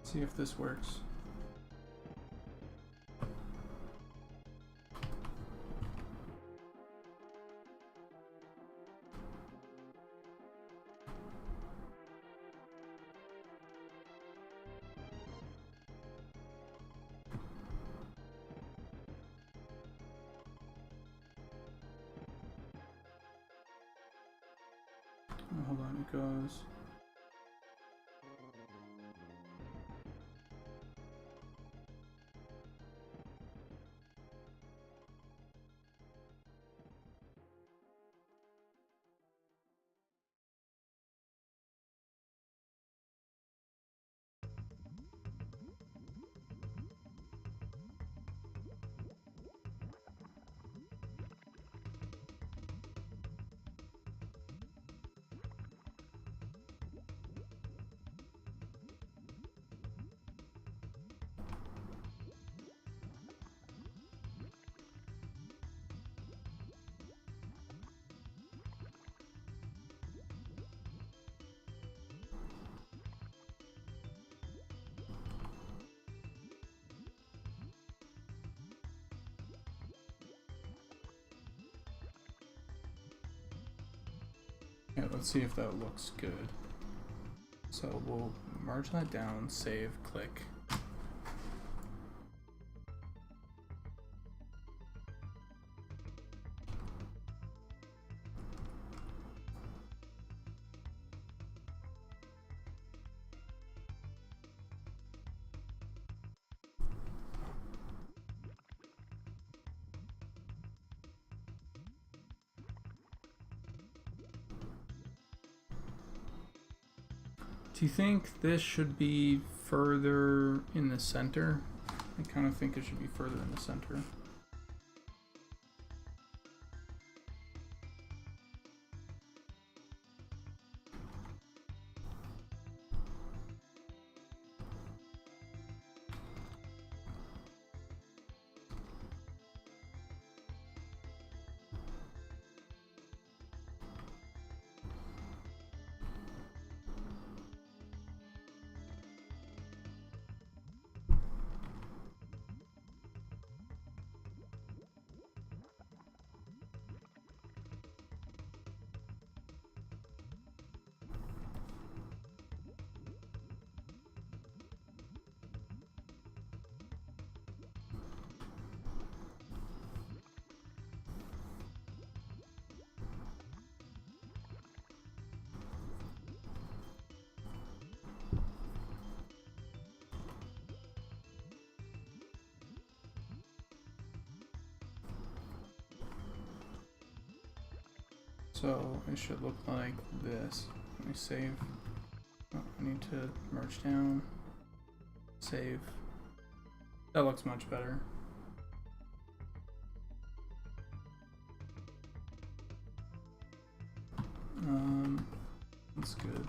S1: See if this works. Oh, hold on, it goes. Yeah, let's see if that looks good. So we'll merge that down, save, click. Do you think this should be further in the center? I kind of think it should be further in the center. So it should look like this. Let me save. Oh, I need to merge down. Save. That looks much better. That's good.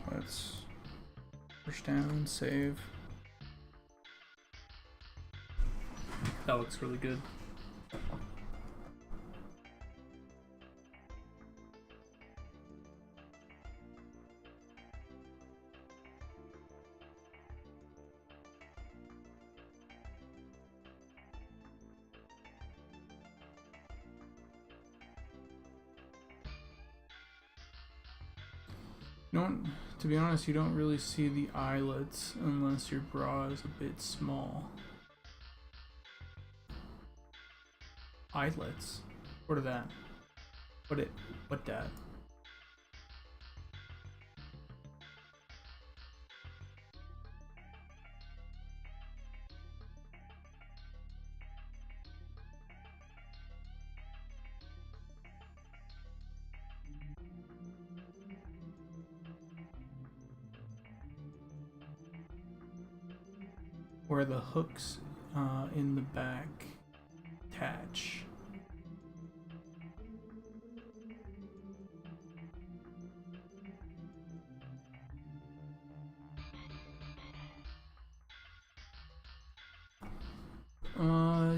S1: But let's push down, save. That looks really good. You don't, to be honest, you don't really see the eyelets unless your bra is a bit small. Eyelets? What are that? What that? Where the hooks in the back attach.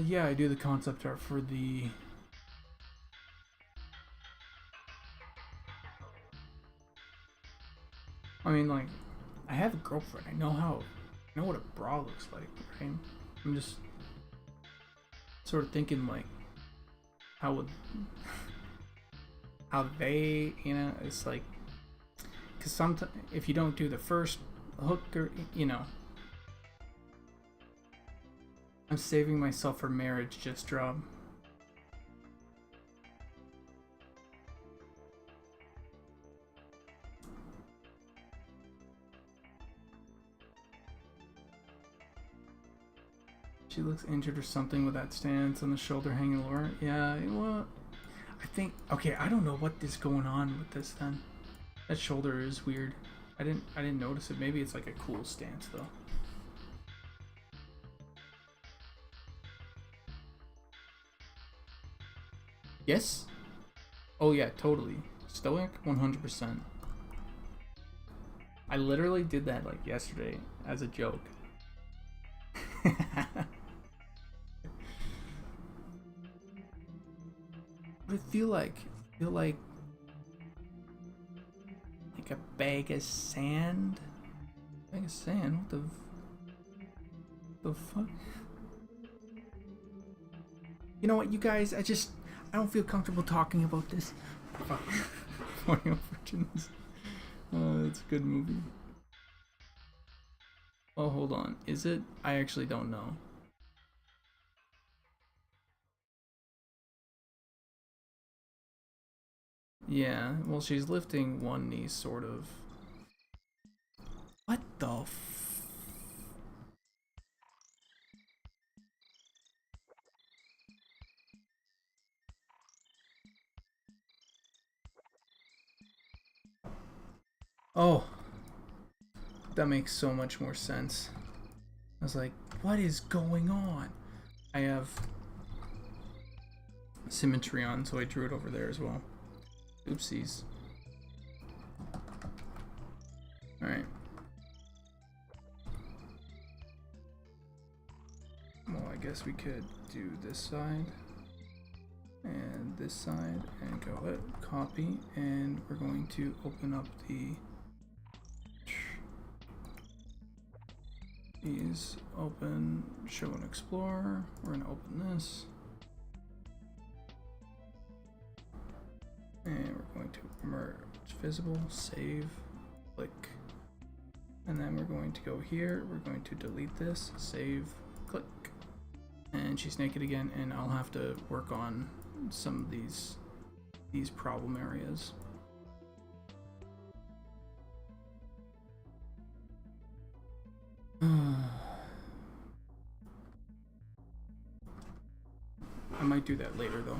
S1: Yeah, I do the concept art for the... I mean, like, I have a girlfriend. I know what a bra looks like, right? I'm just sort of thinking, like, how they, you know, it's like, because sometimes if you don't do the first hook, or, you know, I'm saving myself for marriage. Just drop. She looks injured or something with that stance on the shoulder hanging lower. Yeah, well, I think, okay, I don't know what is going on with this then. That shoulder is weird. I didn't notice it. Maybe it's like a cool stance though. Yes? Oh yeah, totally. Stoic, 100%. I literally did that like yesterday as a joke. What did it feel like? Feel like a bag of sand? Bag of sand? What the fuck? You know what, you guys? I don't feel comfortable talking about this. Fuck. Morning Fortunes. Oh, it's a good movie. Oh, hold on. Is it? I actually don't know. Yeah, well, she's lifting one knee, sort of. What the Oh, that makes so much more sense. I was like, what is going on? I have symmetry on, so I drew it over there as well. Oopsies. Alright. Well, I guess we could do this side and this side and go ahead, copy, and we're going to open up these, open, show and explore. We're gonna open this. And we're going to merge visible, save, click. And then we're going to go here, we're going to delete this, save, click. And she's naked again, and I'll have to work on some of these problem areas. I might do that later though.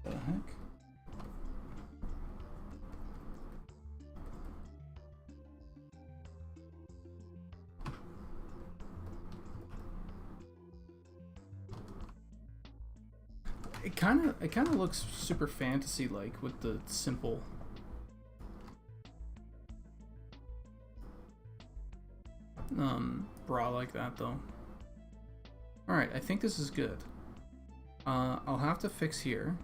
S1: The heck? It kind of looks super fantasy like with the simple bra like that though. All right, I think this is good. I'll have to fix here.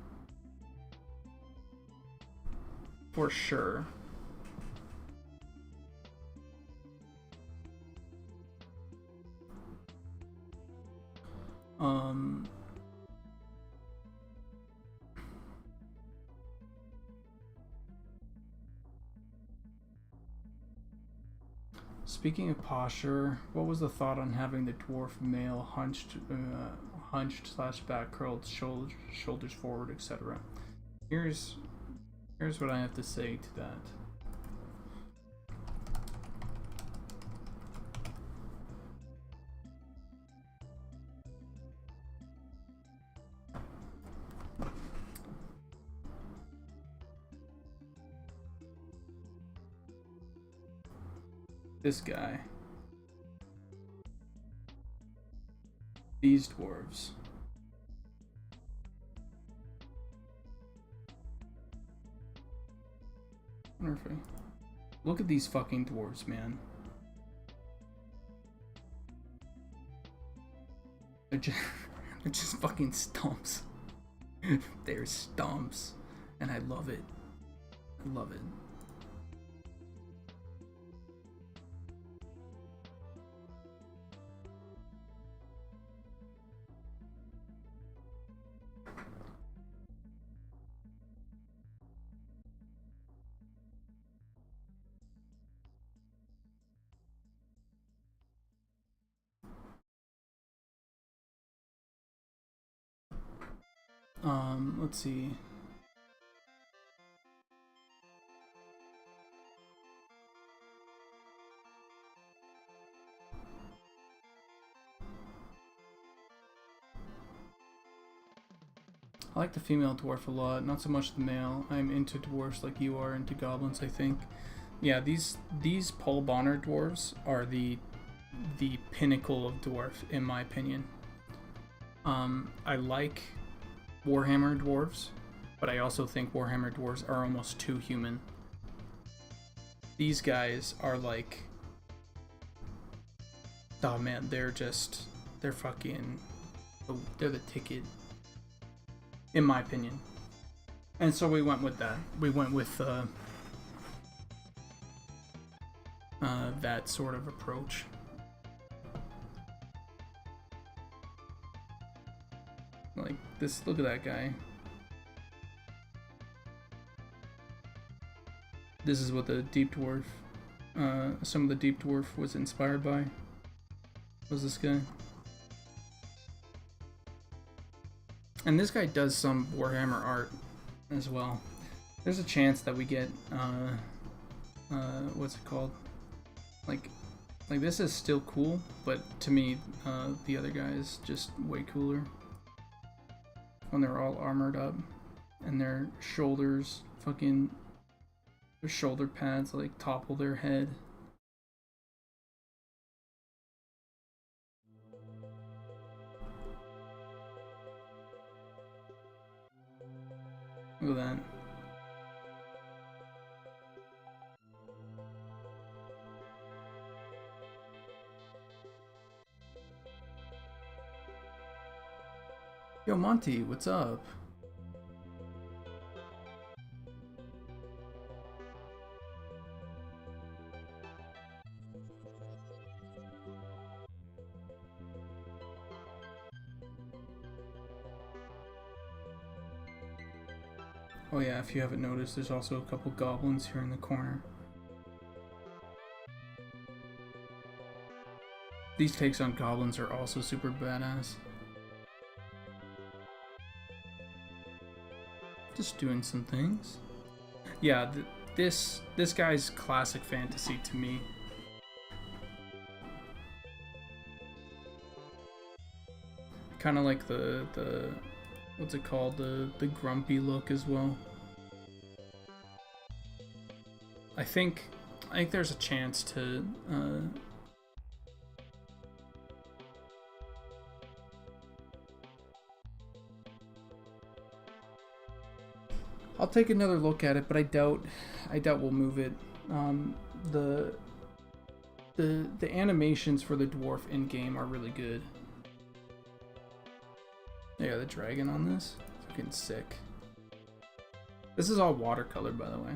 S1: for sure. Speaking of posture, what was the thought on having the dwarf male hunched slash back curled, shoulders forward, etc.? Here's what I have to say to that. This guy. These dwarves. Look at these fucking dwarves, man. They're just fucking stumps. They're stumps. And I love it. I love it. Let's see. I like the female dwarf a lot, not so much the male. I'm into dwarfs like you are into goblins, I think. Yeah, these Paul Bonner dwarves are the pinnacle of dwarf, in my opinion. I like Warhammer dwarves, but I also think Warhammer dwarves are almost too human. These guys are like, oh man, they're fucking, they're the ticket, in my opinion. And so we went with that. We went with that sort of approach. Like this, look at that guy. This is what the deep dwarf, some of the deep dwarf was inspired by. Was this guy? And this guy does some Warhammer art as well. There's a chance that we get, what's it called? Like this is still cool, but to me, the other guy is just way cooler. When they're all armored up and their shoulders, fucking, their shoulder pads like topple their head. Look at that. Yo, Monty, what's up? Oh yeah, if you haven't noticed, there's also a couple goblins here in the corner. These takes on goblins are also super badass. Just doing some things. Yeah, this guy's classic fantasy to me. Kind of like the what's it called, the grumpy look as well. I think there's a chance to I'll take another look at it, but I doubt we'll move it. The animations for the dwarf in game are really good. Yeah, the dragon on this, fucking sick. This is all watercolor, by the way.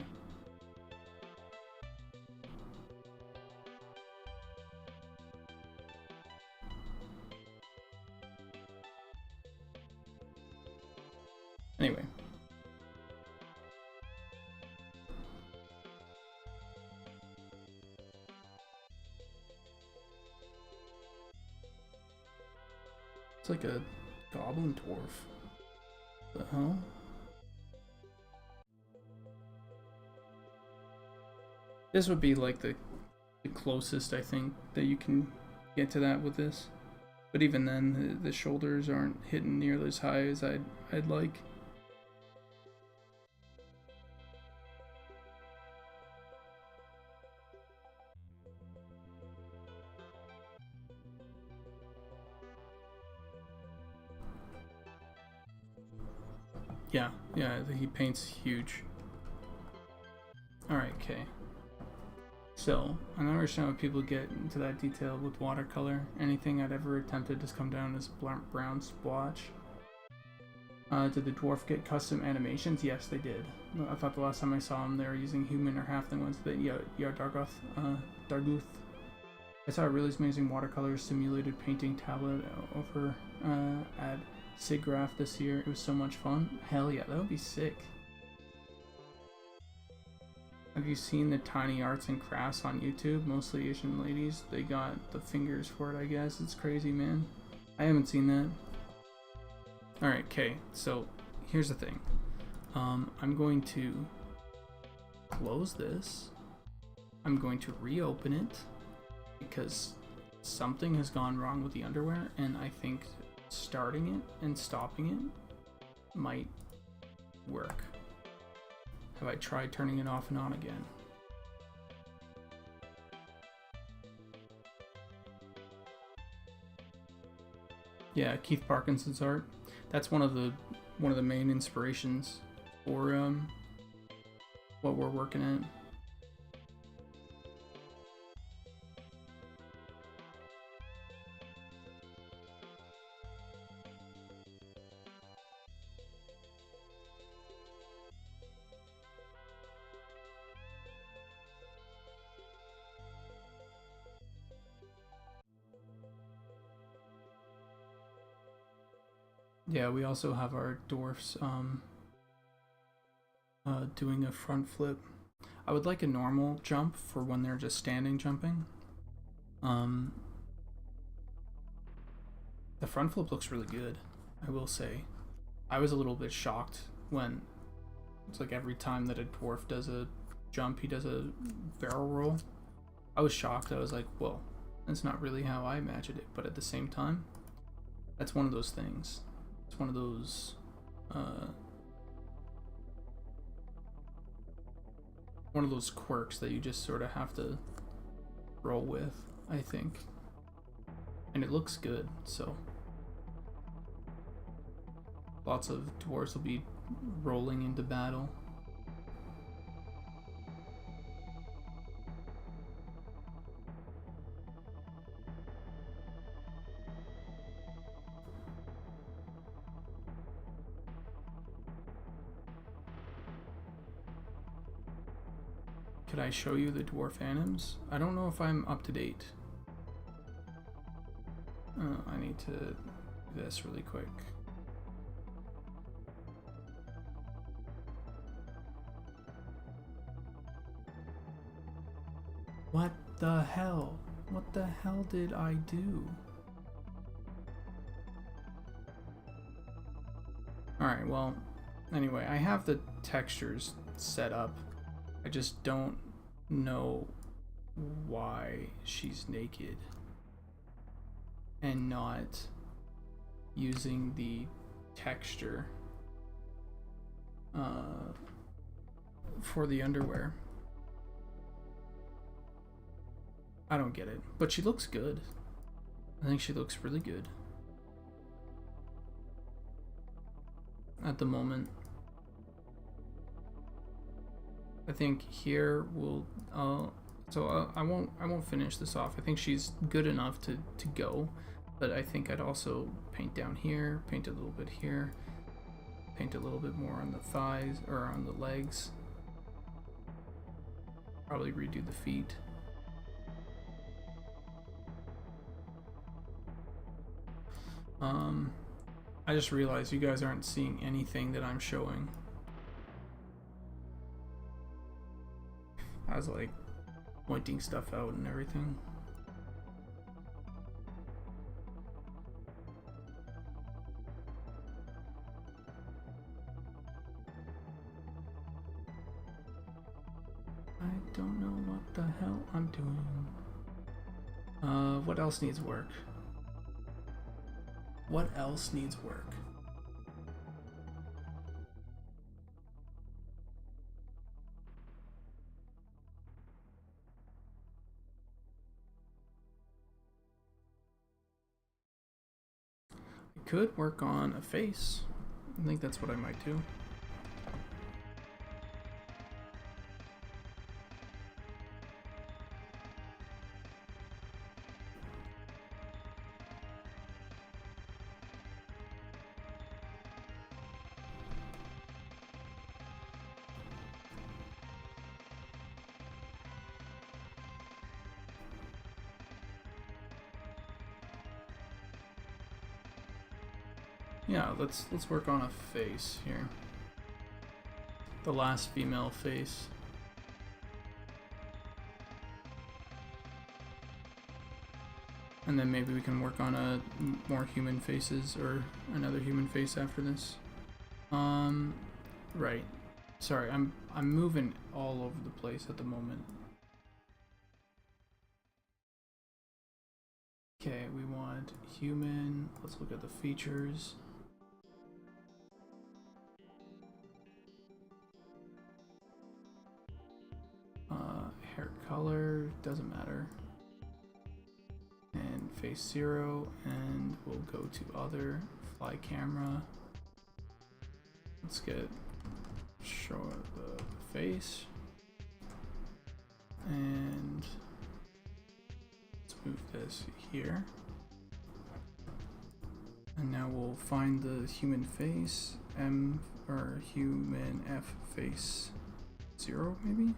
S1: It's like a goblin dwarf. The hell? This would be like the closest, I think, that you can get to that with this. But even then, the shoulders aren't hitting nearly as high as I'd like. Yeah, he paints huge. Alright, okay. So, I don't understand why people get into that detail with watercolor. Anything I'd ever attempted has come down as brown splotch. Did the dwarf get custom animations? Yes, they did. I thought the last time I saw them, they were using human or halfling ones. But yeah, Darguth. I saw a really amazing watercolor simulated painting tablet over at SIGGRAPH this year. It was so much fun. Hell yeah, that would be sick. Have you seen the tiny arts and crafts on YouTube? Mostly Asian ladies. They got the fingers for it, I guess. It's crazy, man. I haven't seen that. Alright, okay. So, here's the thing. I'm going to close this. I'm going to reopen it because something has gone wrong with the underwear, and I think starting it and stopping it might work. Have I tried turning it off and on again? Yeah, Keith Parkinson's art. That's one of the main inspirations for what we're working at. Yeah, we also have our dwarfs doing a front flip. I would like a normal jump for when they're just standing jumping. The front flip looks really good, I will say. I was a little bit shocked when it's like every time that a dwarf does a jump, he does a barrel roll. I was shocked. I was like, well, that's not really how I imagined it. But at the same time, that's one of those things. It's one of those quirks that you just sort of have to roll with, I think. And it looks good, so lots of dwarves will be rolling into battle. Could I show you the dwarf anims? I don't know if I'm up to date. I need to do this really quick. What the hell? What the hell did I do? Alright, well, anyway, I have the textures set up. I just don't know why she's naked and not using the texture for the underwear. I don't get it, but she looks good. I think she looks really good at the moment. I think here we'll I won't finish this off. I think she's good enough to go, but I think I'd also paint down here, paint a little bit here, paint a little bit more on the thighs or on the legs. Probably redo the feet. I just realized you guys aren't seeing anything that I'm showing. I was like pointing stuff out and everything. don't know what the hell I'm doing. What else needs work? What else needs work? I could work on a face. I think that's what I might do. Yeah, let's work on a face here. The last female face. And then maybe we can work on a more human faces or another human face after this. Right. Sorry, I'm moving all over the place at the moment. Okay, we want human. Let's look at the features. Hair color doesn't matter. And face 0, and we'll go to other, fly camera. Let's get show the face, and let's move this here. And now we'll find the human face, M or human F face 0 maybe.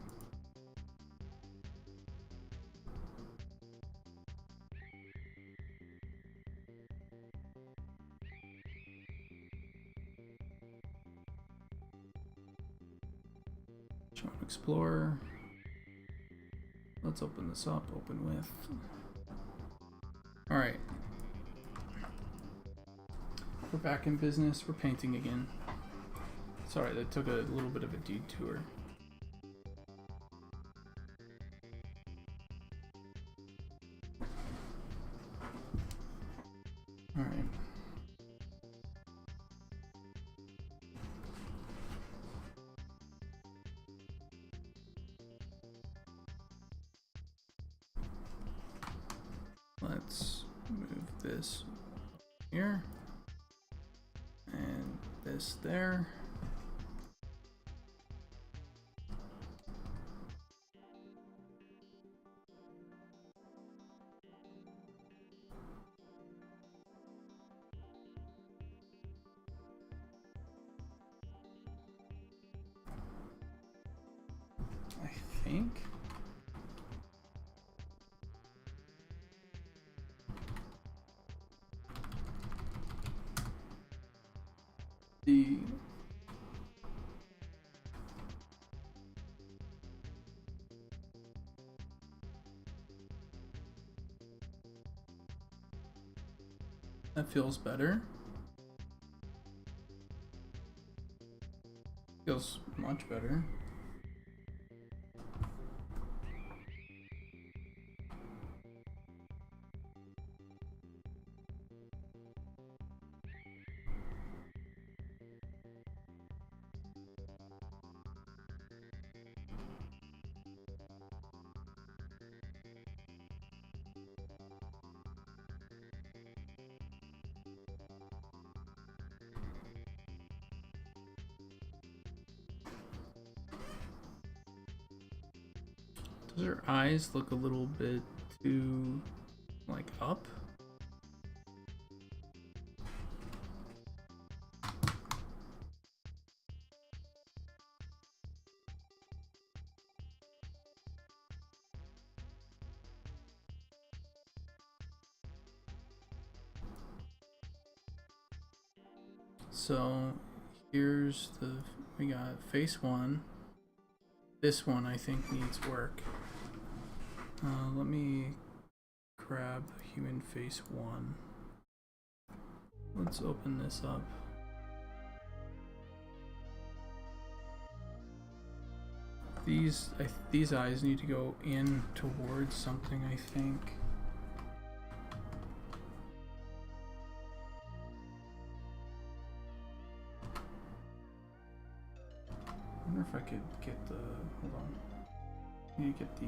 S1: Explorer. Let's open this up. Open with. Alright. We're back in business. We're painting again. Sorry, that took a little bit of a detour. Alright. Let's move this here and this there. I think. That feels better. Feels much better. Does her eyes look a little bit too, like, up? So here's we got face 1. This one I think needs work. Let me grab human face 1. Let's open this up. these eyes need to go in towards something, I think. I wonder if I could get the, hold on. I need to get the,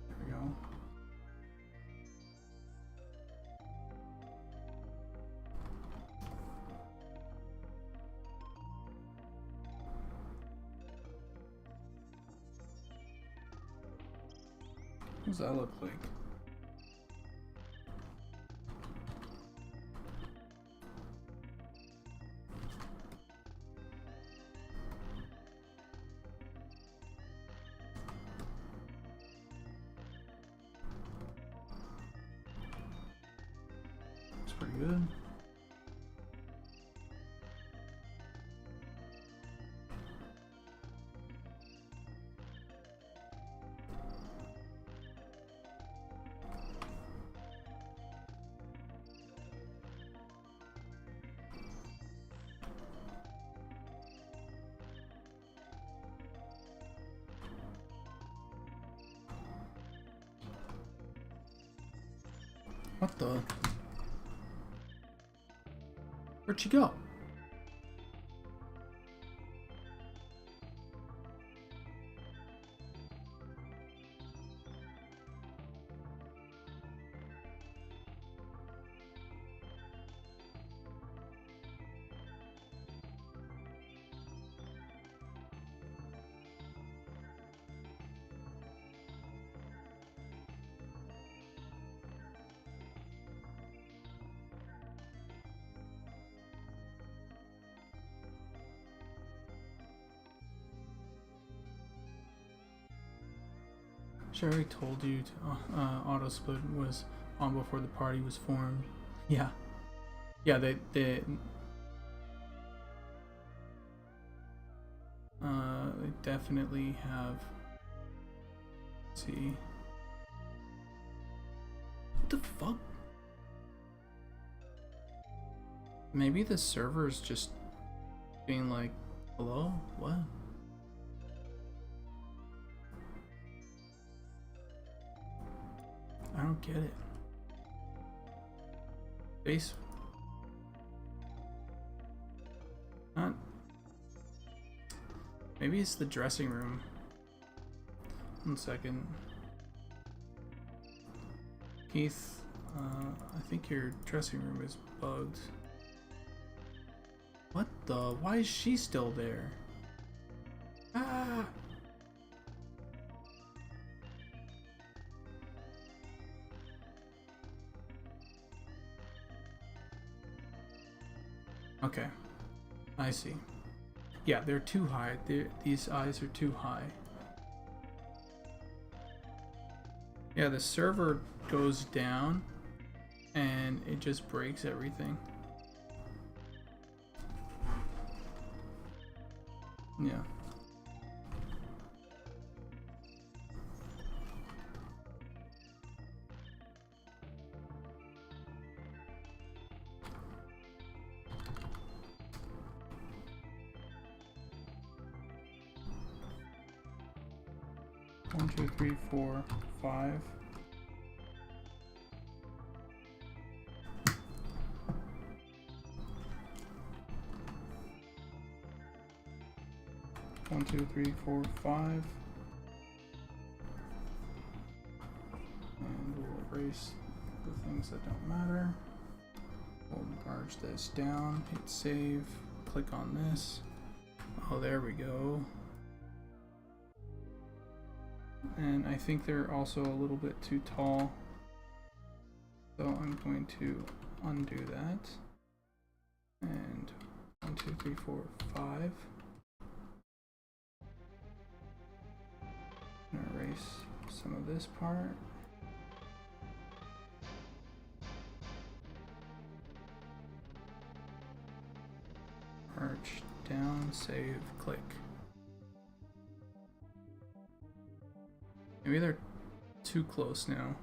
S1: there we go. What does that look like? It's pretty good. What the? Where'd she go? Sure, I already told you to, auto split was on before the party was formed. Yeah. Yeah, they definitely have. Let's see. What the fuck? Maybe the server's just being like, hello? What? I don't get it. Base. Not. Maybe it's the dressing room. 1 second. Keith, I think your dressing room is bugged. What the? Why is she still there? Ah! Okay, I see. Yeah, they're too high. These eyes are too high. Yeah, the server goes down and it just breaks everything. Yeah. One, two, three, four, five. One, two, three, four, five. And we'll erase the things that don't matter. We'll merge this down, hit save, click on this. Oh, there we go. And I think they're also a little bit too tall. So I'm going to undo that. And 1, 2, 3, 4, 5. I'm gonna erase some of this part. Merge down, save, click. Maybe they're too close now.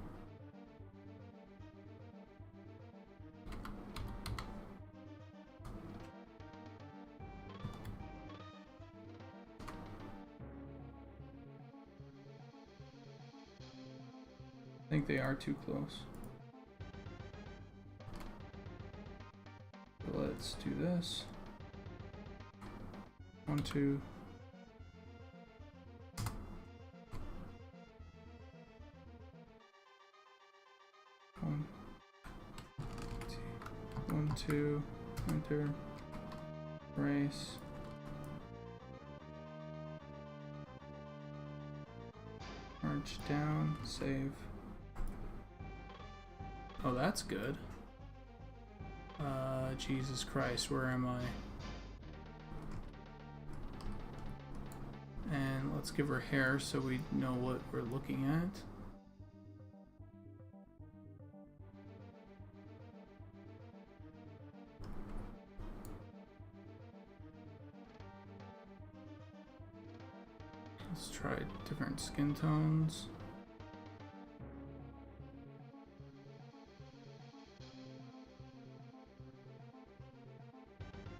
S1: think they are too close. So let's do this. 1, 2. One, two, enter, race. March down, save. Oh, that's good. Jesus Christ, where am I? And let's give her hair so we know what we're looking at. Let's try different skin tones.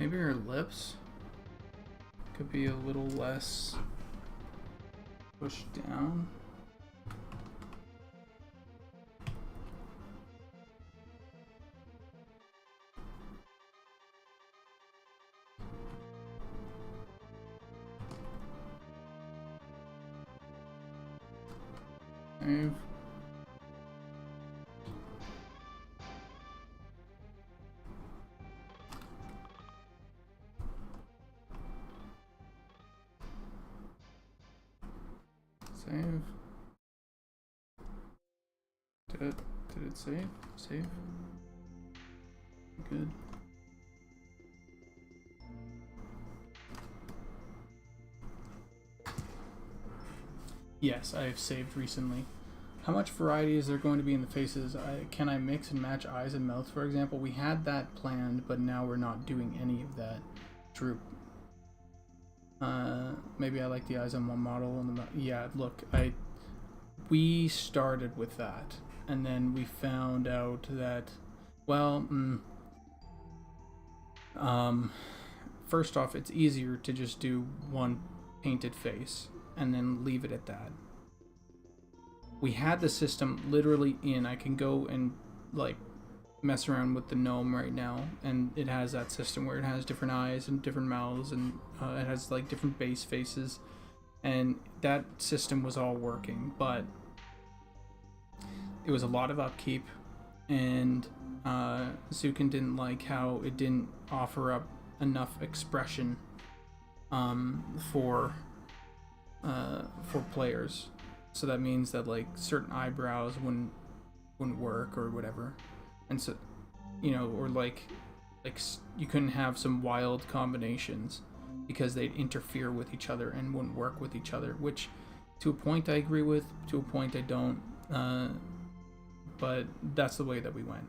S1: Maybe her lips could be a little less pushed down. Save. Save. Did it save? Save. Good. Yes, I have saved recently. How much variety is there going to be in the faces? Can I mix and match eyes and mouths, for example? We had that planned, but now we're not doing any of that. Droop. Maybe I like the eyes on one model and the mouth. Yeah, look, we started with that, and then we found out that, well, first off, it's easier to just do one painted face and then leave it at that. We had the system literally in. I can go and like mess around with the gnome right now, and it has that system where it has different eyes and different mouths, and it has like different base faces, and that system was all working, but it was a lot of upkeep, and Zukin didn't like how it didn't offer up enough expression for players. So that means that like certain eyebrows wouldn't work or whatever, and so, you know, or like you couldn't have some wild combinations because they'd interfere with each other and wouldn't work with each other, which to a point I agree with, to a point I don't, but that's the way that we went.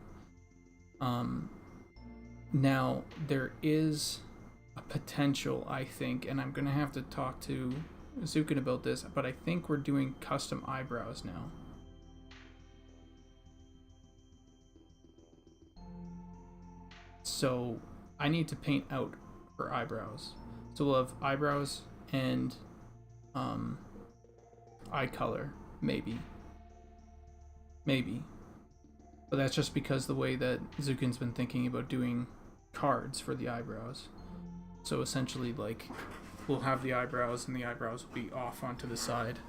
S1: Now there is a potential, I think, and I'm gonna have to talk to Zukin about this, but I think we're doing custom eyebrows now. So I need to paint out her eyebrows. So we'll have eyebrows and eye color, maybe. But that's just because the way that Zukin's been thinking about doing cards for the eyebrows. So essentially, like, we'll have the eyebrows, and the eyebrows will be off onto the side.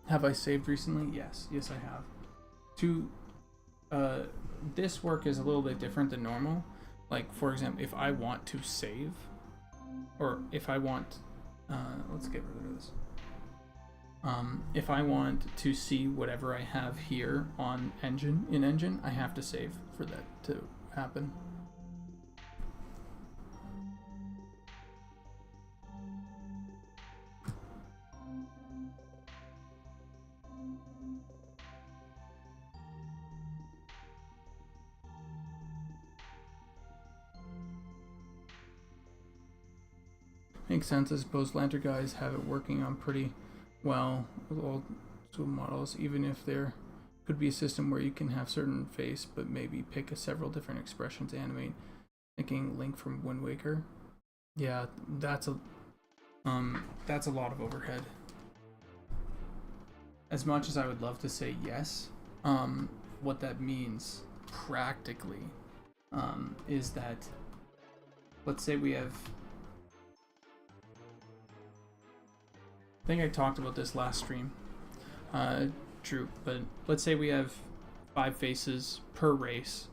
S1: Have I saved recently? Yes, I have. This work is a little bit different than normal. Like, for example, if I want to save, or if I want, let's get rid of this. If I want to see whatever I have here on in engine, I have to save for that to happen. Makes sense. I suppose Lantern guys have it working on pretty well with all tool models, even if there could be a system where you can have certain face but maybe pick several different expressions to animate, thinking Link from Wind Waker. Yeah, that's a lot of overhead. As much as I would love to say yes, what that means practically is that, let's say we have, I think I talked about this last stream, Drew, but let's say we have 5 faces per race,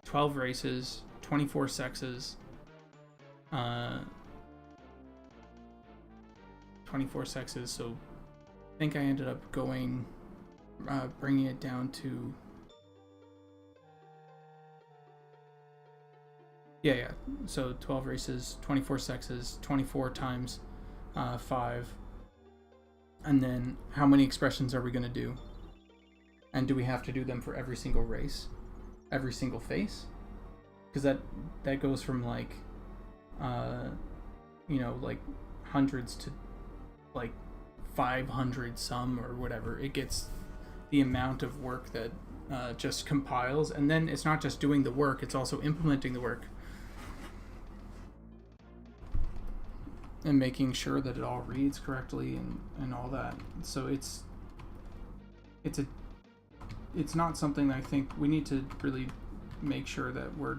S1: 12 races, 24 sexes, 24 sexes, so I think I ended up going, bringing it down to, yeah, so 12 races, 24 sexes, 24 times 5, and then how many expressions are we going to do? And do we have to do them for every single race? Every single face? Because that goes from like, like hundreds to like 500 some or whatever. It gets the amount of work that just compiles, and then it's not just doing the work, it's also implementing the work and making sure that it all reads correctly and all that. So it's not something that I think we need to really make sure that we're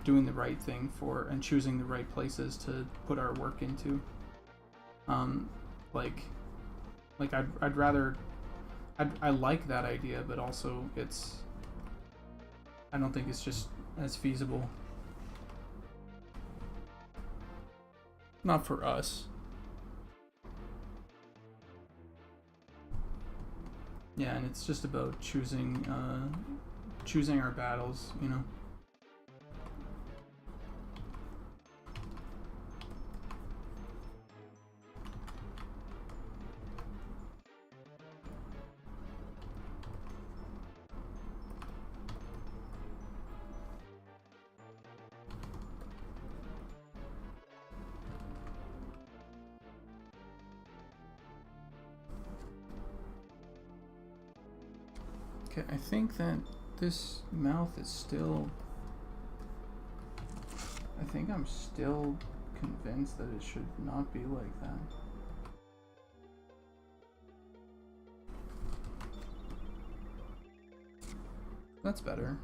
S1: doing the right thing for and choosing the right places to put our work into. I'd rather, I like that idea, but also I don't think it's just as feasible. Not for us. Yeah, and it's just about choosing our battles, you know. Okay, I think that this mouth is still... I think I'm still convinced that it should not be like that. That's better.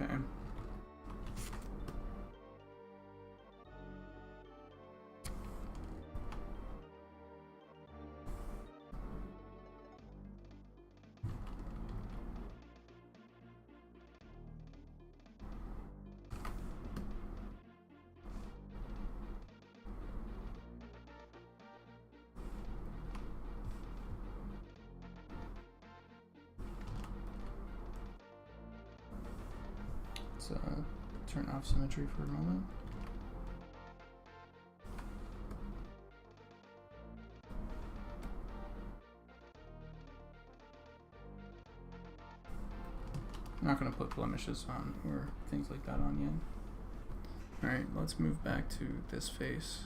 S1: Okay. Let's turn off symmetry for a moment. I'm not going to put blemishes on or things like that on yet. Alright, let's move back to this face.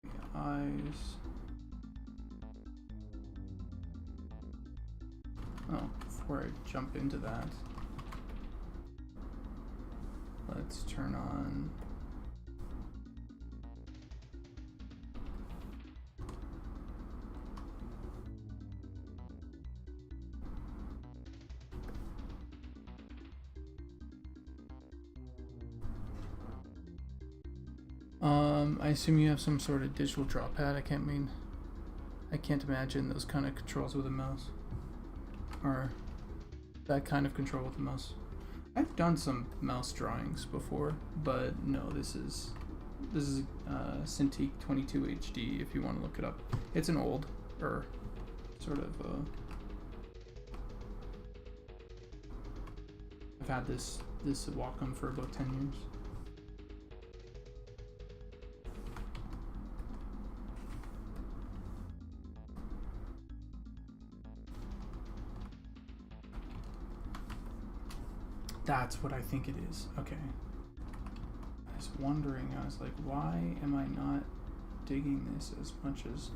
S1: The eyes. Oh, before I jump into that, let's turn on I assume you have some sort of digital draw pad. I can't imagine those kind of controls with a mouse. Or that kind of control with the mouse. I've done some mouse drawings before, but no, this is Cintiq 22 HD if you want to look it up. It's an old, or sort of I've had this Wacom for about 10 years. That's what I think it is. Okay. I was wondering, I was like, why am I not digging this as much as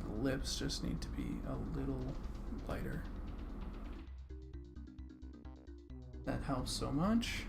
S1: the lips just need to be a little lighter. That helps so much.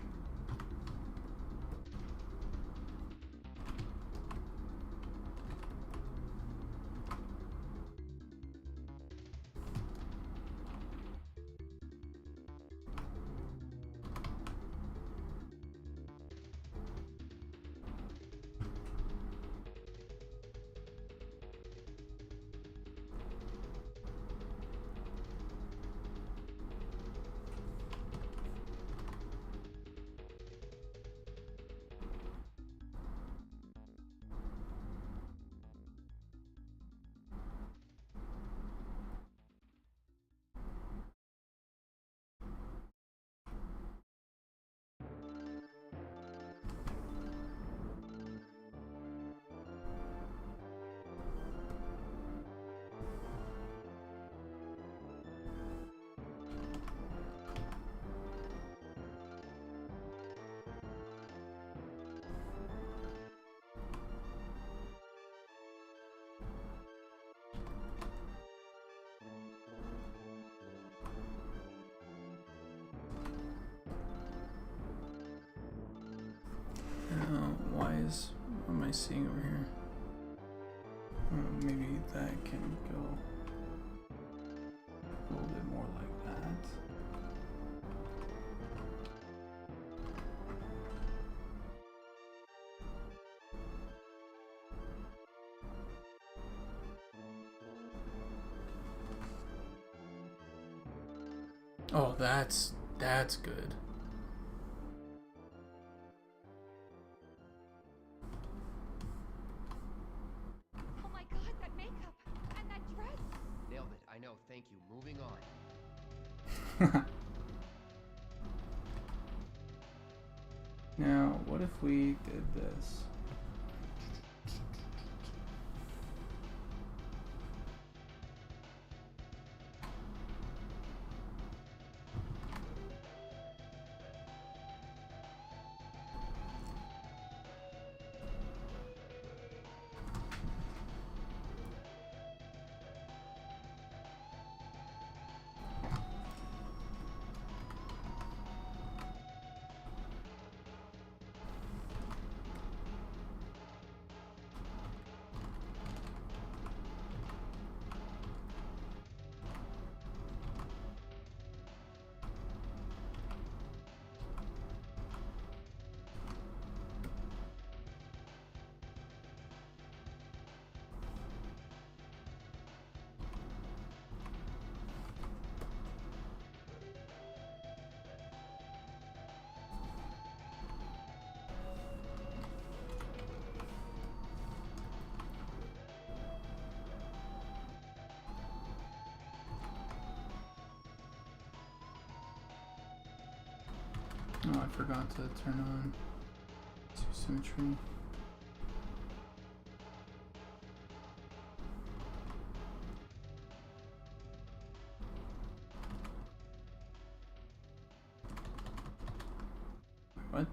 S1: What am I seeing over here? Maybe that can go a little bit more like that. Oh, that's good.
S2: Oh my god, that makeup and that dress.
S3: Nailed it. I know. Thank you. Moving on.
S1: Now, what if we did this? Oh, I forgot to turn on symmetry. What?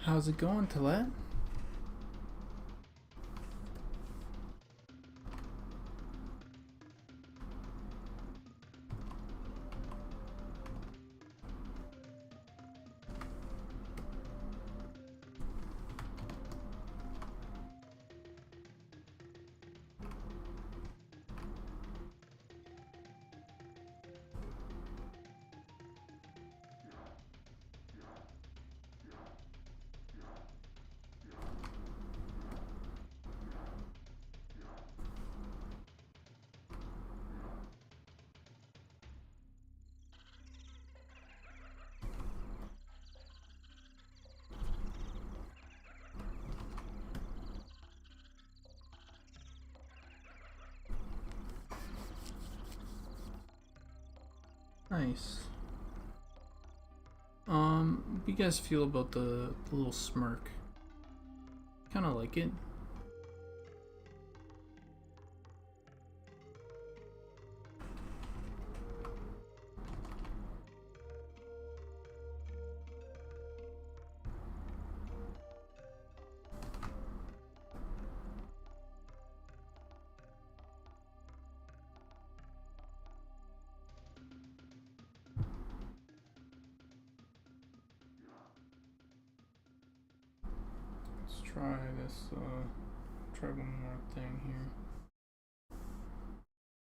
S1: How's it going, Tillette? Nice. What do you guys feel about the little smirk? Kind of like it. Try this, try one more thing here.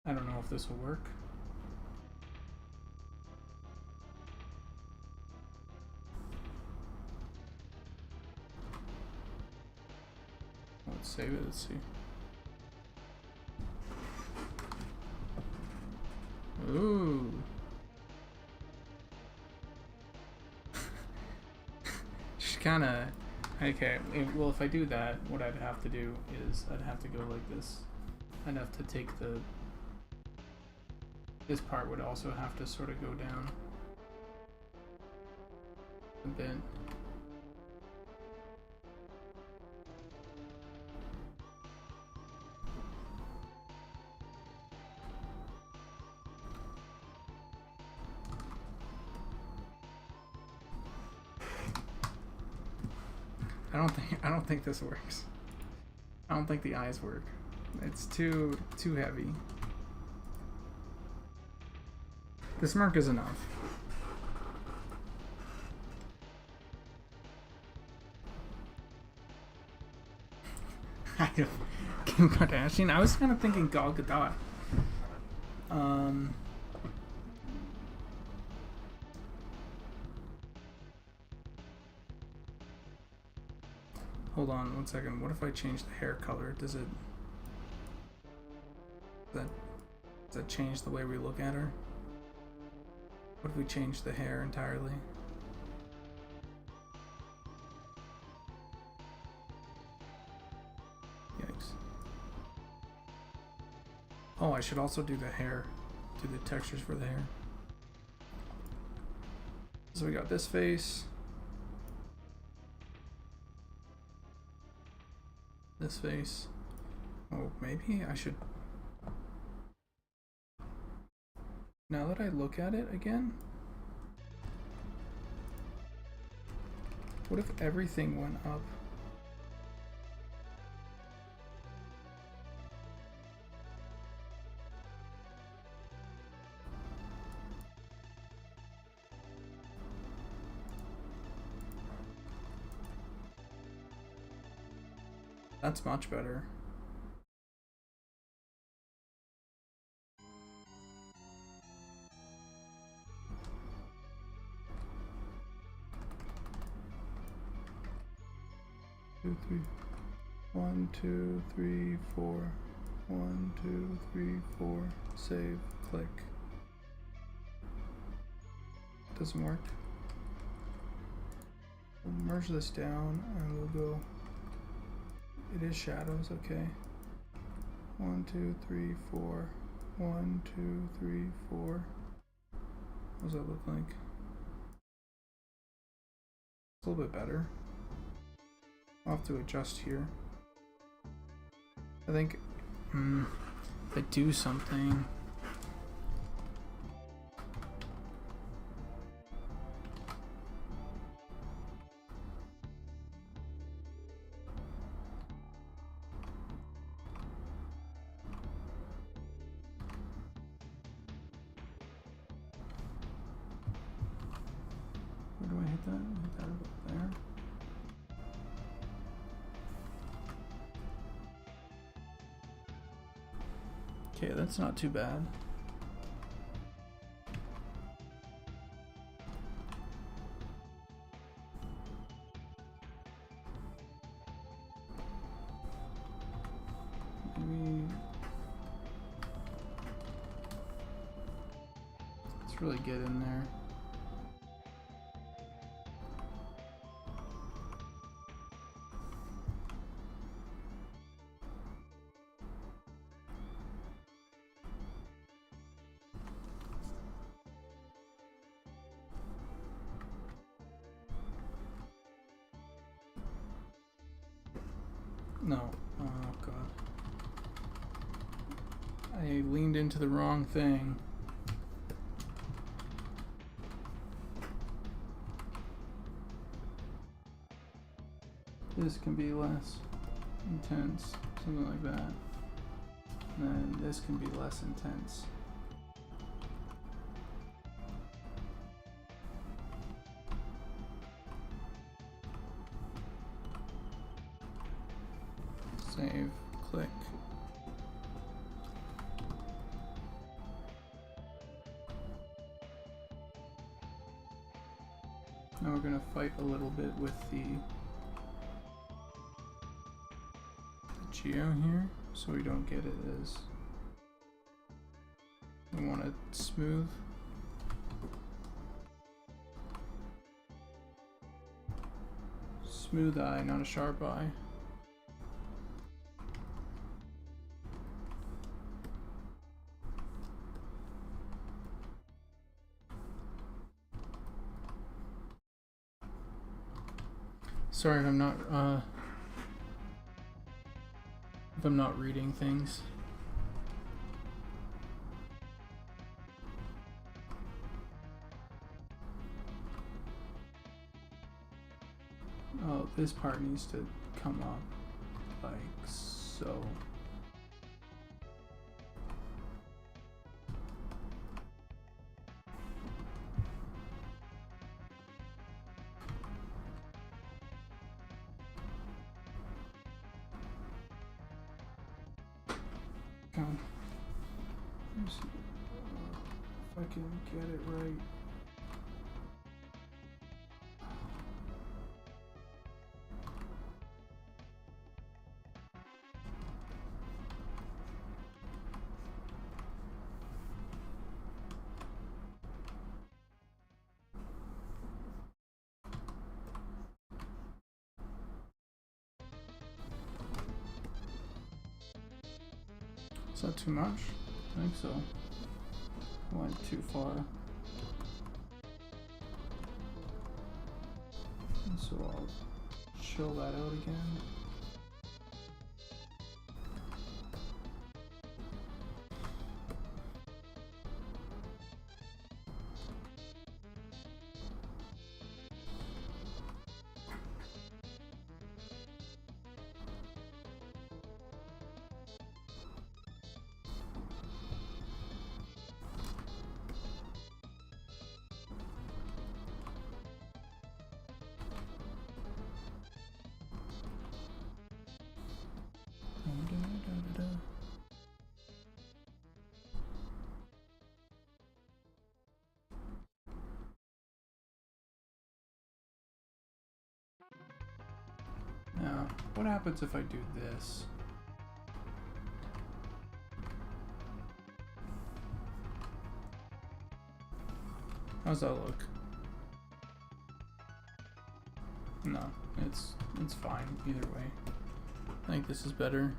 S1: I don't know if this will work. Let's save it, let's see. Ooh. She's kinda... Okay, well if I do that, what I'd have to do is I'd have to go like this. I'd have to take the... This part would also have to sort of go down a bit. I don't think this works. I don't think the eyes work. It's too heavy. The smirk is enough. Kim Kardashian. I was kind of thinking Gal Gadot. Hold on 1 second. What if I change the hair color? Does that change the way we look at her? What if we change the hair entirely? Yikes. Oh, I should also do the hair. Do the textures for the hair. So we got this face. This face. Oh, maybe I should... Now that I look at it again, what if everything went up? That's much better. Two, three. 1, 2, 3, 4. 1, 2, 3, 4. Save. Click. Doesn't work. We'll merge this down and we'll go. It is shadows, okay. 1, 2, 3, 4. 1, 2, 3, 4. What does that look like? It's a little bit better. I'll have to adjust here. I think if I do something. hit that up there. Okay, that's not too bad. Maybe let's really get in there. No. Oh god. I leaned into the wrong thing. This can be less intense, something like that. And then this can be less intense. Save, click. Now we're gonna fight a little bit with the geo here, so we don't get it as we want it smooth. Smooth eye, not a sharp eye. Sorry if I'm not reading things. Oh, this part needs to come up like so. Come. Let me see if I can get it right. Is that too much? I think so. Went too far. So I'll chill that out again. Now, what happens if I do this? How's that look? No, it's fine either way. I think this is better.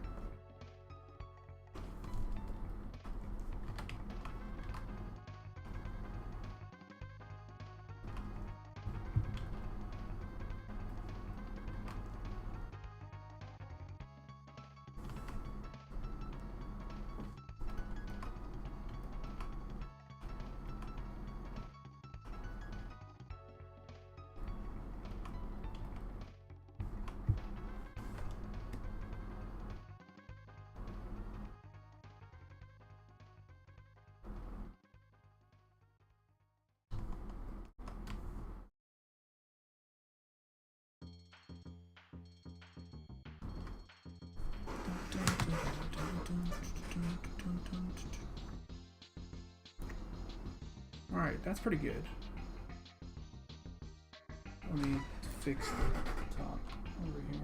S1: Alright, that's pretty good. Let me fix the top over here.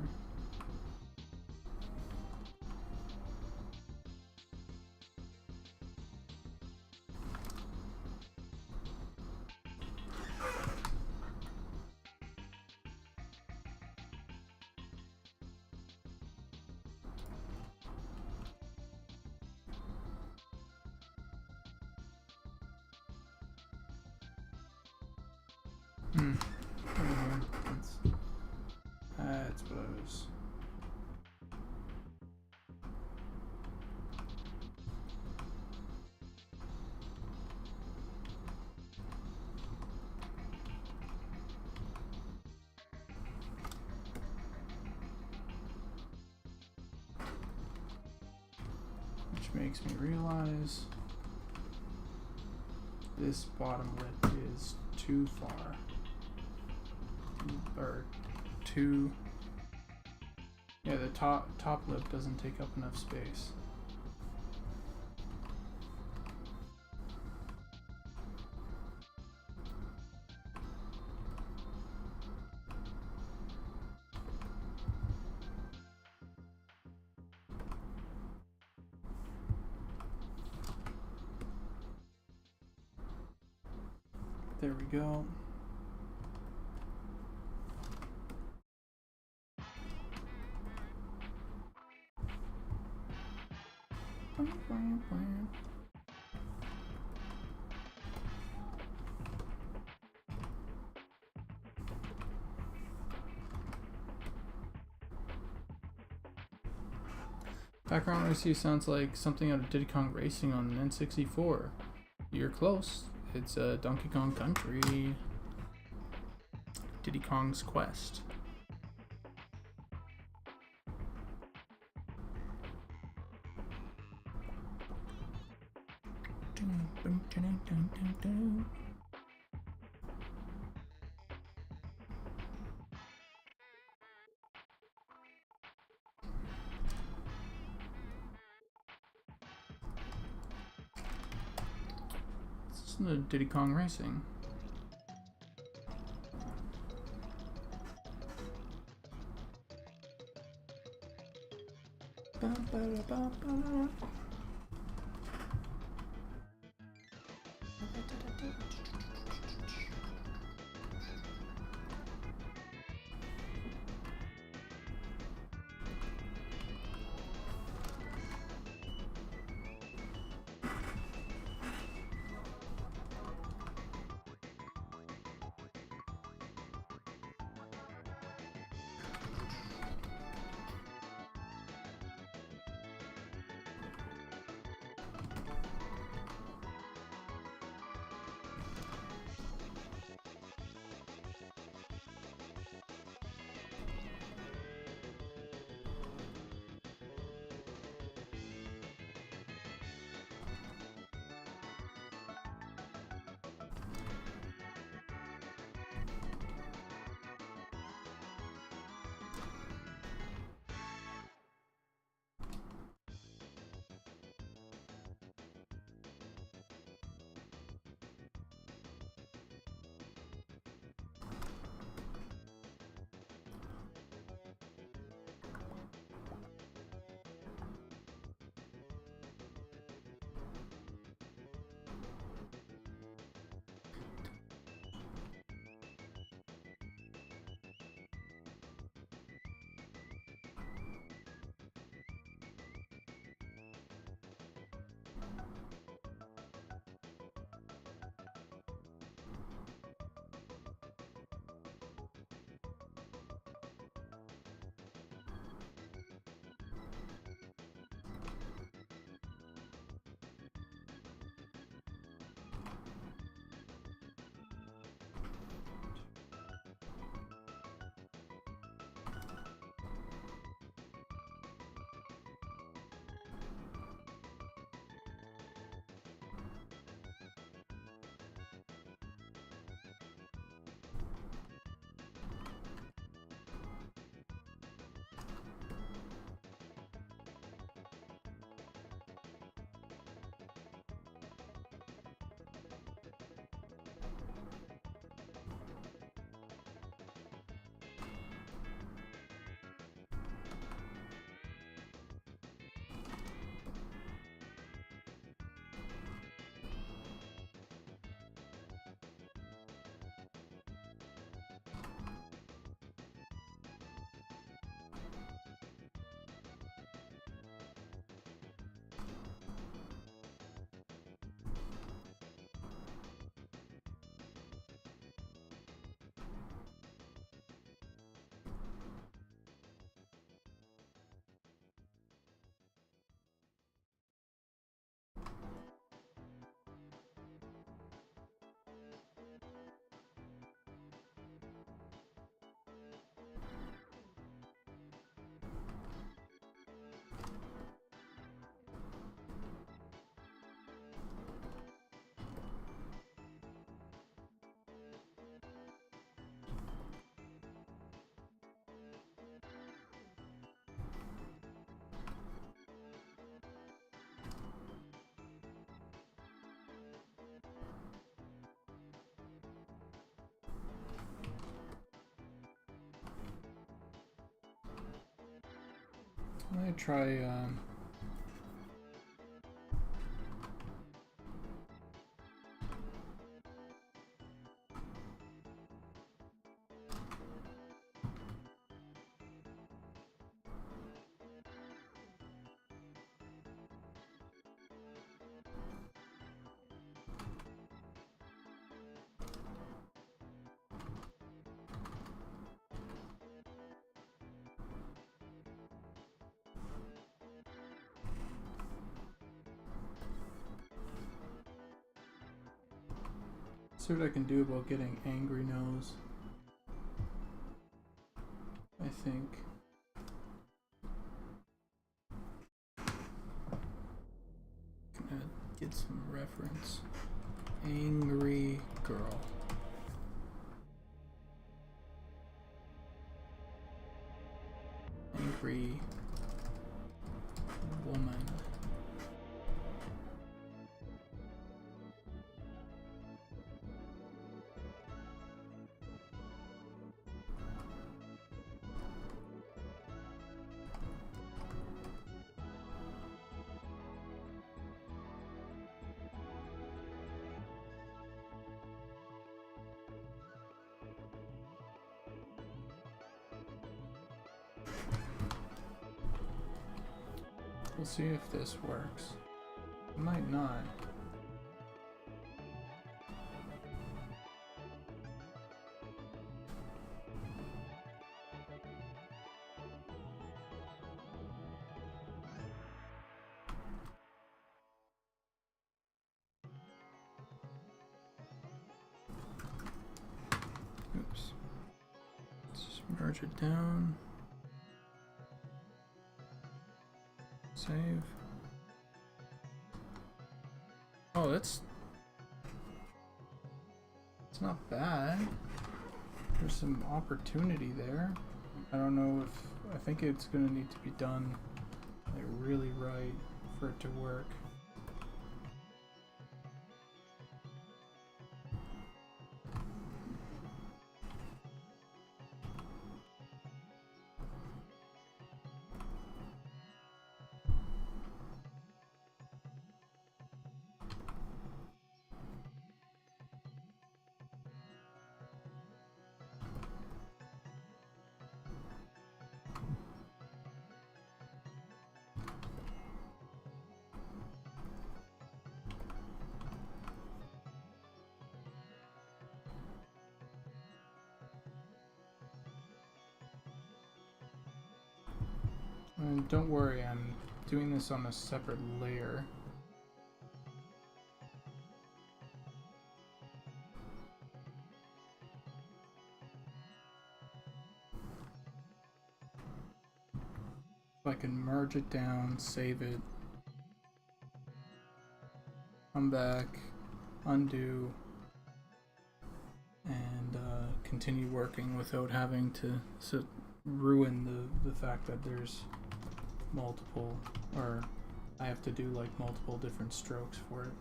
S1: Over here. That's what I was. Which makes me realize this bottom lip is too far. Or too. Yeah, the top lip doesn't take up enough space. There we go. Background noise sounds like something out of Diddy Kong Racing on an N64. You're close. It's Donkey Kong Country. Diddy Kong's Quest. This is Diddy Kong Racing. I'm gonna try see what I can do about getting Angry Nose. I think. Gonna get some reference. Angry girl. Angry woman. We'll see if this works. It might not. Oops. Let's just merge it down. Save. Oh, it's not bad. There's some opportunity there. I don't know if I think it's gonna need to be done like really right for it to work. And don't worry, I'm doing this on a separate layer. I can merge it down, save it, come back, undo, and continue working without having to ruin the fact that there's multiple, or I have to do like multiple different strokes for it.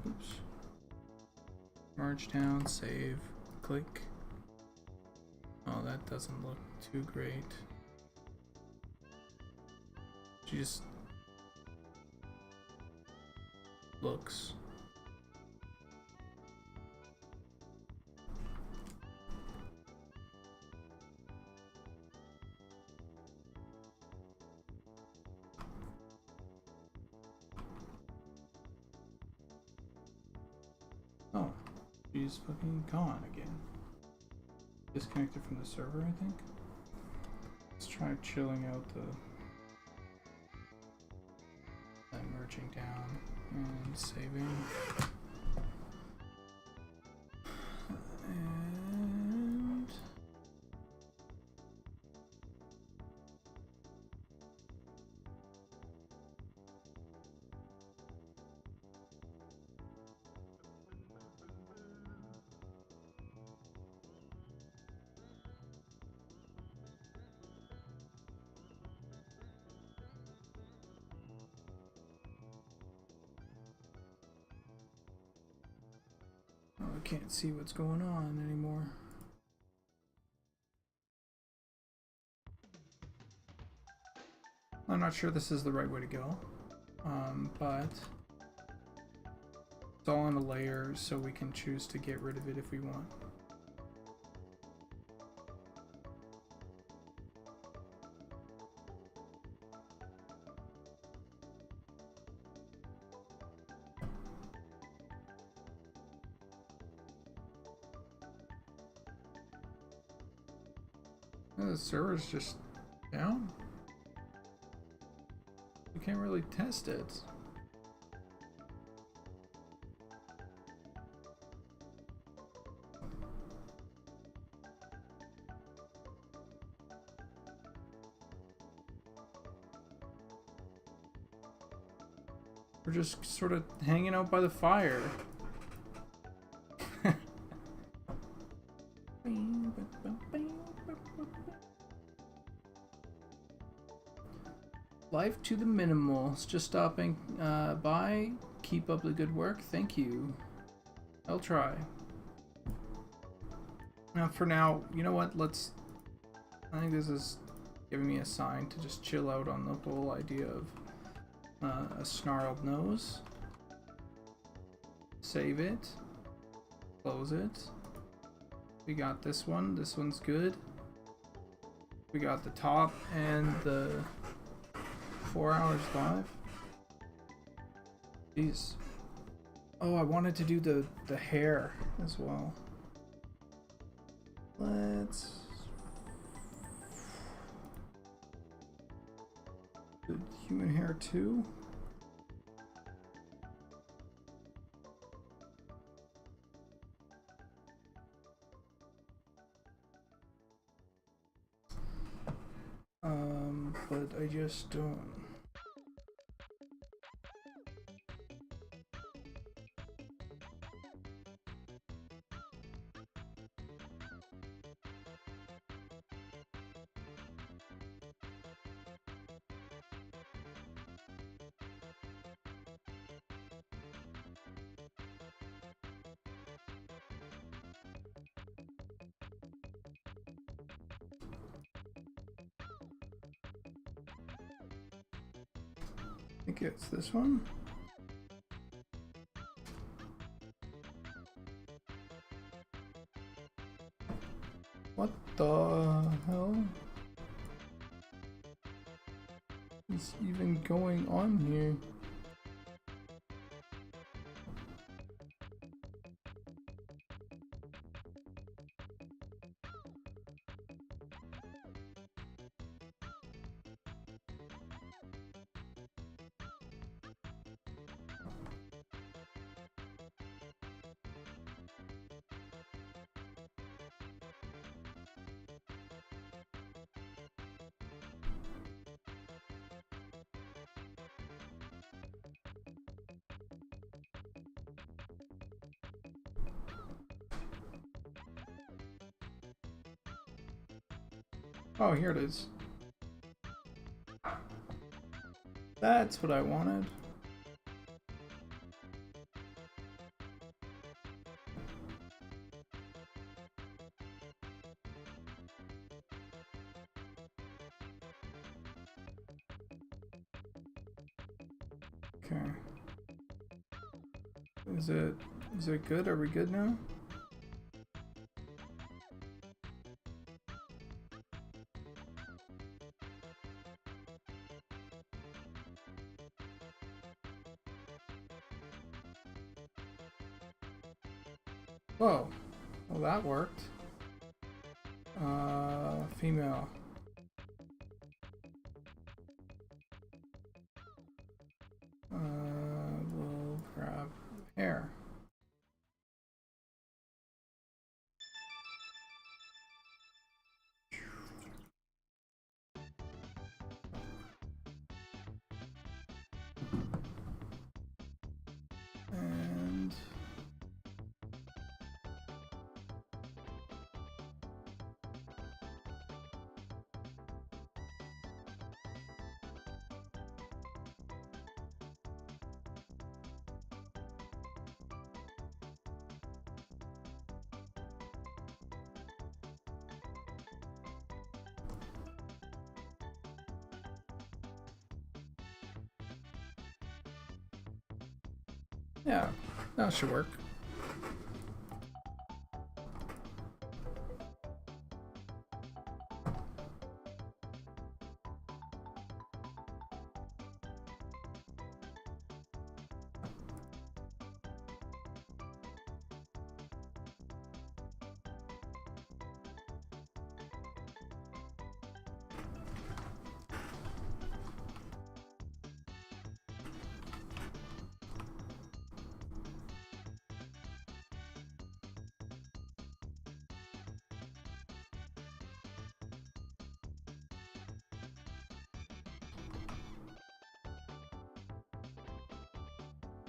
S1: Oops. Merge down, save, click. Oh, that doesn't look too great. Just looks. Oh, she's fucking gone again. Disconnected from the server, I think. Let's try chilling out the merging down. And saving. And oh, I can't see what's going on anymore. I'm not sure this is the right way to go, but it's all on a layer, so we can choose to get rid of it if we want. Oh, the server's just down. You can't really test it. We're just sort of hanging out by the fire. Life to the minimals. Just stopping by. Keep up the good work. Thank you. I'll try. Now, for now, you know what? I think this is giving me a sign to just chill out on the whole idea of a snarled nose. Save it. Close it. We got this one. This one's good. We got the top and the 4 hours live. Jeez. Oh, I wanted to do the hair as well. Let's do human hair too. But I just don't. I think it's this one. What the hell is even going on here? Oh, here it is. That's what I wanted. Okay. Is it good? Are we good now? Whoa. Well, that worked. Female. We'll Air. And yeah, that should work.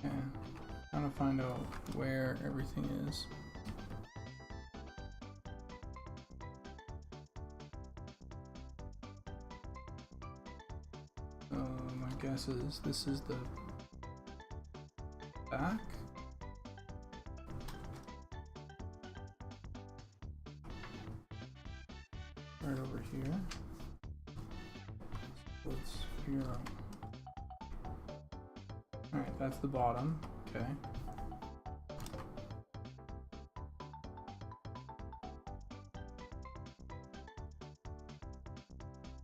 S1: Yeah, trying to find out where everything is. My guess is this is the back. Right over here. Let's figure out. Alright, that's the bottom. Okay.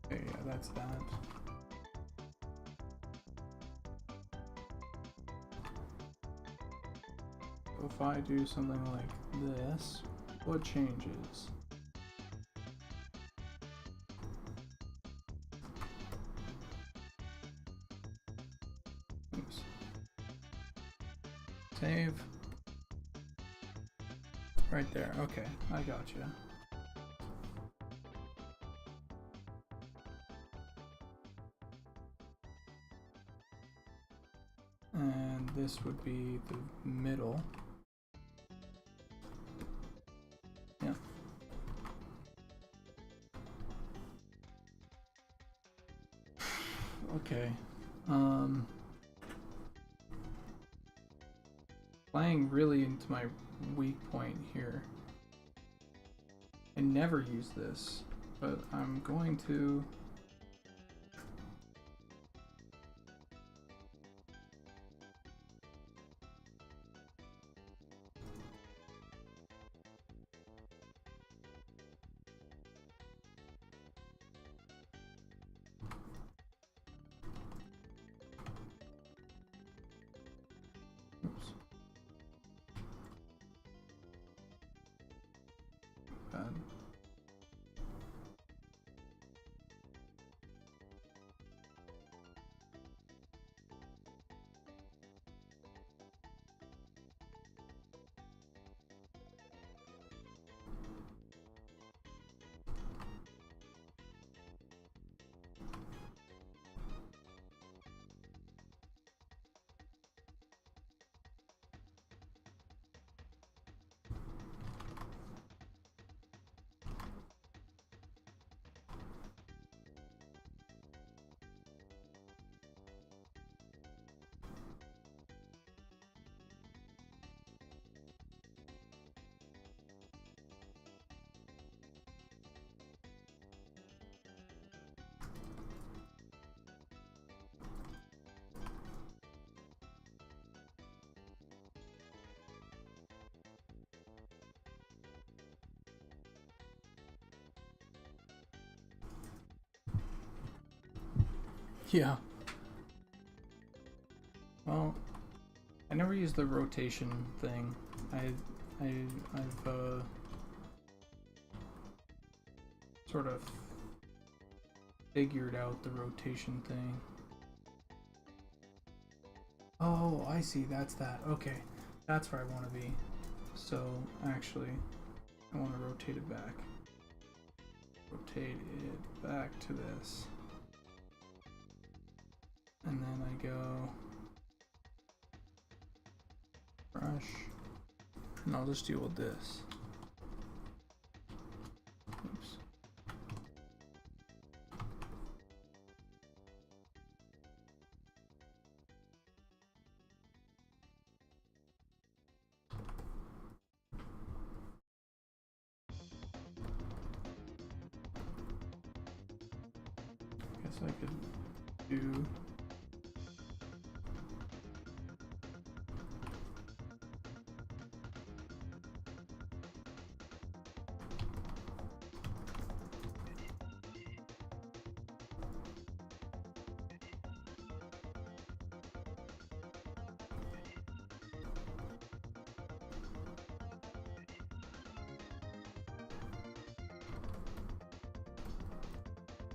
S1: Okay, yeah, that's that. So if I do something like this, what changes? Oops. Save. Right there. Okay, I got you. And this would be the middle. Yeah. Okay. Playing really into my weak point here. I never use this, but I'm going to. Oops. Bad. Yeah. Well, I never used the rotation thing. I've sort of figured out the rotation thing. Oh, I see. That's that. Okay. That's where I want to be. So actually, I want to rotate it back. Rotate it back to this. And then I go brush. And I'll just deal with this. Oops. Guess I could do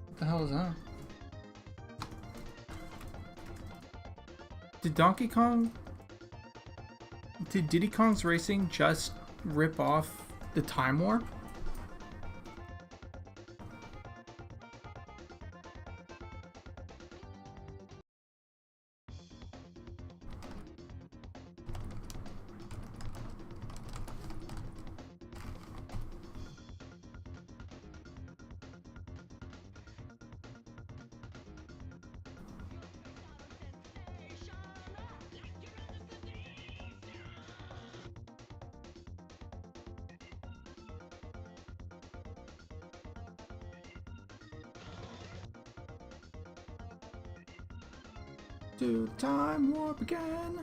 S1: what the hell is that? Did Diddy Kong's Racing just rip off the Time Warp? Do the time warp again.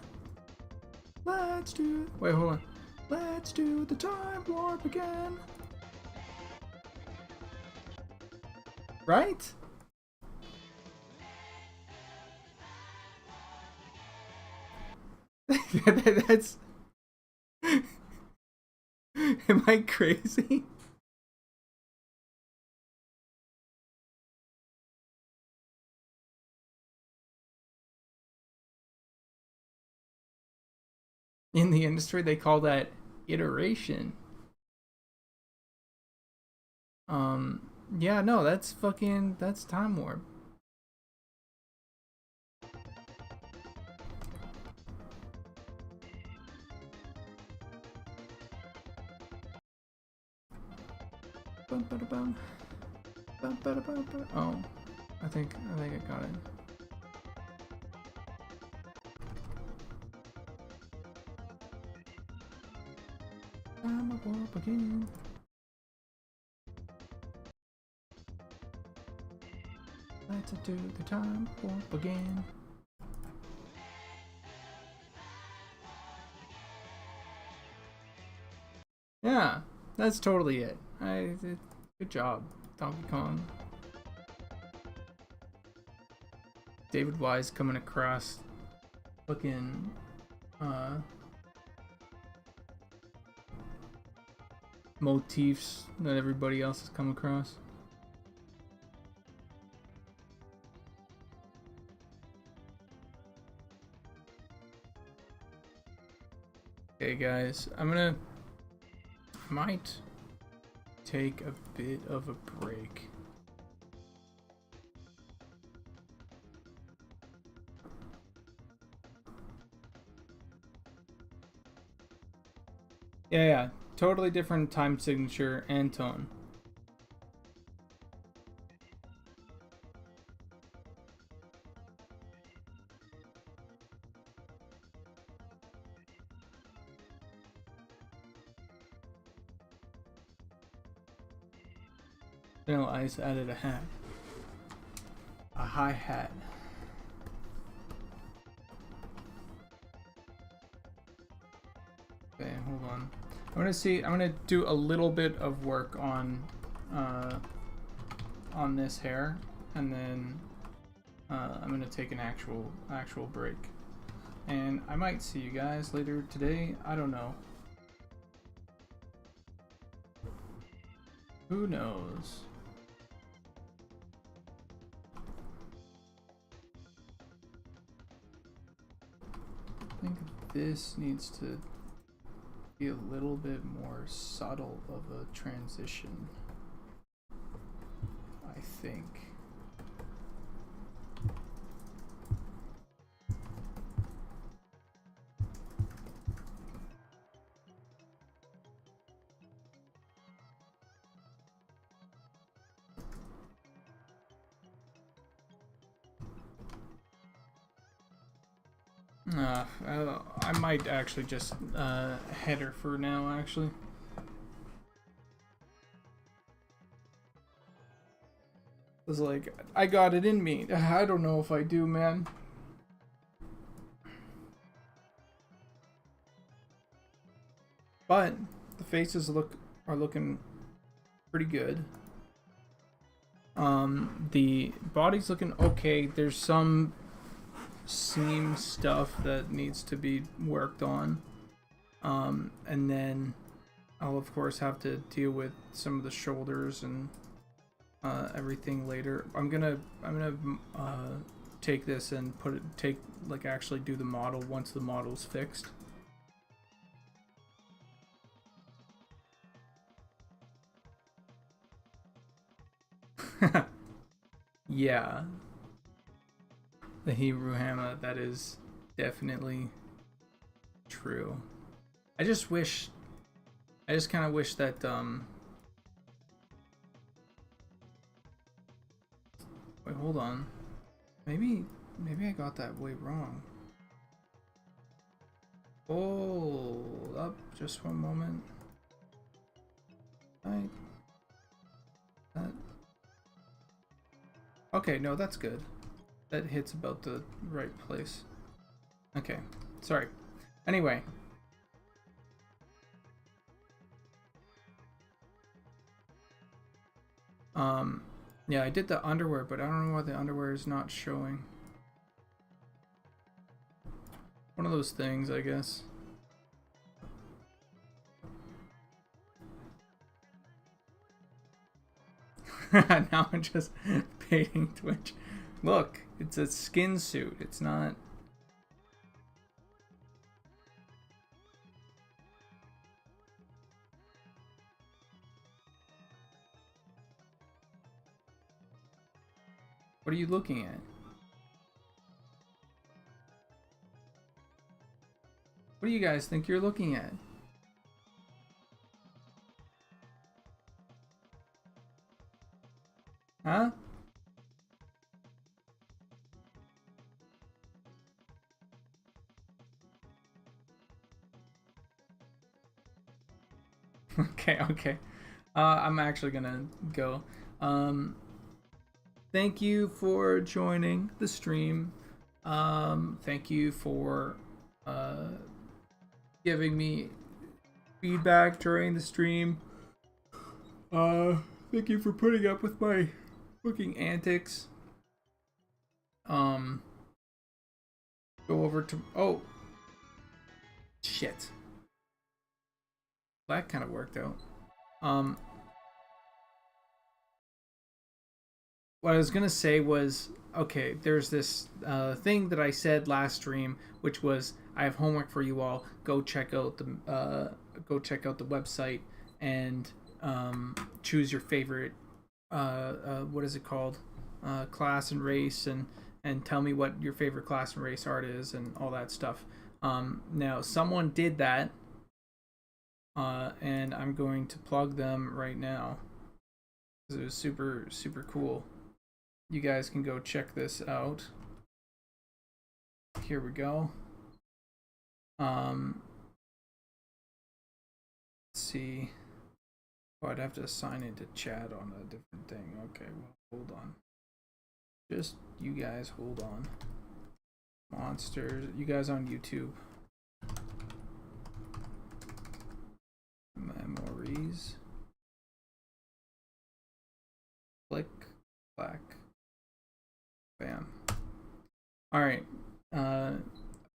S1: Let's do. Wait, hold on. Let's do the time warp again. Right? That's. Am I crazy? In the industry, they call that iteration. Yeah, no, that's Time Warp. Bum, bada, bum. Bum, bada, bum, bada. Oh, I think I got it. Time warp again. Let's do the time warp again. Yeah, that's totally it. Good job, Donkey Kong. David Wise coming across fucking motifs that everybody else has come across. Okay guys, might take a bit of a break. Yeah, totally different time signature and tone. Vanilla Ice added a hat. A hi-hat. Okay, hold on. I'm gonna do a little bit of work on this hair, and then I'm gonna take an actual break. And I might see you guys later today. I don't know. Who knows? I think this needs to be a little bit more subtle of a transition, I think. I might actually just header for now, actually. It's like, I got it in me. I don't know if I do, man. But the faces are looking pretty good. The body's looking okay. There's some seam stuff that needs to be worked on. And then I'll of course have to deal with some of the shoulders and everything later. I'm gonna take this and actually do the model once the model's fixed. Yeah. The Hebrew Hammer, that is definitely true. I just kind of wish that, wait, hold on. Maybe I got that way wrong. Hold up, just one moment. Right. Okay, no, that's good. That hits about the right place. Okay, sorry. Anyway. Yeah, I did the underwear, but I don't know why the underwear is not showing. One of those things, I guess. Now I'm just baiting Twitch. Look, it's a skin suit. It's not... What are you looking at? What do you guys think you're looking at? Huh? Okay. I'm actually gonna go. Thank you for joining the stream. Thank you for giving me feedback during the stream. Thank you for putting up with my cooking antics. Go over to... Oh! Shit. That kind of worked out. What I was gonna say was, okay, there's this thing that I said last stream, which was, I have homework for you all. Go check out the website and choose your favorite what is it called, class and race, and tell me what your favorite class and race art is and all that stuff. Now someone did that, and I'm going to plug them right now because it was super cool. You guys can go check this out. Here we go. Let's see. Oh, I'd have to assign it to chat on a different thing. Okay, well, hold on. Just you guys hold on. Monsters, you guys on YouTube. Memories. Click, clack, bam. All right,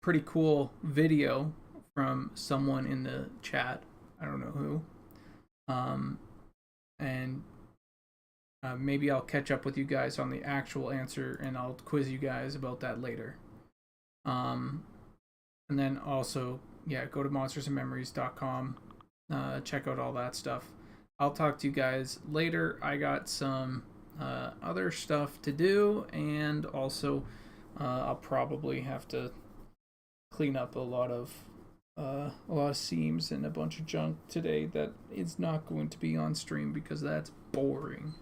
S1: pretty cool video from someone in the chat. I don't know who. And maybe I'll catch up with you guys on the actual answer, and I'll quiz you guys about that later. And then also yeah, go to monstersandmemories.com. Check out all that stuff. I'll talk to you guys later. I got some other stuff to do, and also I'll probably have to clean up a lot of seams and a bunch of junk today that is not going to be on stream because that's boring.